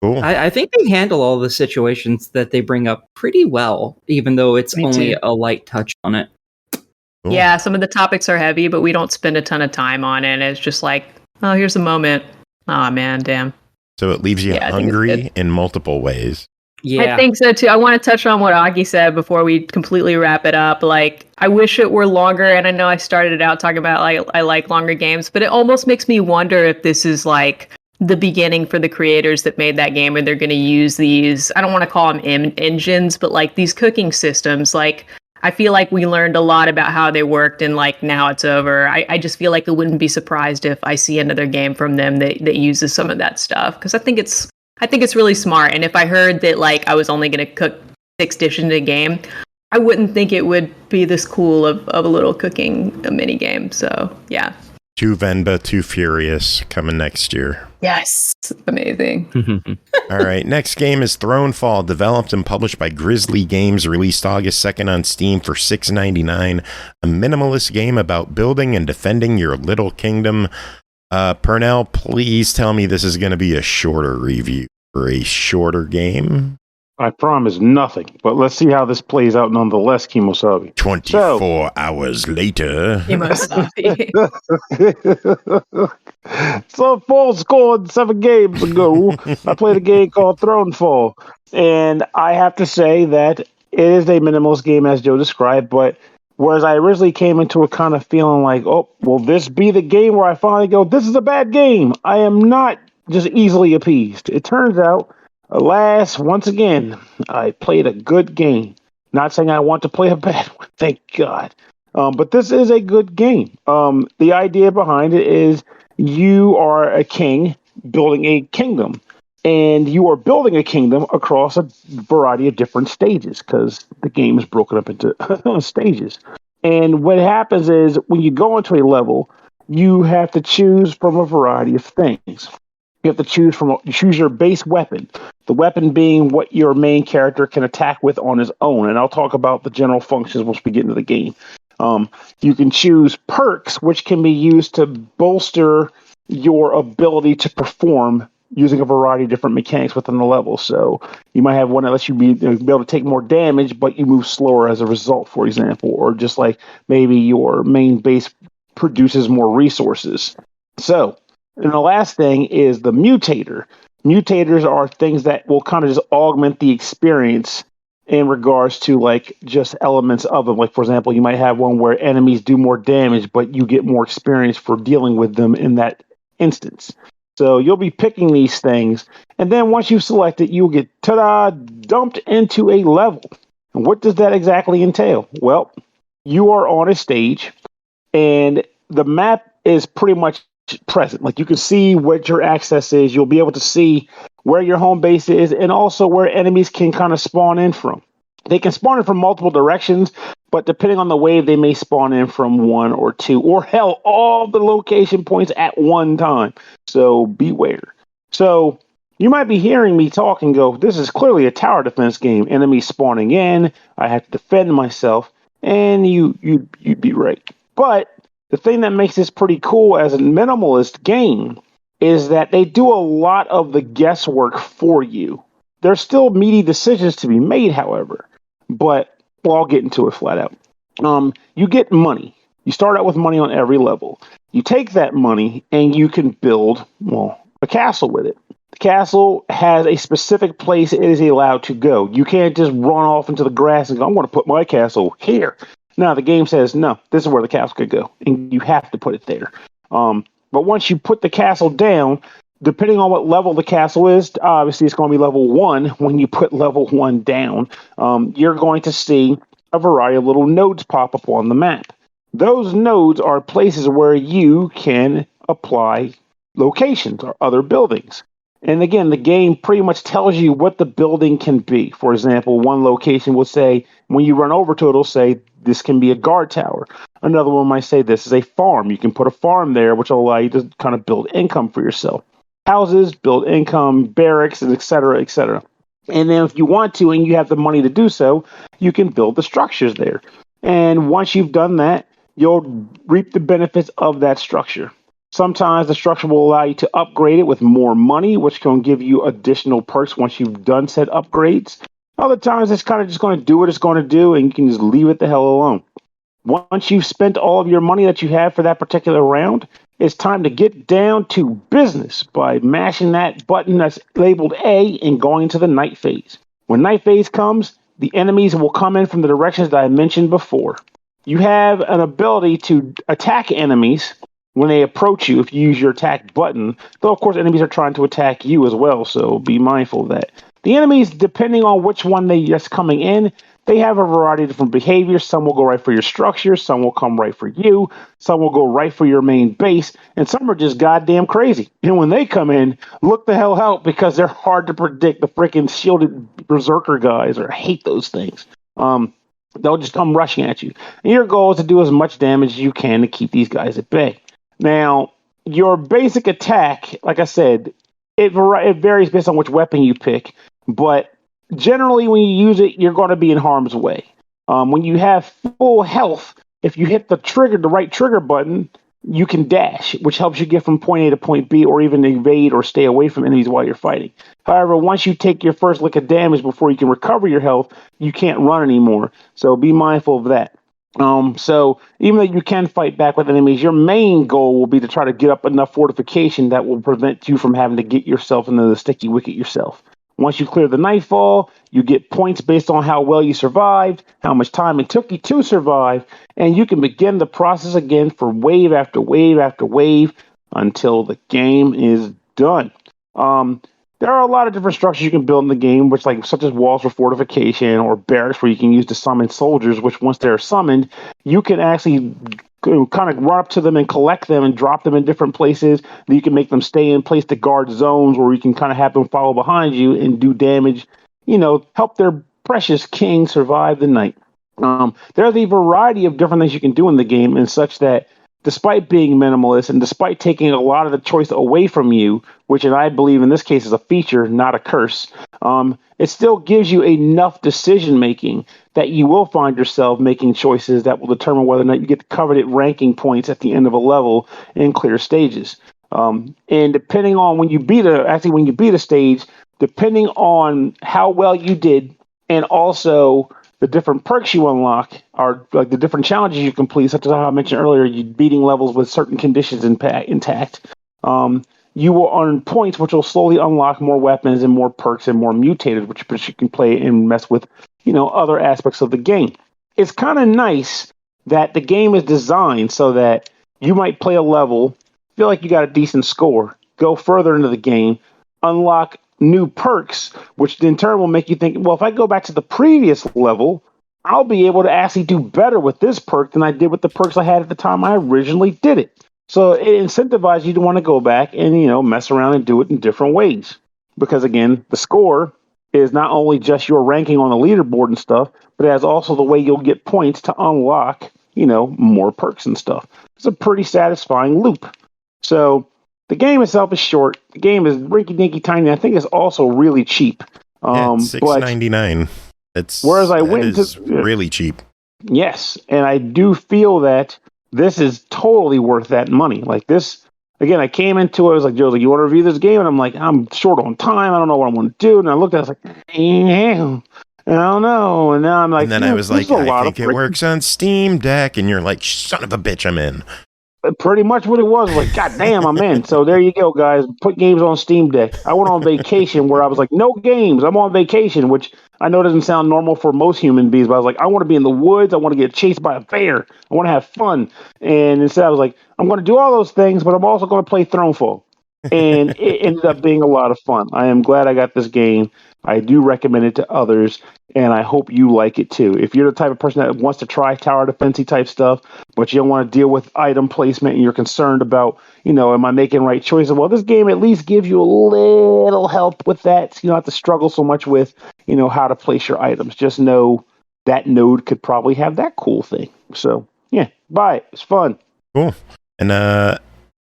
Cool. I think they handle all the situations that they bring up pretty well, even though it's only a light touch on it. Cool. Yeah, some of the topics are heavy, but we don't spend a ton of time on it. It's just like, oh, here's a moment. Oh, man, damn. So it leaves you hungry in multiple ways. Yeah. I think so too. I want to touch on what Augie said before we completely wrap it up. Like, I wish it were longer, and I know I started it out talking about like I like longer games, but it almost makes me wonder if this is like the beginning for the creators that made that game, and they're going to use these, I don't want to call them engines, but like these cooking systems. Like, I feel like we learned a lot about how they worked, and like now it's over. I just feel like I wouldn't be surprised if I see another game from them that uses some of that stuff, because I think it's really smart. And if I heard that like I was only going to cook 6 dishes in a game, I wouldn't think it would be this cool of a little cooking mini game. So yeah. 2 Venba, 2 Furious coming next year. Yes. Amazing. All right. Next game is Thronefall, developed and published by GrizzlyGames, released August 2nd on Steam for $6.99. A minimalist game about building and defending your little kingdom. Pernell, please tell me this is going to be a shorter review for a shorter game. I promise nothing, but let's see how this plays out nonetheless, Kemosabe. 24 hours later. Kemosabe. So, Fall scored 7 games ago. I played a game called Thronefall, and I have to say that it is a minimalist game, as Joe described, but whereas I originally came into it kind of feeling like, oh, will this be the game where I finally go, this is a bad game? I am not just easily appeased. It turns out, alas, once again, I played a good game. Not saying I want to play a bad one, thank God. But this is a good game. The idea behind it is you are a king building a kingdom. And you are building a kingdom across a variety of different stages, because the game is broken up into stages. And what happens is when you go into a level, you have to choose from a variety of things. You have to choose your base weapon, the weapon being what your main character can attack with on his own. And I'll talk about the general functions once we get into the game. You can choose perks, which can be used to bolster your ability to perform using a variety of different mechanics within the level. So you might have one that lets you be able to take more damage, but you move slower as a result, for example, or just like maybe your main base produces more resources. So, and the last thing is the mutator. Mutators are things that will kind of just augment the experience in regards to like just elements of them. Like, for example, you might have one where enemies do more damage, but you get more experience for dealing with them in that instance. So you'll be picking these things, and then once you've selected, you'll get, dumped into a level. And what does that exactly entail? Well, you are on a stage, and the map is pretty much present. Like, you can see what your access is. You'll be able to see where your home base is, and also where enemies can kind of spawn in from. They can spawn in from multiple directions, but depending on the wave, they may spawn in from 1 or 2, or hell, all the location points at one time. So beware. So you might be hearing me talk and go, this is clearly a tower defense game. Enemies spawning in, I have to defend myself, and you'd be right. But the thing that makes this pretty cool as a minimalist game is that they do a lot of the guesswork for you. There's still meaty decisions to be made, however. But I'll get into it flat out. You get money. You start out with money on every level. You take that money and you can build, a castle with it. The castle has a specific place it is allowed to go. You can't just run off into the grass and go, I'm going to put my castle here. No, the game says, no, this is where the castle could go. And you have to put it there. But once you put the castle down, depending on what level the castle is, obviously it's going to be level 1. When you put level 1 down, you're going to see a variety of little nodes pop up on the map. Those nodes are places where you can apply locations or other buildings. And again, the game pretty much tells you what the building can be. For example, one location will say, when you run over to it, it'll say, this can be a guard tower. Another one might say, this is a farm. You can put a farm there, which will allow you to kind of build income for yourself. Houses, build income, barracks, and et cetera, et cetera. And then if you want to, and you have the money to do so, you can build the structures there. And once you've done that, you'll reap the benefits of that structure. Sometimes the structure will allow you to upgrade it with more money, which can give you additional perks once you've done said upgrades. Other times it's kind of just going to do what it's going to do, and you can just leave it the hell alone. Once you've spent all of your money that you have for that particular round, it's time to get down to business by mashing that button that's labeled A and going to the night phase. When night phase comes, the enemies will come in from the directions that I mentioned before. You have an ability to attack enemies when they approach you if you use your attack button, though of course enemies are trying to attack you as well, so be mindful of that. The enemies, depending on which one they just coming in, they have a variety of different behaviors. Some will go right for your structure, some will come right for you, some will go right for your main base, and some are just goddamn crazy. And when they come in, look the hell out because they're hard to predict. The freaking shielded berserker guys, I hate those things. They'll just come rushing at you. And your goal is to do as much damage as you can to keep these guys at bay. Now, your basic attack, like I said, it varies based on which weapon you pick, but generally when you use it, you're going to be in harm's way. When you have full health, if you hit the right trigger button, you can dash, which helps you get from point A to point B, or even evade or stay away from enemies while you're fighting. However, once you take your first lick of damage before you can recover your health, you can't run anymore. So be mindful of that. So even though you can fight back with enemies, your main goal will be to try to get up enough fortification that will prevent you from having to get yourself into the sticky wicket yourself. Once you clear the nightfall, you get points based on how well you survived, how much time it took you to survive, and you can begin the process again for wave after wave after wave until the game is done. There are a lot of different structures you can build in the game, such as walls for fortification or barracks where you can use to summon soldiers, which once they're summoned, you can actually kind of run up to them and collect them and drop them in different places. You can make them stay in place to guard zones, or you can kind of have them follow behind you and do damage, help their precious king survive the night. There's a variety of different things you can do in the game, and such that despite being minimalist and despite taking a lot of the choice away from you, which I believe in this case is a feature, not a curse, it still gives you enough decision making that you will find yourself making choices that will determine whether or not you get the coveted ranking points at the end of a level in clear stages. And depending on when you beat a stage, depending on how well you did, and also the different perks you unlock are like the different challenges you complete, such as how I mentioned earlier, you beating levels with certain conditions intact. You will earn points, which will slowly unlock more weapons and more perks and more mutated, which you can play and mess with, other aspects of the game. It's kind of nice that the game is designed so that you might play a level, feel like you got a decent score, go further into the game, unlock new perks, which in turn will make you think, well, if I go back to the previous level, I'll be able to actually do better with this perk than I did with the perks I had at the time I originally did it. So it incentivizes you to want to go back and, mess around and do it in different ways. Because again, the score is not only just your ranking on the leaderboard and stuff, but it has also the way you'll get points to unlock, more perks and stuff. It's a pretty satisfying loop. So the game itself is short. The game is rinky-dinky tiny. I think it's also really cheap. It's $6.99. Whereas I went into really cheap. Yes, and I do feel that this is totally worth that money. Like this, again, I came into it. I was like, Joe's like, you want to review this game? And I'm like, I'm short on time. I don't know what I want to do. And I looked at it, I was like, I don't know. And now I'm like, and then I was like, I think it works on Steam Deck. And you're like, son of a bitch, I'm in. Pretty much what it was. Like, God damn, I'm in. So there you go, guys. Put games on Steam Deck. I went on vacation where I was like, no games. I'm on vacation, which I know doesn't sound normal for most human beings, but I was like, I want to be in the woods. I want to get chased by a bear. I want to have fun. And instead I was like, I'm going to do all those things, but I'm also going to play Thronefall. And it ended up being a lot of fun. I am glad I got this game. I do recommend it to others, and I hope you like it too. If you're the type of person that wants to try tower defense type stuff, but you don't want to deal with item placement and you're concerned about, am I making right choices? Well, this game at least gives you a little help with that. So you don't have to struggle so much with, how to place your items. Just know that node could probably have that cool thing. So, yeah, buy it. It's fun. Cool. And a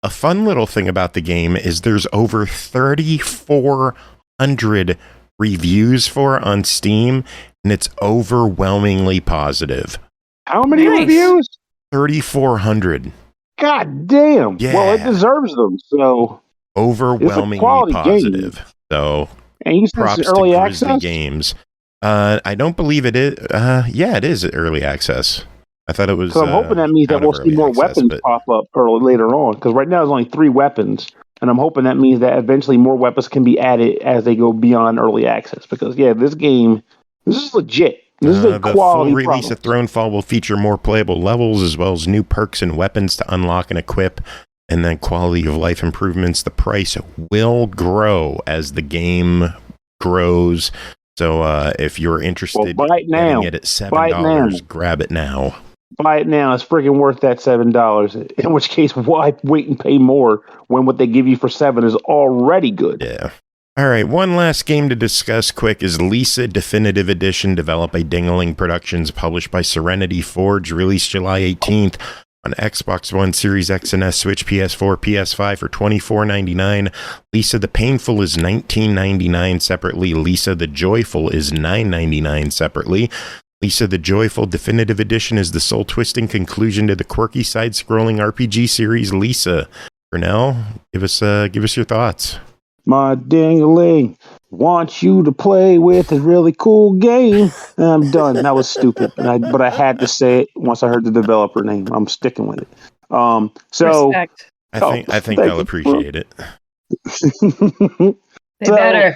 fun little thing about the game is there's over 3,400 reviews on Steam, and it's overwhelmingly positive. How many reviews? 3,400. God damn. Yeah. Well, it deserves them. So overwhelmingly positive. Game. So and you said props it's early to access? GrizzlyGames. I don't believe it is. Yeah, it is early access. I thought it was. So I'm hoping that means that we'll see more weapons pop up later on. Because right now there's only 3 weapons, and I'm hoping that means that eventually more weapons can be added as they go beyond early access. Because this game, this is legit. This is a the quality full release of Thronefall will feature more playable levels as well as new perks and weapons to unlock and equip, and then quality of life improvements. The price will grow as the game grows. So if you're interested in getting it at $7, grab it now. Buy it now. It's freaking worth that $7. In which case, why wait and pay more when what they give you for $7 is already good? Yeah. All right, one last game to discuss quick is Lisa Definitive Edition, developed by Dingaling Productions, published by Serenity Forge, released July 18th on Xbox One, Series X and S, Switch, PS4, PS5 for $24.99. Lisa the Painful is $19.99 separately. Lisa the Joyful is $9.99 separately. Lisa the Joyful Definitive Edition is the soul-twisting conclusion to the quirky side-scrolling RPG series Lisa. Pernell, give us your thoughts. My Dingaling wants you to play with a really cool game. And I'm done. That was stupid. But I had to say it once I heard the developer name. I'm sticking with it. Respect. I think they'll appreciate it. They better.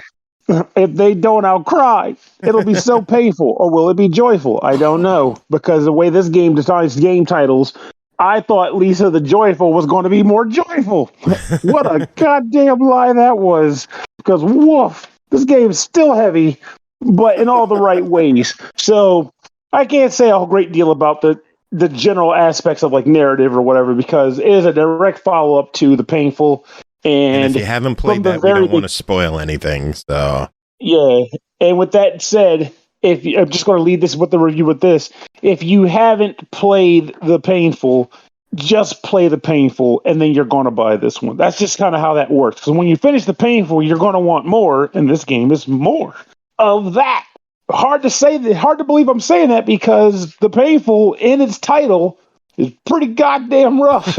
If they don't, I'll cry. It'll be so painful. Or will it be joyful? I don't know. Because the way this game decides game titles, I thought Lisa the Joyful was going to be more joyful. What a goddamn lie that was. Because, woof, this game is still heavy, but in all the right ways. So I can't say a great deal about the general aspects of like narrative or whatever, because it is a direct follow-up to The Painful. And if you haven't played that, we don't want to spoil anything. So yeah. And with that said, I'm just going to lead this with the review with this. If you haven't played The Painful, just play The Painful, and then you're going to buy this one. That's just kind of how that works. Because when you finish The Painful, you're going to want more, and this game is more of that. Hard to believe I'm saying that, because The Painful, in its title, is pretty goddamn rough.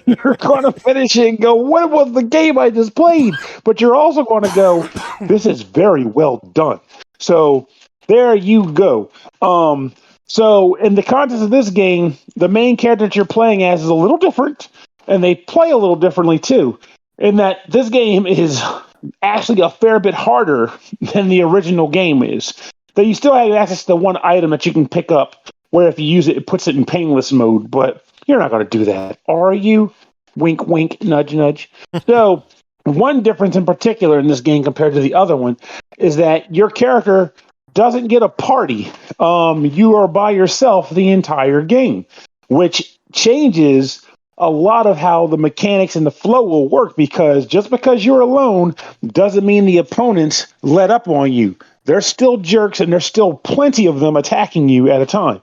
You're going to finish it and go, what was the game I just played? But you're also going to go, this is very well done. So there you go. So in the context of this game, the main character that you're playing as is a little different, and they play a little differently too, in that this game is actually a fair bit harder than the original game is. Though you still have access to one item that you can pick up, where if you use it, it puts it in painless mode, but you're not going to do that, are you? Wink, wink, nudge, nudge. So one difference in particular in this game compared to the other one is that your character doesn't get a party. You are by yourself the entire game, which changes a lot of how the mechanics and the flow will work, because just because you're alone doesn't mean the opponents let up on you. They're still jerks, and there's still plenty of them attacking you at a time.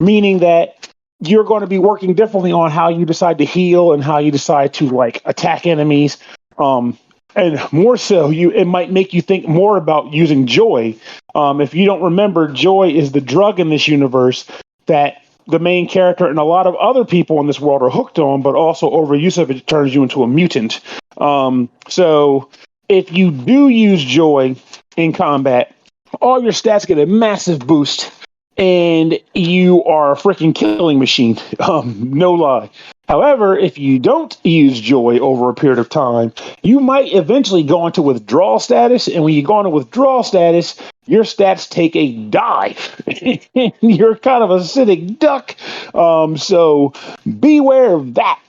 Meaning that you're going to be working differently on how you decide to heal and how you decide to like attack enemies. And more so, it might make you think more about using joy. If you don't remember, joy is the drug in this universe that the main character and a lot of other people in this world are hooked on, but also overuse of it turns you into a mutant. So if you do use joy in combat, all your stats get a massive boost, and you are a freaking killing machine. No lie. However, if you don't use joy over a period of time, you might eventually go into withdrawal status, and when you go into withdrawal status, your stats take a dive. You're kind of a acidic duck. So beware of that.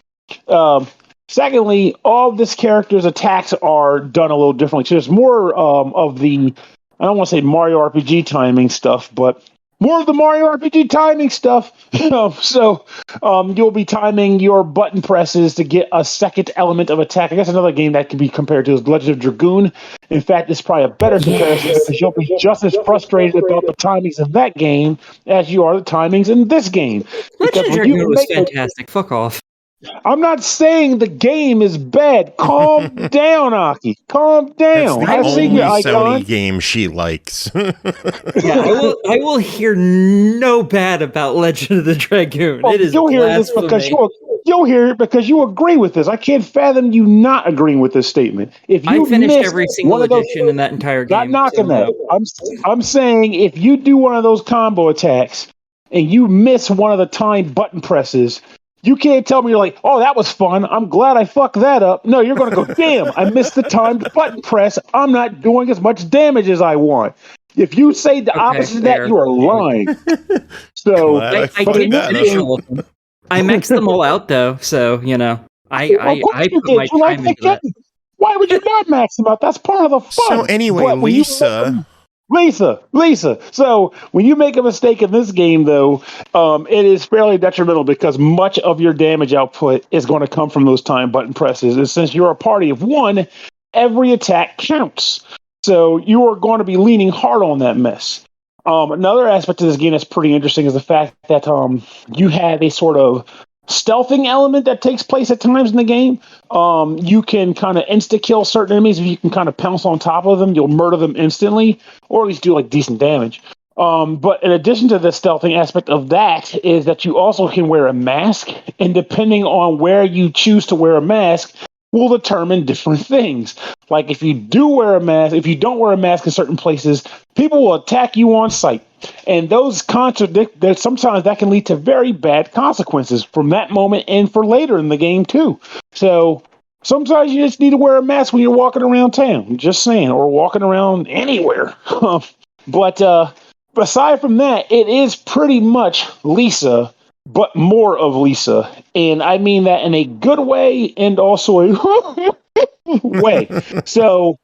Secondly, all of this character's attacks are done a little differently. So there's more of the, I don't want to say Mario RPG timing stuff, but more of the Mario RPG timing stuff. So you'll be timing your button presses to get a second element of attack. I guess another game that can be compared to is Legend of Dragoon. In fact, it's probably a better comparison, because you'll be just as frustrated about the timings of that game as you are the timings in this game. Legend of Dragoon was fantastic. Fuck off. I'm not saying the game is bad. Calm down, Aki. Calm down. That's the only Sony game she likes. Yeah, I will hear no bad about Legend of the Dragoon. Well, it is you'll hear this because you'll hear it because you agree with this. I can't fathom you not agreeing with this statement. If you I finished every single edition in that entire game. Not knocking that. I'm saying if you do one of those combo attacks and you miss one of the timed button presses, you can't tell me you're like, oh, that was fun. I'm glad I fucked that up. No, you're going to go, damn, I missed the timed button press. I'm not doing as much damage as I want. If you say the opposite of that, you are lying. So I did finish all of them. I maxed them all out though, so I put my time into that. Why would you not max them out? That's part of the fun. So anyway, Lisa. So when you make a mistake in this game, though, it is fairly detrimental because much of your damage output is going to come from those time button presses. And since you're a party of one, every attack counts. So you are going to be leaning hard on that mess. Another aspect of this game that's pretty interesting is the fact that you have a sort of stealthing element that takes place at times in the game. You can kind of insta-kill certain enemies. If you can kind of pounce on top of them, you'll murder them instantly, or at least do like decent damage. But in addition to the stealthing aspect of that is that you also can wear a mask, and depending on where you choose to wear a mask will determine different things. Like if you don't wear a mask in certain places, people will attack you on sight. And those sometimes that can lead to very bad consequences from that moment and for later in the game too. So sometimes you just need to wear a mask when you're walking around town, just saying, or walking around anywhere. But aside from that, it is pretty much Lisa, but more of Lisa. And I mean that in a good way and also a way. So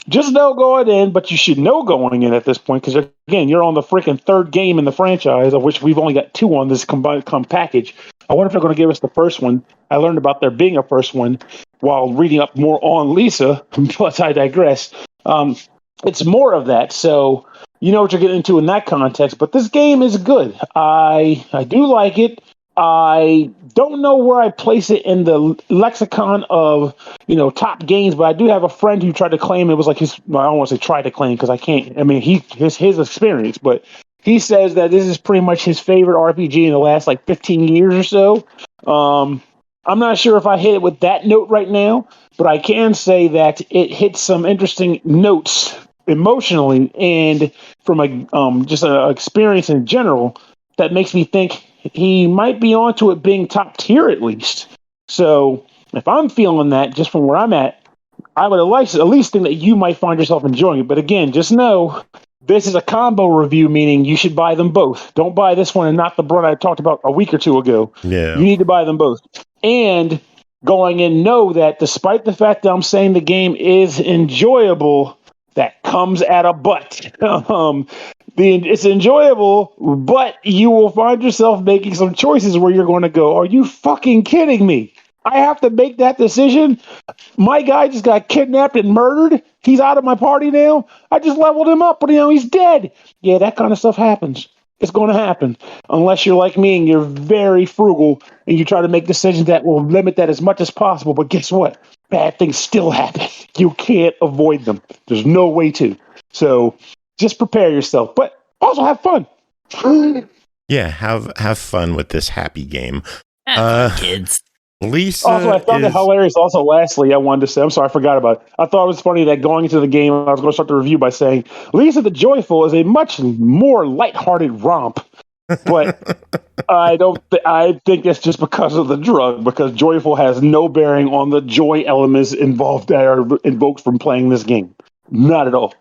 just know going in, but you should know going in at this point, because again, you're on the freaking third game in the franchise, of which we've only got 2 on this combined package. I wonder if they're going to give us the first one. I learned about there being a first one while reading up more on Lisa, but I digress. It's more of that, so you know what you're getting into in that context. But this game is good. I do like it. I don't know where I place it in the lexicon of, top games, but I do have a friend who tried to claim it was like his, I don't want to say tried to claim because I can't, his experience, but he says that this is pretty much his favorite RPG in the last like 15 years or so. I'm not sure if I hit it with that note right now, but I can say that it hits some interesting notes emotionally and from just an experience in general that makes me think he might be onto it being top tier at least. So if I'm feeling that just from where I'm at, I would at least think that you might find yourself enjoying it. But again, just know this is a combo review, meaning you should buy them both. Don't buy this one and not the one I talked about a week or two ago. Yeah. You need to buy them both. And going in, know that despite the fact that I'm saying the game is enjoyable, that comes at a but. It's enjoyable, but you will find yourself making some choices where you're going to go, are you fucking kidding me? I have to make that decision? My guy just got kidnapped and murdered. He's out of my party now. I just leveled him up, but he's dead. Yeah, that kind of stuff happens. It's going to happen. Unless you're like me and you're very frugal and you try to make decisions that will limit that as much as possible. But guess what? Bad things still happen. You can't avoid them. There's no way to. So just prepare yourself, but also have fun. Yeah, have fun with this happy game. Kids. Lisa also, I found it hilarious. Also, lastly, I wanted to say, I'm sorry, I forgot about it. I thought it was funny that going into the game, I was going to start the review by saying, Lisa the Joyful is a much more lighthearted romp. But I think it's just because of the drug, because Joyful has no bearing on the joy elements involved that are invoked from playing this game. Not at all.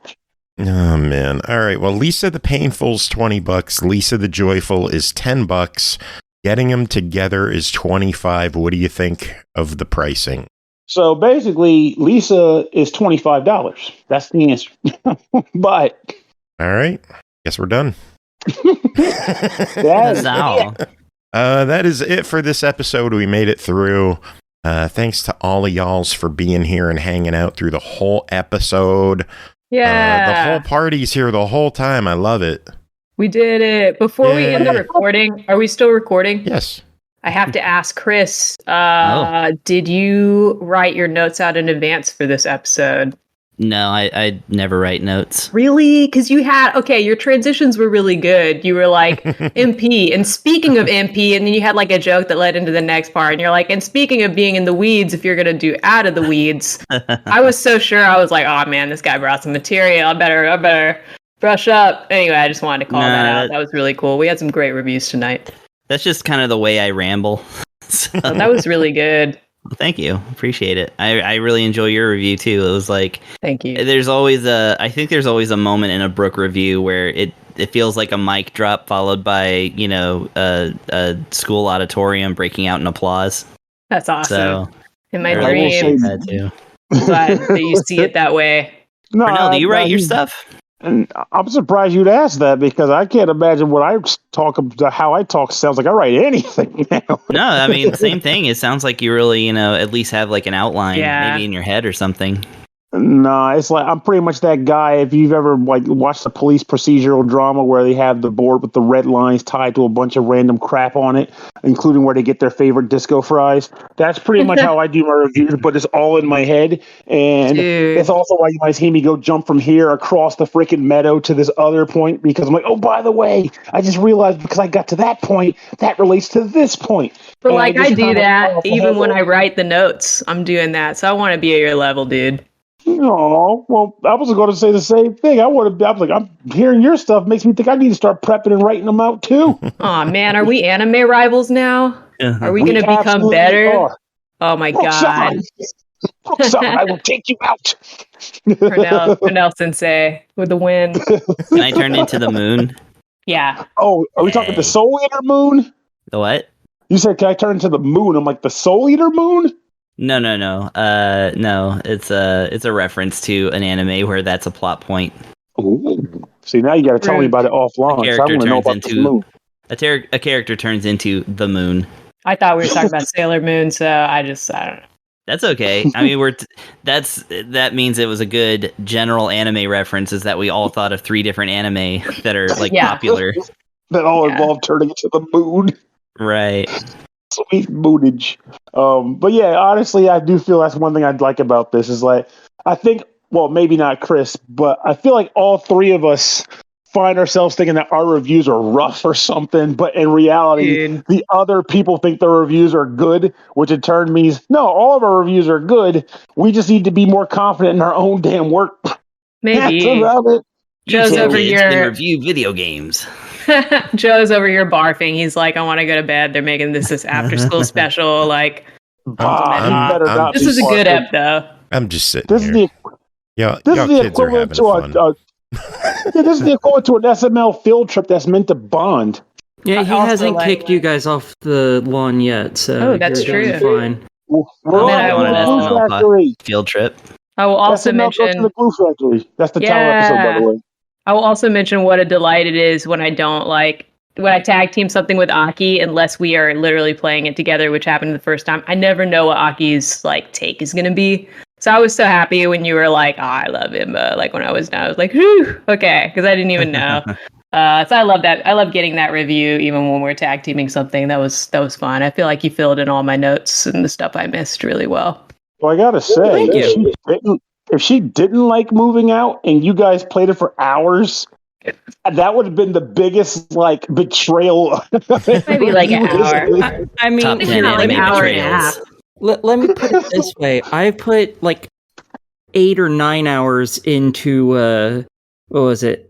Oh, man. All right. Well, Lisa the Painful's $20. Lisa the Joyful is $10. Getting them together is $25. What do you think of the pricing? So basically, Lisa is $25. That's the answer. But all right. Guess we're done. That is it for this episode. We made it through. Thanks to all of y'alls for being here and hanging out through the whole episode. Yeah. The whole party's here the whole time. I love it. We did it. Before we end the recording, are we still recording? Yes. I have to ask Chris, did you write your notes out in advance for this episode? No, I never write notes. Really? Because your transitions were really good. You were like, MP, and speaking of MP, and then you had like a joke that led into the next part, and you're like, and speaking of being in the weeds, if you're going to do out of the weeds, I was so sure. I was like, oh man, this guy brought some material. I better Brush up. Anyway, I just wanted to call that out. That- That was really cool. We had some great reviews tonight. That's just kind of the way I ramble. So, That was really good. thank you. Appreciate it. I really enjoy your review too. It was like, Thank you. I think there's always a moment in a Brooke review where it feels like a mic drop followed by, a school auditorium breaking out in applause. That's awesome. So, In my I really dreams, appreciate that too. I'm glad that you see it that way. No, Pernell, do you write your stuff? And I'm surprised you'd ask that because I can't imagine what I talk about. How I talk sounds like I write anything now. No, I mean, same thing. It sounds like you really, at least have like an outline, Yeah. maybe in your head or something. No, it's like I'm pretty much that guy. If you've ever watched a police procedural drama where they have the board with the red lines tied to a bunch of random crap on it, including where they get their favorite disco fries, that's pretty much how I do my reviews. But it's all in my head, and it's also why you might see me go jump from here across the freaking meadow to this other point because I'm like, oh, by the way, I just realized because I got to that point, that relates to this point. But And I just do kinda that off the even head when of- I write the notes. I'm doing that. So I want to be at your level, dude. No, well, I was going to say the same thing. I was like, I'm hearing your stuff makes me think I need to start prepping and writing them out too. Oh man, are we anime rivals now? Are we going to become absolutely better? are. Oh my Brooke-san, god. Brooke-san, I will take you out. Pernell Sensei with the win. Can I turn into the moon? Yeah. Oh, are we talking the Soul Eater moon? The what? You said, can I turn into the moon? I'm like, the Soul Eater moon? No. No, it's a reference to an anime where that's a plot point. Ooh. See, now you got to tell me about it offline. A So I want to know character about this moon. a character turns into the moon. I thought we were talking about Sailor Moon, so I don't know. That's okay. I mean, that means it was a good general anime reference. Is that we all thought of 3 different anime that are like popular, That all involve turning into the moon. right? Sweet moonage. But yeah, honestly, I do feel that's one thing I'd like about this is like, I think, well, maybe not Chris, but I feel like all 3 of us find ourselves thinking that our reviews are rough or something, but in reality, the other people think their reviews are good, which in turn means, no, all of our reviews are good. We just need to be more confident in our own damn work. Maybe. That's about it. Joe's over Kids here. can review video games. Joe's over here barfing. He's like, I want to go to bed. They're making this after school special. Like, this is a good ep, though. I'm just sitting This is here. the Y'all kids are having fun. Yeah, this is the equivalent to an SML field trip that's meant to bond. Yeah, he I also hasn't like- kicked you guys off the lawn yet, so Oh, that's you're doing true. fine. We're I on on an the Glue SML Factory. field trip. I will also SML goes to mention. the Glue Factory. That's the title episode, by the way. I will also mention what a delight it is when I tag team something with Aki, unless we are literally playing it together, which happened the first time. I never know what Aki's take is gonna be. So I was so happy when you were like, "Oh, I love Venba." Like when I was done, I was like, "Whew, okay," because I didn't even know. So I love that. I love getting that review, even when we're tag teaming something. That was fun. I feel like you filled in all my notes and the stuff I missed really well. Well, I gotta say, Thank you. if she didn't like moving out and you guys played it for hours, that would have been the biggest betrayal. Maybe like an hour. I mean, Top 10 here, anime an hour and a betrayals. half. let me put it this way. I put 8 or 9 hours into, what was it?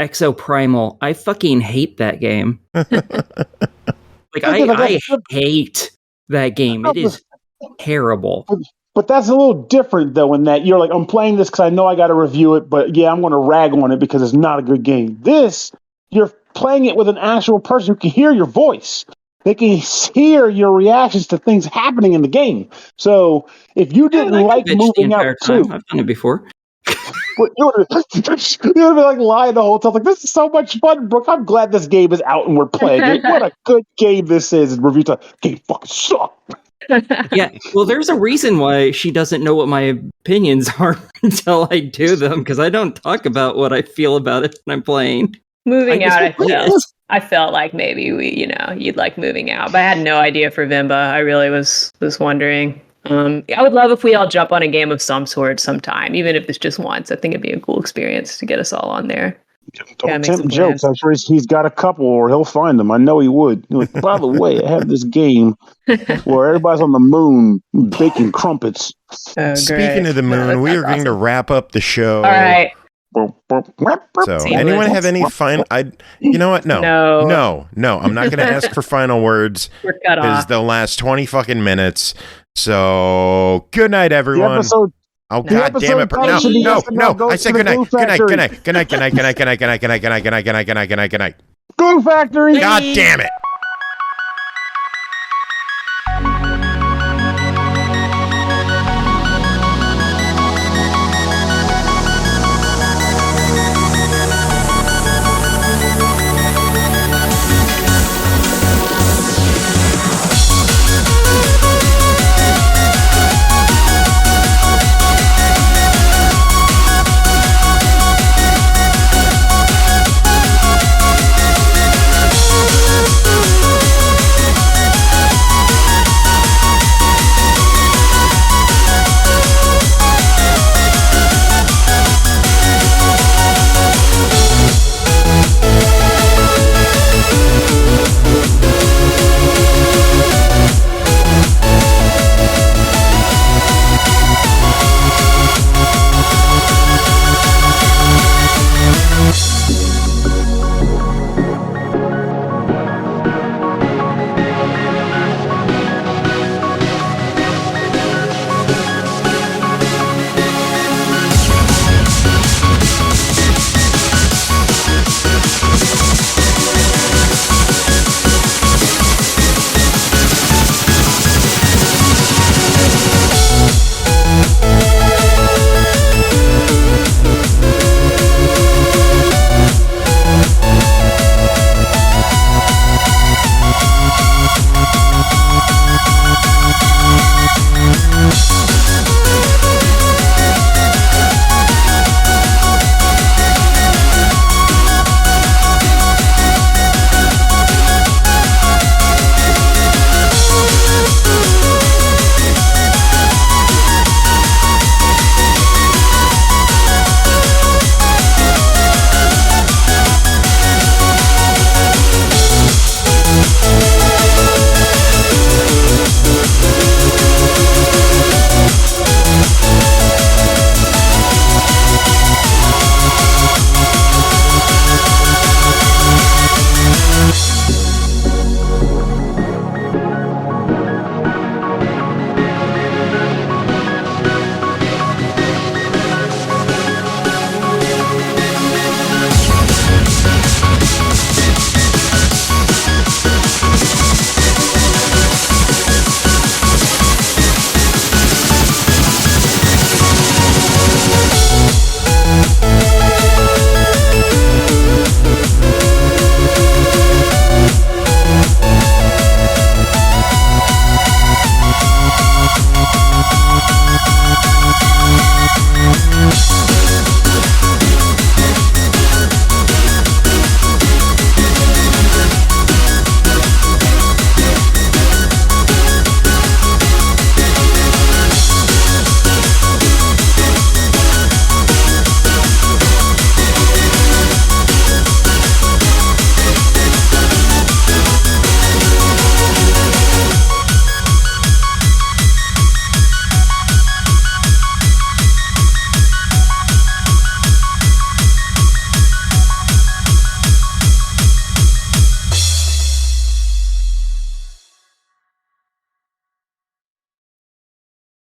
Exoprimal. I fucking hate that game. I hate that game. It is terrible. But that's a little different, though, in that you're like, I'm playing this because I know I got to review it, but yeah, I'm going to rag on it because it's not a good game. This, you're playing it with an actual person who can hear your voice. They can hear your reactions to things happening in the game. So if you didn't like moving out too, I've done it before. you would have been lying the whole time. Like, this is so much fun, Brooke. I'm glad this game is out and we're playing it. What a good game this is. And review time, game fucking suck. Yeah, well, there's a reason why she doesn't know what my opinions are until I do them, because I don't talk about what I feel about it when I'm playing. Moving out, Yes. I felt like maybe you'd like moving out, but I had no idea for Venba. I really was wondering. I would love if we all jump on a game of some sort sometime, even if it's just once. I think it'd be a cool experience to get us all on there. Don't tempt jokes. I'm sure he's got a couple, or he'll find them. I know he would. Like, by the way, I have this game where everybody's on the moon baking crumpets. Oh, Speaking of the moon, we are going to wrap up the show. All right. So, anyone have any final? You know what? No. I'm not going to ask for final words. We're cut off. The last 20 fucking minutes. So, good night, everyone. Oh, God damn it. No. I said good night. Good night. Good night. Good night. Good night. Good night. Good night. Good night. Good night. Good night. Good night. Good night. Good night. Good night. Good night. Glue Factory. God damn it.